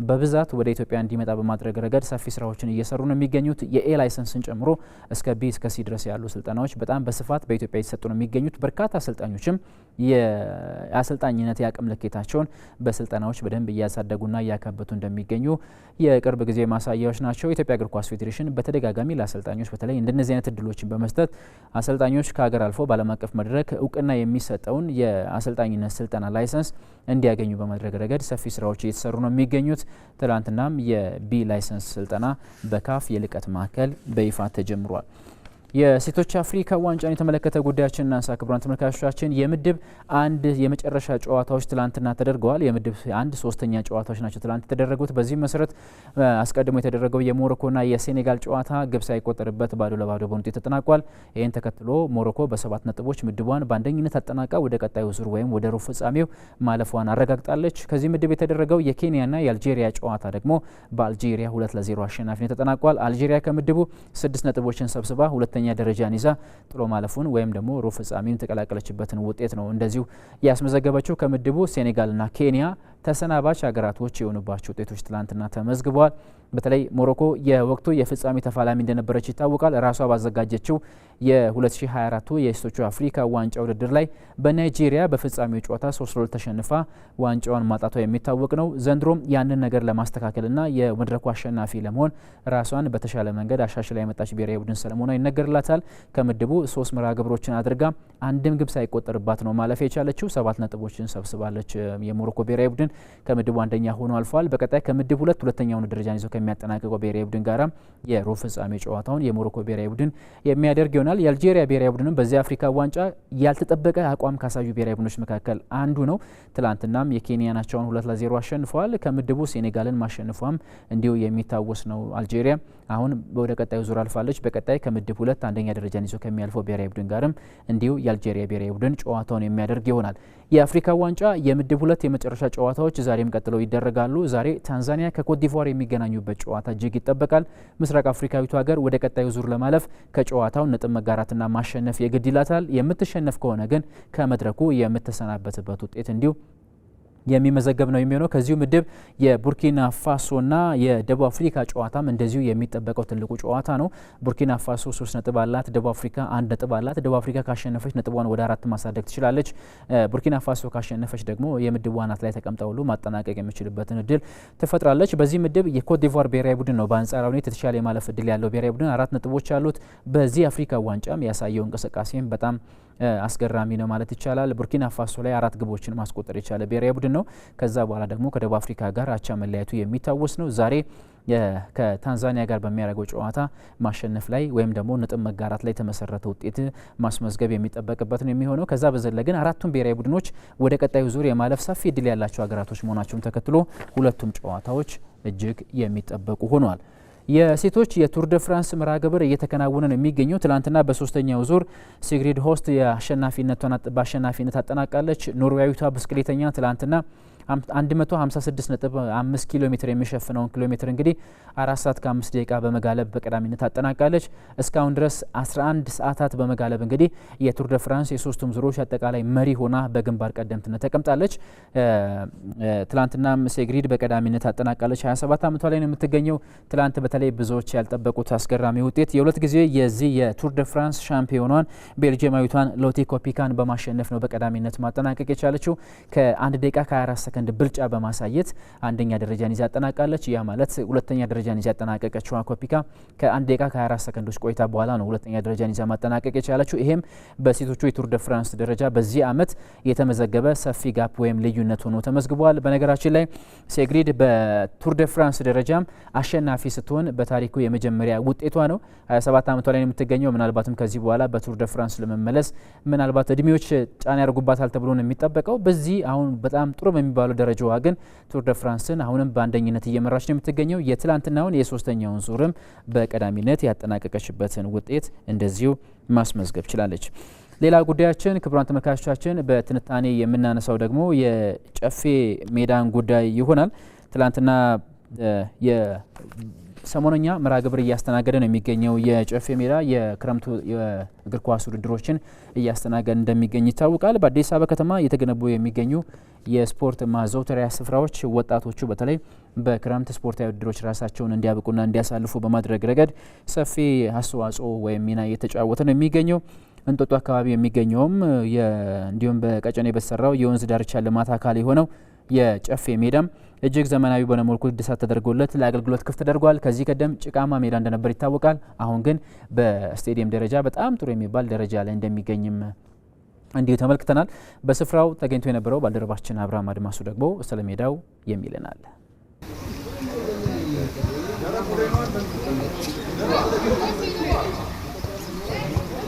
[SPEAKER 18] በብዛት ወደ ኢትዮጵያ እንዲመጣ በማድረግ ረገድ ሰፊ ስራዎችን እየሰሩ ነው የሚገኙት። የኤ ላይሰንስን ጨምሮ እስከ ቢ እስከ ሲ ድረስ ያሉ ስልጠናዎች በጣም በስፋት በኢትዮጵያ እየተሰጡ ነው የሚገኙት። በርካታ አሰልጣኞችም የአሰልጣኝነት የአቅም ልኬታቸውን በስልጠናዎች በደንብ እያሳደጉና እያካበቱ እንደሚገኙ የቅርብ ጊዜ ማሳያዎች ናቸው። የኢትዮጵያ እግር ኳስ ፌዴሬሽን በተደጋጋሚ ለአሰልጣኞች በተለይ እንደነዚህ አይነት እድሎችን በመስጠት አሰልጣኞች ከሀገር አልፎ በዓለም አቀፍ መድረክ እውቅና የሚሰጠውን የአሰልጣኝነት ስልጠና ላይሰንስ እንዲያገኙ በማድረግ ረገድ ሰፊ ስራዎች እየተሰሩ ነው የሚገኙት። ትላንትናም የቢ ላይሰንስ ስልጠና በካፍ የልቀት ማዕከል በይፋ ተጀምሯል። የሴቶች አፍሪካ ዋንጫን የተመለከተ ጉዳያችን እናንሳ። ክቡራን ተመልካቾቻችን የምድብ አንድ የመጨረሻ ጨዋታዎች ትላንትና ተደርገዋል። የምድብ አንድ ሶስተኛ ጨዋታዎች ናቸው ትላንት የተደረጉት። በዚህ መሰረት አስቀድሞ የተደረገው የሞሮኮና የሴኔጋል ጨዋታ ግብ ሳይቆጠርበት ባዶ ለባዶ በሆነ ውጤት ተጠናቋል። ይህን ተከትሎ ሞሮኮ በ7 ነጥቦች ምድቧን በአንደኝነት አጠናቃ ወደ ቀጣዩ ዙር ወይም ወደ ሩብ ፍጻሜው ማለፏን አረጋግጣለች። ከዚህ ምድብ የተደረገው የኬንያና የአልጄሪያ ጨዋታ ደግሞ በአልጄሪያ 2-0 አሸናፊነት ተጠናቋል። አልጄሪያ ከምድቡ 6 ነጥቦችን ሰብስባ ሁለተኛ ደረጃን ይዛ ጥሎ ማለፉን ወይም ደግሞ ሩብ ፍጻሜውን ተቀላቀለችበትን ውጤት ነው እንደዚሁ ያስመዘገበችው። ከምድቡ ሴኔጋልና ኬንያ ተሰናባች ሀገራቶች የሆኑባቸው ውጤቶች ትላንትና ተመዝግበዋል። በተለይ ሞሮኮ የወቅቱ የፍጻሜ ተፋላሚ እንደነበረች ይታወቃል። ራሷ ባዘጋጀችው የ2024 የሴቶቹ አፍሪካ ዋንጫ ውድድር ላይ በናይጄሪያ በፍጻሜው ጨዋታ 3-2 ተሸንፋ ዋንጫዋን ማጣቷ የሚታወቅ ነው። ዘንድሮም ያንን ነገር ለማስተካከልና የመድረኩ አሸናፊ ለመሆን ራሷን በተሻለ መንገድ አሻሽላ የመጣች ብሔራዊ ቡድን ስለመሆኗ ይነገርላታል። ከምድቡ 3 መርሃ ግብሮችን አድርጋ አንድም ግብ ሳይቆጠርባት ነው ማለፍ የቻለችው። 7 ነጥቦችን ሰብስባለች። የሞሮኮ ብሔራዊ ቡድን ከምድቡ አንደኛ ሆኖ አልፏል። በቀጣይ ከምድብ 2 ሁለተኛውን ደረጃን ይዞ ከሚያጠናቅቀው ብሔራዊ ቡድን ጋራ የሩብ ፍጻሜ ጨዋታውን የሞሮኮ ብሔራዊ ቡድን የሚያደርግ ይሆናል። የአልጄሪያ ብሔራዊ ቡድንም በዚህ አፍሪካ ዋንጫ ያልተጠበቀ አቋም ካሳዩ ብሔራዊ ቡድኖች መካከል አንዱ ነው። ትላንትናም የኬንያናቸውን 2-0 አሸንፈዋል። ከምድቡ ሴኔጋልን ማሸንፏም እንዲሁ የሚታወስ ነው። አልጄሪያ አሁን ወደ ቀጣዩ ዙር አልፋለች። በቀጣይ ከምድብ 2 አንደኛ ደረጃን ይዞ ከሚያልፈው ብሔራዊ ቡድን ጋርም እንዲሁ የአልጄሪያ ብሔራዊ ቡድን ጨዋታውን የሚያደርግ ይሆናል። የአፍሪካ ዋንጫ የምድብ 2 የመጨረሻ ጨዋታዎች ዛሬም ቀጥለው ይደረጋሉ። ዛሬ ታንዛኒያ ከኮትዲቯር የሚገናኙበት ጨዋታ እጅግ ይጠበቃል። ምስራቅ አፍሪካዊቱ ሀገር ወደ ቀጣዩ ዙር ለማለፍ ከጨዋታው ነጥብ መጋራትና ማሸነፍ የግድ ይላታል። የምትሸነፍ ከሆነ ግን ከመድረኩ የምትሰናበትበት ውጤት እንዲሁ የሚመዘገብ ነው የሚሆነው። ከዚሁ ምድብ የቡርኪና ፋሶና የደቡብ አፍሪካ ጨዋታም እንደዚሁ የሚጠበቀው ትልቁ ጨዋታ ነው። ቡርኪና ፋሶ 3 ነጥብ አላት፣ ደቡብ አፍሪካ 1 ነጥብ አላት። ደቡብ አፍሪካ ካሸነፈች ነጥቧን ወደ 4 ማሳደግ ትችላለች። ቡርኪና ፋሶ ካሸነፈች ደግሞ የምድቡ አናት ላይ ተቀምጣ ሁሉ ማጠናቀቅ የሚችልበትን እድል ትፈጥራለች። በዚህ ምድብ የኮትዲቯር ብሔራዊ ቡድን ነው በአንጻራዊነት የተሻለ የማለፍ እድል ያለው ብሔራዊ ቡድን 4 ነጥቦች አሉት። በዚህ አፍሪካ ዋንጫም ያሳየው እንቅስቃሴም በጣም አስገራሚ ነው ማለት ይቻላል። ቡርኪና ፋሶ ላይ 4 ግቦችን ማስቆጠር የቻለ ብሔራዊ ቡድን ነው። ከዛ በኋላ ደግሞ ከደቡብ አፍሪካ ጋር አቻ መለያየቱ የሚታወስ ነው። ዛሬ ከታንዛኒያ ጋር በሚያደርገው ጨዋታ ማሸነፍ ላይ ወይም ደግሞ ነጥብ መጋራት ላይ የተመሰረተ ውጤት ማስመዝገብ የሚጠበቅበት ነው የሚሆነው። ከዛ በዘለ ግን አራቱም ብሔራዊ ቡድኖች ወደ ቀጣዩ ዙር የማለፍ ሰፊ እድል ያላቸው ሀገራቶች መሆናቸውን ተከትሎ ሁለቱም ጨዋታዎች እጅግ የሚጠበቁ ሆነዋል። የሴቶች የቱር ደ ፍራንስ መርሃ ግብር እየተከናወነ ነው የሚገኘው። ትላንትና በሶስተኛው ዙር ሲግሪድ ሆስት በአሸናፊነት አጠናቃለች። ኖርዌያዊቷ ብስክሌተኛ ትላንትና 156.5 ኪሎ ሜትር የሚሸፍነውን ኪሎ ሜትር እንግዲህ 4 ሰዓት ከ5 ደቂቃ በመጋለብ በቀዳሚነት አጠናቃለች። እስካሁን ድረስ 11 ሰዓታት በመጋለብ እንግዲህ የቱር ደ ፍራንስ የሶስቱም ዙሮች አጠቃላይ መሪ ሆና በግንባር ቀደምትነት ተቀምጣለች። ትላንትናም ሴግሪድ በቀዳሚነት አጠናቃለች። 27 ዓመቷ ላይ ነው የምትገኘው። ትላንት በተለይ ብዙዎች ያልጠበቁት አስገራሚ ውጤት የሁለት ጊዜ የዚህ የቱር ደ ፍራንስ ሻምፒዮኗን ቤልጅየማዊቷን ሎቴ ኮፒካን በማሸነፍ ነው በቀዳሚነት ማጠናቀቅ የቻለችው። ከ1 ደቂቃ ከ24 ሰከንድ ብልጫ በማሳየት አንደኛ ደረጃን ይዛ አጠናቃለች። ያ ማለት ሁለተኛ ደረጃን ይዛ ያጠናቀቀችው ኮፒካ ከ1 ደቂቃ ከ24 ሰከንዶች ቆይታ በኋላ ነው ሁለተኛ ደረጃን ይዛ ማጠናቀቅ የቻለችው። ይሄም በሴቶቹ የቱር ደ ፍራንስ ደረጃ በዚህ ዓመት የተመዘገበ ሰፊ ጋፕ ወይም ልዩነት ሆኖ ተመዝግቧል። በነገራችን ላይ ሴግሪድ በቱር ደ ፍራንስ ደረጃም አሸናፊ ስትሆን በታሪኩ የመጀመሪያ ውጤቷ ነው። 27 ዓመቷ ላይ ነው የምትገኘው። ምናልባትም ከዚህ በኋላ በቱር ደ ፍራንስ ለመመለስ ምናልባት እድሜዎች ጫና ያደርጉባታል ተብሎ ነው የሚጠበቀው። በዚህ አሁን በጣም ጥሩ በሚባለው ደረጃዋ ግን ቱር ደ ፍራንስን አሁንም በአንደኝነት እየመራች ነው የምትገኘው። የትላንትናውን የሶስተኛውን ዙርም በቀዳሚነት ያጠናቀቀችበትን ውጤት እንደዚሁ ማስመዝገብ ችላለች። ሌላ ጉዳያችን ክቡራን ተመልካቾቻችን በትንታኔ የምናነሳው ደግሞ የጨፌ ሜዳን ጉዳይ ይሆናል። ትላንትና ሰሞነኛ መርሃ ግብር እያስተናገደ ነው የሚገኘው። የጨፌ ሜዳ የክረምቱ የእግር ኳስ ውድድሮችን እያስተናገደ እንደሚገኝ ይታወቃል። በአዲስ አበባ ከተማ እየተገነቡ የሚገኙ የስፖርት ማዘውተሪያ ስፍራዎች ወጣቶቹ በተለይ በክረምት ስፖርታዊ ውድድሮች ራሳቸውን እንዲያበቁና እንዲያሳልፉ በማድረግ ረገድ ሰፊ አስተዋጽኦ ወይም ሚና እየተጫወተ ነው የሚገኘው። እንጦጦ አካባቢ የሚገኘውም እንዲሁም በቀጨኔ በተሰራው የወንዝ ዳርቻ ልማት አካል የሆነው የጨፌ ሜዳም እጅግ ዘመናዊ በሆነ መልኩ እድሳት ተደርጎለት ለአገልግሎት ክፍት ተደርጓል። ከዚህ ቀደም ጭቃማ ሜዳ እንደነበር ይታወቃል። አሁን ግን በስቴዲየም ደረጃ በጣም ጥሩ የሚባል ደረጃ ላይ እንደሚገኝም እንዲሁ ተመልክተናል። በስፍራው ተገኝቶ የነበረው ባልደረባችን አብርሃም አድማሱ ደግሞ ስለ ሜዳው የሚልናል።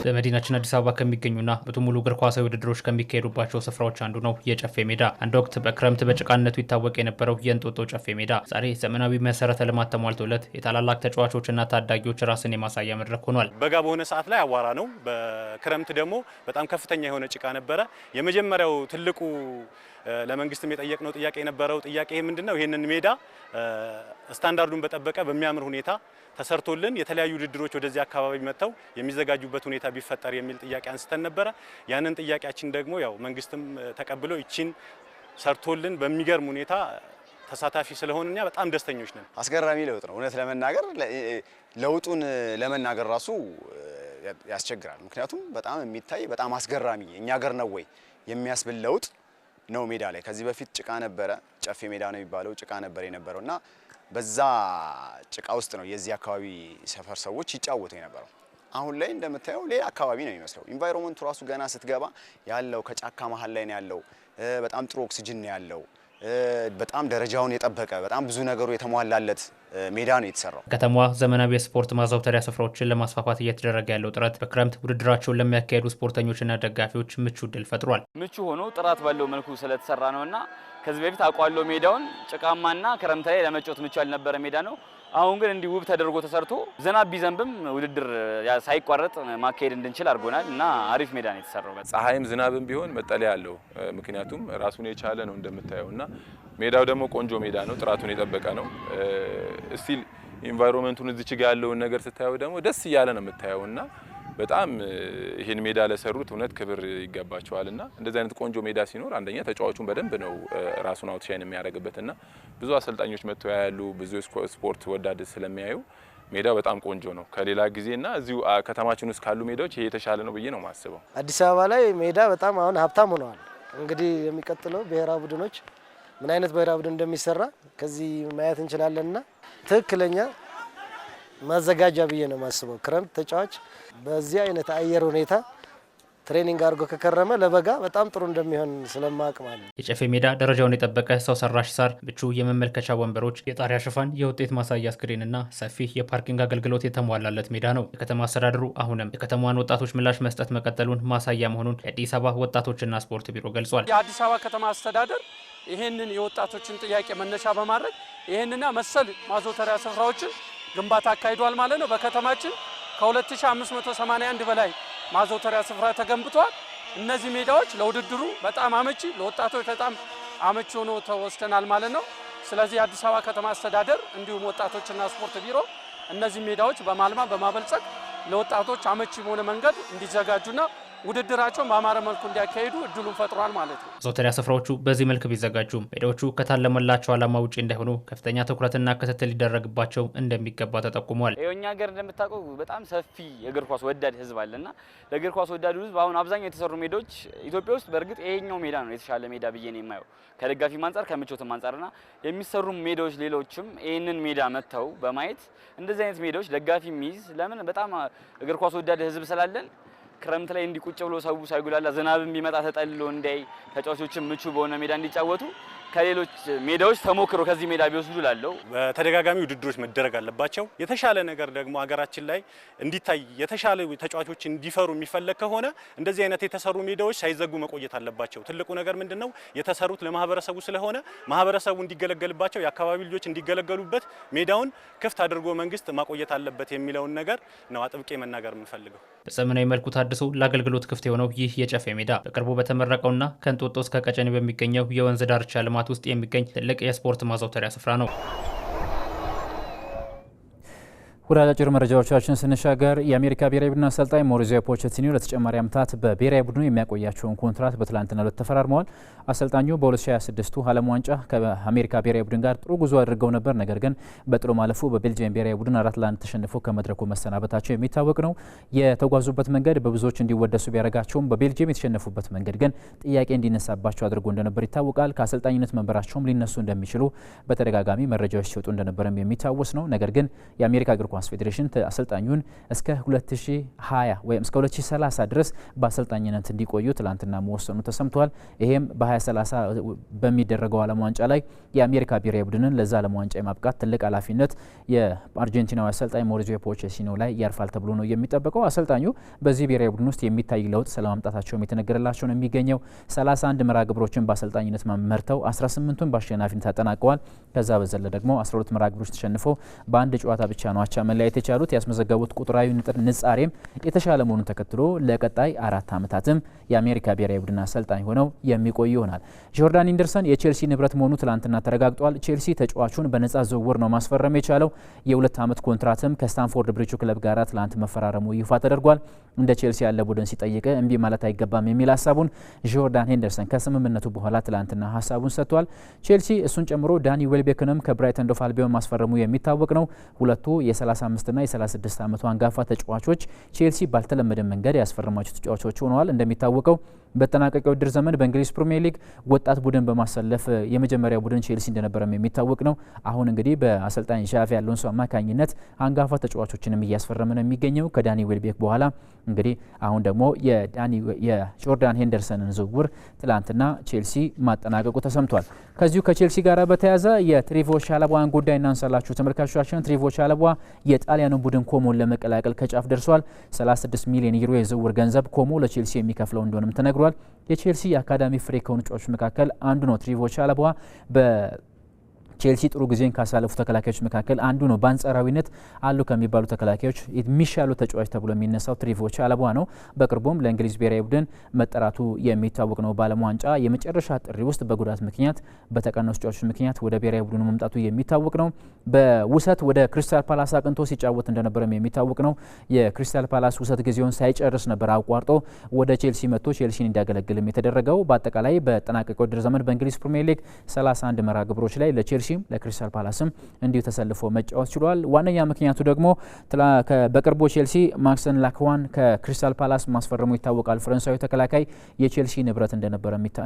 [SPEAKER 19] በመዲናችን አዲስ አበባ ከሚገኙና በሙሉ እግር ኳሳዊ ውድድሮች ከሚካሄዱባቸው ስፍራዎች አንዱ ነው የጨፌ ሜዳ። አንድ ወቅት በክረምት በጭቃነቱ ይታወቅ የነበረው የእንጦጦ ጨፌ ሜዳ ዛሬ ዘመናዊ መሰረተ ልማት ተሟልቶለት የታላላቅ ተጫዋቾችና ታዳጊዎች ራስን የማሳያ መድረክ ሆኗል።
[SPEAKER 14] በጋ በሆነ ሰዓት ላይ አዋራ ነው፣ በክረምት ደግሞ በጣም ከፍተኛ የሆነ ጭቃ ነበረ። የመጀመሪያው ትልቁ ለመንግስትም የጠየቅነው ጥያቄ የነበረው ጥያቄ ምንድነው? ይህንን ሜዳ ስታንዳርዱን በጠበቀ በሚያምር ሁኔታ ተሰርቶልን የተለያዩ ውድድሮች ወደዚህ አካባቢ መጥተው የሚዘጋጁበት ሁኔታ ቢፈጠር የሚል ጥያቄ አንስተን ነበረ። ያንን ጥያቄያችን ደግሞ ያው መንግስትም ተቀብሎ ይቺን ሰርቶልን በሚገርም ሁኔታ ተሳታፊ ስለሆንኛ በጣም ደስተኞች ነን።
[SPEAKER 20] አስገራሚ ለውጥ ነው። እውነት ለመናገር ለውጡን ለመናገር ራሱ ያስቸግራል። ምክንያቱም በጣም የሚታይ በጣም አስገራሚ እኛ ሀገር ነው ወይ የሚያስብል ለውጥ ነው። ሜዳ ላይ ከዚህ በፊት ጭቃ ነበረ፣ ጨፌ ሜዳ ነው የሚባለው፣ ጭቃ ነበር የነበረውና በዛ ጭቃ ውስጥ ነው የዚህ አካባቢ ሰፈር ሰዎች ይጫወቱ የነበረው። አሁን ላይ እንደምታየው ሌላ አካባቢ ነው የሚመስለው። ኢንቫይሮንመንቱ ራሱ ገና ስትገባ ያለው ከጫካ መሀል ላይ ነው ያለው። በጣም ጥሩ ኦክሲጅን ነው ያለው። በጣም ደረጃውን የጠበቀ በጣም ብዙ ነገሩ የተሟላለት ሜዳ ነው የተሰራው።
[SPEAKER 19] ከተማዋ ዘመናዊ የስፖርት ማዘውተሪያ ስፍራዎችን ለማስፋፋት እየተደረገ ያለው ጥረት በክረምት ውድድራቸውን ለሚያካሄዱ ስፖርተኞችና ደጋፊዎች ምቹ እድል ፈጥሯል።
[SPEAKER 21] ምቹ ሆኖ ጥራት ባለው መልኩ ስለተሰራ ነውና ከዚህ በፊት አቋሎ ሜዳውን ጭቃማና ክረምት ላይ ለመጫወት ምቹ ያልነበረ ሜዳ ነው። አሁን ግን እንዲህ ውብ ተደርጎ ተሰርቶ ዝናብ ቢዘንብም ውድድር ሳይቋረጥ ማካሄድ እንድንችል አድርጎናል እና አሪፍ ሜዳ ነው የተሰራው።
[SPEAKER 22] ፀሐይም ዝናብም ቢሆን መጠለያ አለው። ምክንያቱም ራሱን የቻለ ነው እንደምታየውና ሜዳው ደግሞ ቆንጆ ሜዳ ነው፣ ጥራቱን የጠበቀ ነው። ስቲል ኢንቫይሮንመንቱን እዚች ጋር ያለውን ነገር ስታየው ደግሞ ደስ እያለ ነው የምታየውና በጣም ይሄን ሜዳ ለሰሩት እውነት ክብር ይገባቸዋልና እንደዚህ አይነት ቆንጆ ሜዳ ሲኖር አንደኛ ተጫዋቹን በደንብ ነው ራሱን አውትሻይን የሚያደርግበትና ብዙ አሰልጣኞች መጥተው ያያሉ፣ ብዙ ስፖርት ወዳድ ስለሚያዩ ሜዳው በጣም ቆንጆ ነው። ከሌላ ጊዜና እዚሁ ከተማችን ውስጥ ካሉ ሜዳዎች ይሄ የተሻለ ነው ብዬ ነው የማስበው።
[SPEAKER 23] አዲስ አበባ ላይ ሜዳ በጣም አሁን ሀብታም ሆነዋል። እንግዲህ የሚቀጥለው ብሔራዊ ቡድኖች ምን አይነት ብሔራዊ ቡድን እንደሚሰራ ከዚህ ማየት እንችላለንና ትክክለኛ ማዘጋጃ ብዬ ነው የማስበው። ክረምት ተጫዋች በዚህ አይነት አየር ሁኔታ ትሬኒንግ አድርጎ ከከረመ ለበጋ በጣም ጥሩ እንደሚሆን ስለማቅ ማለት።
[SPEAKER 19] የጨፌ ሜዳ ደረጃውን የጠበቀ ሰው ሰራሽ ሳር፣ ምቹ የመመልከቻ ወንበሮች፣ የጣሪያ ሽፋን፣ የውጤት ማሳያ ስክሪንና ሰፊ የፓርኪንግ አገልግሎት የተሟላለት ሜዳ ነው። የከተማ አስተዳደሩ አሁንም የከተማዋን ወጣቶች ምላሽ መስጠት መቀጠሉን ማሳያ መሆኑን የአዲስ አበባ ወጣቶችና ስፖርት ቢሮ ገልጿል።
[SPEAKER 24] የአዲስ አበባ ከተማ አስተዳደር ይህንን የወጣቶችን ጥያቄ መነሻ በማድረግ ይህንና መሰል ማዘውተሪያ ስፍራዎችን ግንባታ አካሂዷል ማለት ነው። በከተማችን ከ2581 በላይ ማዘውተሪያ ስፍራ ተገንብቷል። እነዚህ ሜዳዎች ለውድድሩ በጣም አመቺ፣ ለወጣቶች በጣም አመቺ ሆኖ ተወስደናል ማለት ነው። ስለዚህ የአዲስ አበባ ከተማ አስተዳደር እንዲሁም ወጣቶችና ስፖርት ቢሮ እነዚህ ሜዳዎች በማልማት በማበልጸግ ለወጣቶች አመቺ በሆነ መንገድ እንዲዘጋጁና ውድድራቸውን በአማረ መልኩ እንዲያካሂዱ እድሉን ፈጥሯል ማለት ነው።
[SPEAKER 19] ማዘውተሪያ ስፍራዎቹ በዚህ መልክ ቢዘጋጁም ሜዳዎቹ ከታለመላቸው ዓላማ ውጪ እንዳይሆኑ ከፍተኛ ትኩረትና ክትትል ሊደረግባቸው እንደሚገባ ተጠቁሟል።
[SPEAKER 21] እኛ ሀገር እንደምታውቀው በጣም ሰፊ የእግር ኳስ ወዳድ ህዝብ አለና ለእግር ኳስ ወዳድ ህዝብ አሁን አብዛኛው የተሰሩ ሜዳዎች ኢትዮጵያ ውስጥ በእርግጥ ይሄኛው ሜዳ ነው የተሻለ ሜዳ ብዬ ነው የማየው ከደጋፊም አንጻር ከምቾትም አንጻርና የሚሰሩ ሜዳዎች ሌሎችም ይህንን ሜዳ መጥተው በማየት እንደዚህ አይነት ሜዳዎች ደጋፊ የሚይዝ ለምን በጣም እግር ኳስ ወዳድ ህዝብ ስላለን ክረምት ላይ እንዲቁጭ ብሎ ሰው ሳይጉላላ ዝናብም ቢመጣ ተጠልሎ እንዳይ ተጫዋቾችም ምቹ በሆነ ሜዳ እንዲጫወቱ ከሌሎች ሜዳዎች ተሞክሮ ከዚህ ሜዳ ቢወስዱ ላለው
[SPEAKER 14] በተደጋጋሚ ውድድሮች መደረግ አለባቸው። የተሻለ ነገር ደግሞ ሀገራችን ላይ እንዲታይ የተሻለ ተጫዋቾች እንዲፈሩ የሚፈለግ ከሆነ እንደዚህ አይነት የተሰሩ ሜዳዎች ሳይዘጉ መቆየት አለባቸው። ትልቁ ነገር ምንድነው? የተሰሩት ለማህበረሰቡ ስለሆነ ማህበረሰቡ እንዲገለገልባቸው፣ የአካባቢ ልጆች እንዲገለገሉበት ሜዳውን ክፍት አድርጎ መንግስት ማቆየት አለበት የሚለውን ነገር ነው አጥብቄ መናገር የምፈልገው።
[SPEAKER 19] በዘመናዊ መልኩ ታድሶ ለአገልግሎት ክፍት የሆነው ይህ የጨፌ ሜዳ በቅርቡ በተመረቀውና ከእንጦጦ እስከ ቀጨኔ በሚገኘው የወንዝ ዳርቻ ልማት ውስጥ የሚገኝ ትልቅ የስፖርት ማዘውተሪያ ስፍራ ነው።
[SPEAKER 18] ወደ አጫጭር መረጃዎቻችን ስንሻገር የአሜሪካ ብሔራዊ ቡድን አሰልጣኝ ማውሪዚዮ ፖቼቲኖ ለተጨማሪ ዓመታት በብሔራዊ ቡድኑ የሚያቆያቸውን ኮንትራት በትላንትናው ዕለት ተፈራርመዋል። አሰልጣኙ በ2026ቱ ዓለም ዋንጫ ከአሜሪካ ብሔራዊ ቡድን ጋር ጥሩ ጉዞ አድርገው ነበር። ነገር ግን በጥሎ ማለፉ በቤልጅየም ብሔራዊ ቡድን 4-1 ተሸንፈው ከመድረኩ መሰናበታቸው የሚታወቅ ነው። የተጓዙበት መንገድ በብዙዎች እንዲወደሱ ቢያደርጋቸውም በቤልጅየም የተሸነፉበት መንገድ ግን ጥያቄ እንዲነሳባቸው አድርጎ እንደነበር ይታወቃል። ከአሰልጣኝነት መንበራቸውም ሊነሱ እንደሚችሉ በተደጋጋሚ መረጃዎች ሲወጡ እንደነበረም የሚታወስ ነው። ነገር ግን የአሜሪካ እግር ኳስ ፌዴሬሽን አሰልጣኙን እስከ 2020 ወይም እስከ 2030 ድረስ በአሰልጣኝነት እንዲቆዩ ትላንትና መወሰኑ ተሰምቷል። ይሄም በ2030 በሚደረገው ዓለም ዋንጫ ላይ የአሜሪካ ብሔራዊ ቡድንን ለዛ ዓለም ዋንጫ የማብቃት ትልቅ ኃላፊነት የአርጀንቲናዊ አሰልጣኝ ማውሪዚዮ ፖቼቲኖ ላይ ያርፋል ተብሎ ነው የሚጠበቀው። አሰልጣኙ በዚህ ብሔራዊ ቡድን ውስጥ የሚታይ ለውጥ ስለማምጣታቸውም የተነገረላቸው ነው የሚገኘው። 31 መርሃ ግብሮችን በአሰልጣኝነት መርተው 18ቱን በአሸናፊነት አጠናቀዋል። ከዛ በዘለ ደግሞ 12 መርሃ ግብሮች ተሸንፈው በአንድ ጨዋታ ብቻ ነው አቻ መለያየት የቻሉት። ያስመዘገቡት ቁጥራዊ ንጻሬም የተሻለ መሆኑን ተከትሎ ለቀጣይ 4 ዓመታትም የአሜሪካ ብሔራዊ ቡድን አሰልጣኝ ሆነው የሚቆዩ ይሆናል። ጆርዳን ኢንደርሰን የቼልሲ ንብረት መሆኑ ትላንትና ተረጋግጧል። ቼልሲ ተጫዋቹን በነጻ ዝውውር ነው ማስፈረም የቻለው። የ2 ዓመት ኮንትራትም ከስታንፎርድ ብሪጁ ክለብ ጋር ትላንት መፈራረሙ ይፋ ተደርጓል። እንደ ቼልሲ ያለ ቡድን ሲጠይቅ እምቢ ማለት አይገባም የሚል ሀሳቡን ጆርዳን ሄንደርሰን ከስምምነቱ በኋላ ትላንትና ሀሳቡን ሰጥቷል። ቼልሲ እሱን ጨምሮ ዳኒ ዌልቤክንም ከብራይተን ዶቭ አልቢዮን ማስፈረሙ የሚታወቅ ነው። ሁለቱ የ35 እና የ36 ዓመቱ አንጋፋ ተጫዋቾች ቼልሲ ባልተለመደ መንገድ ያስፈረማቸው ተጫዋቾች ሆነዋል። እንደሚታወቀው በተጠናቀቀው ውድድር ዘመን በእንግሊዝ ፕሪሚየር ሊግ ወጣት ቡድን በማሰለፍ የመጀመሪያ ቡድን ቼልሲ እንደነበረም የሚታወቅ ነው። አሁን እንግዲህ በአሰልጣኝ ዣቪ አሎንሶ አማካኝነት አንጋፋ ተጫዋቾችንም እያስፈረመ ነው የሚገኘው። ከዳኒ ዌልቤክ በኋላ እንግዲህ አሁን ደግሞ የጆርዳን ሄንደርሰንን ዝውውር ትላንትና ቼልሲ ማጠናቀቁ ተሰምቷል። ከዚሁ ከቼልሲ ጋር በተያያዘ የትሬቮ ቻላባን ጉዳይ እናንሳላችሁ ተመልካቾቻችን። ትሬቮ ቻላባ የጣሊያኑ ቡድን ኮሞን ለመቀላቀል ከጫፍ ደርሷል። 36 ሚሊዮን ዩሮ የዝውውር ገንዘብ ኮሞ ለቼልሲ የሚከፍለው እንደሆነም ተነግሯል። የቼልሲ የአካዳሚ ፍሬ ከሆኑ ተጫዋቾች መካከል አንዱ ነው ትሬቮ ቻላባ። ቼልሲ ጥሩ ጊዜን ካሳለፉ ተከላካዮች መካከል አንዱ ነው። በአንጻራዊነት አሉ ከሚባሉ ተከላካዮች የሚሻሉ ተጫዋች ተብሎ የሚነሳው ትሬቮ ቻላባ ነው። በቅርቡም ለእንግሊዝ ብሔራዊ ቡድን መጠራቱ የሚታወቅ ነው። በዓለም ዋንጫ የመጨረሻ ጥሪ ውስጥ በጉዳት ምክንያት በተቀነሱ ተጫዋቾች ምክንያት ወደ ብሔራዊ ቡድኑ መምጣቱ የሚታወቅ ነው። በውሰት ወደ ክሪስታል ፓላስ አቅንቶ ሲጫወት እንደነበረም የሚታወቅ ነው። የክሪስታል ፓላስ ውሰት ጊዜውን ሳይጨርስ ነበር አቋርጦ ወደ ቼልሲ መጥቶ ቼልሲን እንዲያገለግልም የተደረገው። በአጠቃላይ በጠናቀቀው ውድድር ዘመን በእንግሊዝ ፕሪሚየር ሊግ 31 መርሃ ግብሮች ላይ ለቼልሲ ለክሪስታል ፓላስም እንዲሁ ተሰልፎ መጫወት ችሏል። ዋነኛ ምክንያቱ ደግሞ በቅርቡ ቼልሲ ማክሰን ላክዋን ከክሪስታል ፓላስ ማስፈረሙ ይታወቃል። ፈረንሳዊ ተከላካይ የቼልሲ ንብረት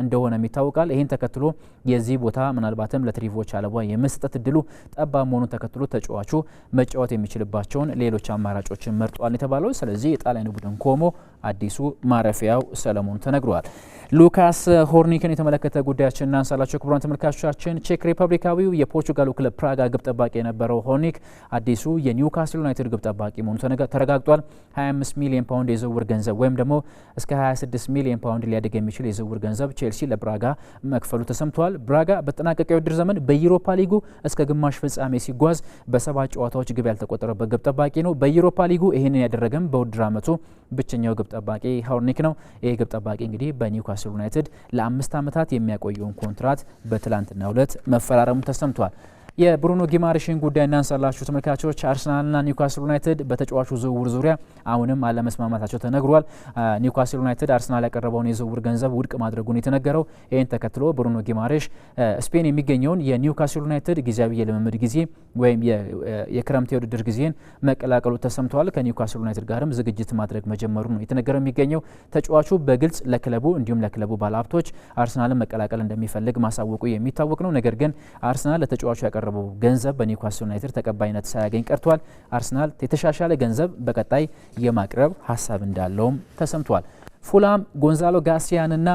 [SPEAKER 18] እንደሆነ ይታወቃል። ይህን ተከትሎ የዚህ ቦታ ምናልባትም ለትሬቮ ቻላባ የመስጠት እድሉ ጠባብ መሆኑን ተከትሎ ተጫዋቹ መጫወት የሚችልባቸውን ሌሎች አማራጮችን መርጧል የተባለው። ስለዚህ የጣሊያኑ ቡድን ኮሞ አዲሱ ማረፊያው ሰለሞኑ ተነግሯል። ሉካስ ሆርኒክን የተመለከተ ጉዳያችን እናንሳላቸው ክቡራን ተመልካቾቻችን። ቼክ ሪፐብሊካዊው የፖርቹጋሉ ክለብ ፕራጋ ግብ ጠባቂ የነበረው ሆርኒክ አዲሱ የኒውካስል ዩናይትድ ግብ ጠባቂ መሆኑ ተረጋግጧል። 25 ሚሊዮን ፓውንድ የዝውውር ገንዘብ ወይም ደግሞ እስከ 26 ሚሊዮን ፓውንድ ሊያድግ የሚችል የዝውውር ገንዘብ ቼልሲ ለብራጋ መክፈሉ ተሰምቷል። ብራጋ በተጠናቀቀው የውድድር ዘመን በዩሮፓ ሊጉ እስከ ግማሽ ፍጻሜ ሲጓዝ በ7 ጨዋታዎች ግብ ያልተቆጠረበት ግብ ጠባቂ ነው። በዩሮፓ ሊጉ ይህንን ያደረገም በውድድር ዓመቱ ብቸኛው ግብ ጠባቂ ሆርኒክ ነው። ይህ ግብ ጠባቂ እንግዲህ በኒውካስል ዩናይትድ ለ5 ዓመታት የሚያቆየውን ኮንትራት በትላንትናው ዕለት መፈራረሙ ተሰምቷል። የብሩኖ ጊማሬሽን ጉዳይ እናንሳላችሁ ተመልካቾች። አርሰናልና ኒውካስል ዩናይትድ በተጫዋቹ ዝውውር ዙሪያ አሁንም አለመስማማታቸው ተነግሯል። ኒውካስል ዩናይትድ አርሰናል ያቀረበውን የዝውውር ገንዘብ ውድቅ ማድረጉን የተነገረው። ይህን ተከትሎ ብሩኖ ጊማሬሽ ስፔን የሚገኘውን የኒውካስል ዩናይትድ ጊዜያዊ የልምምድ ጊዜ ወይም የክረምት የውድድር ጊዜን መቀላቀሉ ተሰምቷል። ከኒውካስል ዩናይትድ ጋርም ዝግጅት ማድረግ መጀመሩ ነው የተነገረው የሚገኘው። ተጫዋቹ በግልጽ ለክለቡ እንዲሁም ለክለቡ ባለሀብቶች አርሰናልን መቀላቀል እንደሚፈልግ ማሳወቁ የሚታወቅ ነው። ነገር ግን አርሰናል ለተጫዋቹ ያቀረበው ገንዘብ በኒውካስል ዩናይትድ ተቀባይነት ሳያገኝ ቀርቷል። አርሰናል የተሻሻለ ገንዘብ በቀጣይ የማቅረብ ሀሳብ እንዳለውም ተሰምቷል። ፉላም ጎንዛሎ ጋርሲያንና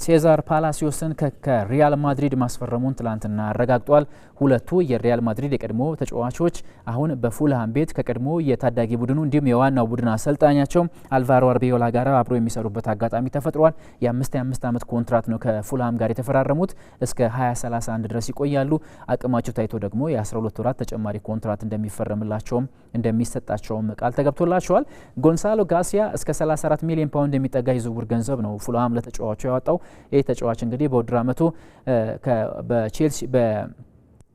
[SPEAKER 18] ሴዛር ፓላሲዮስን ከሪያል ማድሪድ ማስፈረሙን ትላንትና አረጋግጧል። ሁለቱ የሪያል ማድሪድ የቀድሞ ተጫዋቾች አሁን በፉልሃም ቤት ከቀድሞ የታዳጊ ቡድኑ እንዲሁም የዋናው ቡድን አሰልጣኛቸው አልቫሮ አርቤዮላ ጋር አብሮ የሚሰሩበት አጋጣሚ ተፈጥሯል። የ5 ዓመት ኮንትራት ነው ከፉልሃም ጋር የተፈራረሙት። እስከ 2031 ድረስ ይቆያሉ። አቅማቸው ታይቶ ደግሞ የ12 ወራት ተጨማሪ ኮንትራት እንደሚፈረምላቸውም እንደሚሰጣቸውም ቃል ተገብቶላቸዋል። ጎንሳሎ ጋርሲያ እስከ 34 ሚሊዮን ፓውንድ የሚጠጋ የዝውውር ገንዘብ ነው ፉልሃም ለተጫዋቹ ያወጣው። ይህ ተጫዋች እንግዲህ በውድድር ዓመቱ በቼልሲ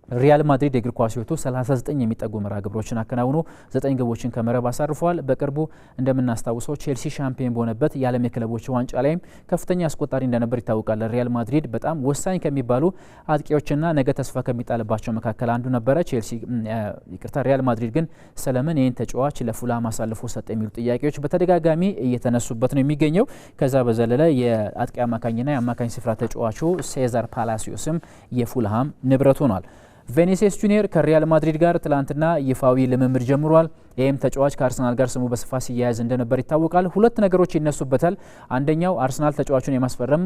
[SPEAKER 18] ሪያል ማድሪድ የእግር ኳስ ሕይወቱ 39 የሚጠጉ መርሃ ግብሮችን አከናውኖ 9 ግቦችን ከመረብ አሳርፏል። በቅርቡ እንደምናስታውሰው ቼልሲ ሻምፒዮን በሆነበት የዓለም የክለቦች ዋንጫ ላይም ከፍተኛ አስቆጣሪ እንደነበር ይታወቃል። ሪያል ማድሪድ በጣም ወሳኝ ከሚባሉ አጥቂዎችና ነገ ተስፋ ከሚጣልባቸው መካከል አንዱ ነበረ። ሪያል ማድሪድ ግን ስለምን ይህን ተጫዋች ለፉልሃም አሳልፎ ሰጠ የሚሉ ጥያቄዎች በተደጋጋሚ እየተነሱበት ነው የሚገኘው። ከዛ በዘለለ የአጥቂ አማካኝና የአማካኝ ስፍራ ተጫዋቹ ሴዛር ፓላሲዮስም የፉልሃም ንብረት ሆኗል። ቬኒሲየስ ጁኒየር ከሪያል ማድሪድ ጋር ትላንትና ይፋዊ ልምምድ ጀምሯል። ይህም ተጫዋች ከአርሰናል ጋር ስሙ በስፋት ሲያያዝ እንደነበር ይታወቃል። ሁለት ነገሮች ይነሱበታል። አንደኛው አርሰናል ተጫዋቹን የማስፈረም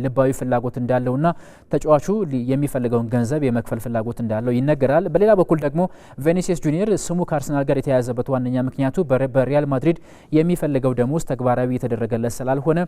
[SPEAKER 18] ልባዊ ፍላጎት እንዳለውና ተጫዋቹ የሚፈልገውን ገንዘብ የመክፈል ፍላጎት እንዳለው ይነገራል። በሌላ በኩል ደግሞ ቬኒሲየስ ጁኒየር ስሙ ከአርሰናል ጋር የተያያዘበት ዋነኛ ምክንያቱ በሪያል ማድሪድ የሚፈልገው ደሞዝ ተግባራዊ የተደረገለት ስላልሆነ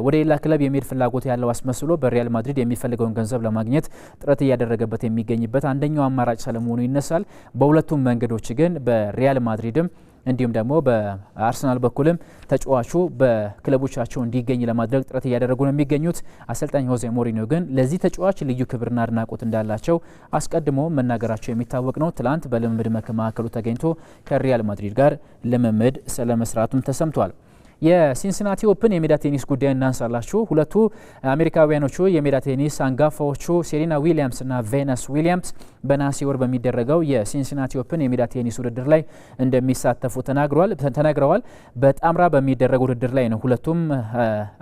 [SPEAKER 18] ወደ ሌላ ክለብ የሚሄድ ፍላጎት ያለው አስመስሎ በሪያል ማድሪድ የሚፈልገውን ገንዘብ ለማግኘት ጥረት እያደረገበት የሚገኝበት አንደኛው አማራጭ ስለመሆኑ ይነሳል። በሁለቱም መንገዶች ግን በሪያል ማድሪድም እንዲሁም ደግሞ በአርሰናል በኩልም ተጫዋቹ በክለቦቻቸው እንዲገኝ ለማድረግ ጥረት እያደረጉ ነው የሚገኙት። አሰልጣኝ ሆዜ ሞሪኒዮ ግን ለዚህ ተጫዋች ልዩ ክብርና አድናቆት እንዳላቸው አስቀድሞ መናገራቸው የሚታወቅ ነው። ትላንት በልምምድ ማዕከሉ ተገኝቶ ከሪያል ማድሪድ ጋር ልምምድ ስለመስራቱም ተሰምቷል። የሲንሲናቲ ኦፕን የሜዳ ቴኒስ ጉዳይ እናንሳላችሁ። ሁለቱ አሜሪካውያኖቹ የሜዳ ቴኒስ አንጋፋዎቹ ሴሪና ዊሊያምስ እና ቬነስ ዊሊያምስ በነሐሴ ወር በሚደረገው የሲንሲናቲ ኦፕን የሜዳ ቴኒስ ውድድር ላይ እንደሚሳተፉ ተናግረዋል። በጣምራ በሚደረግ ውድድር ላይ ነው ሁለቱም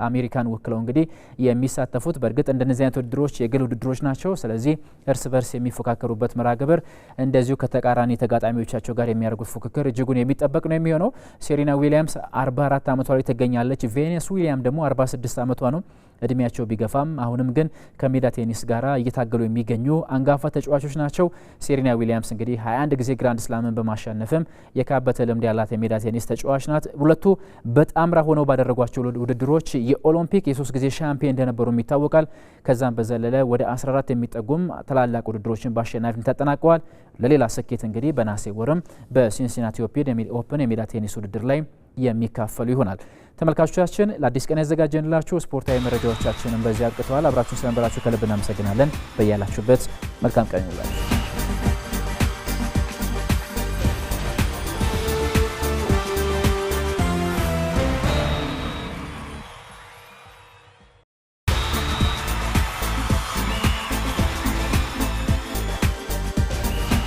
[SPEAKER 18] አሜሪካን ወክለው እንግዲህ የሚሳተፉት። በእርግጥ እንደነዚህ አይነት ውድድሮች የግል ውድድሮች ናቸው። ስለዚህ እርስ በርስ የሚፎካከሩበት መርሃ ግብር እንደዚሁ ከተቃራኒ ተጋጣሚዎቻቸው ጋር የሚያደርጉት ፉክክር እጅጉን የሚጠበቅ ነው የሚሆነው። ሴሪና ዊሊያምስ 44 ዓመቷ ላይ ትገኛለች። ቬነስ ዊሊያም ደግሞ 46 ዓመቷ ነው። እድሜያቸው ቢገፋም አሁንም ግን ከሜዳ ቴኒስ ጋር እየታገሉ የሚገኙ አንጋፋ ተጫዋቾች ናቸው። ሴሪና ዊሊያምስ እንግዲህ 21 ጊዜ ግራንድ ስላምን በማሸነፍም የካበተ ልምድ ያላት የሜዳ ቴኒስ ተጫዋች ናት። ሁለቱ በጣምራ ሆነው ባደረጓቸው ውድድሮች የኦሎምፒክ የ3 ጊዜ ሻምፒዮን እንደነበሩም ይታወቃል። ከዛም በዘለለ ወደ 14 የሚጠጉም ታላላቅ ውድድሮችን በአሸናፊነት ተጠናቀዋል። ለሌላ ስኬት እንግዲህ በነሐሴ ወርም በሲንሲናቲ ኦፕን የሜዳ ቴኒስ ውድድር ላይ የሚካፈሉ ይሆናል። ተመልካቾቻችን ለአዲስ ቀን ያዘጋጀንላችሁ ስፖርታዊ መረጃዎቻችንን በዚህ አብቅተዋል። አብራችሁን ስለነበራችሁ ከልብ እናመሰግናለን። በያላችሁበት መልካም ቀን ይሁንላችሁ።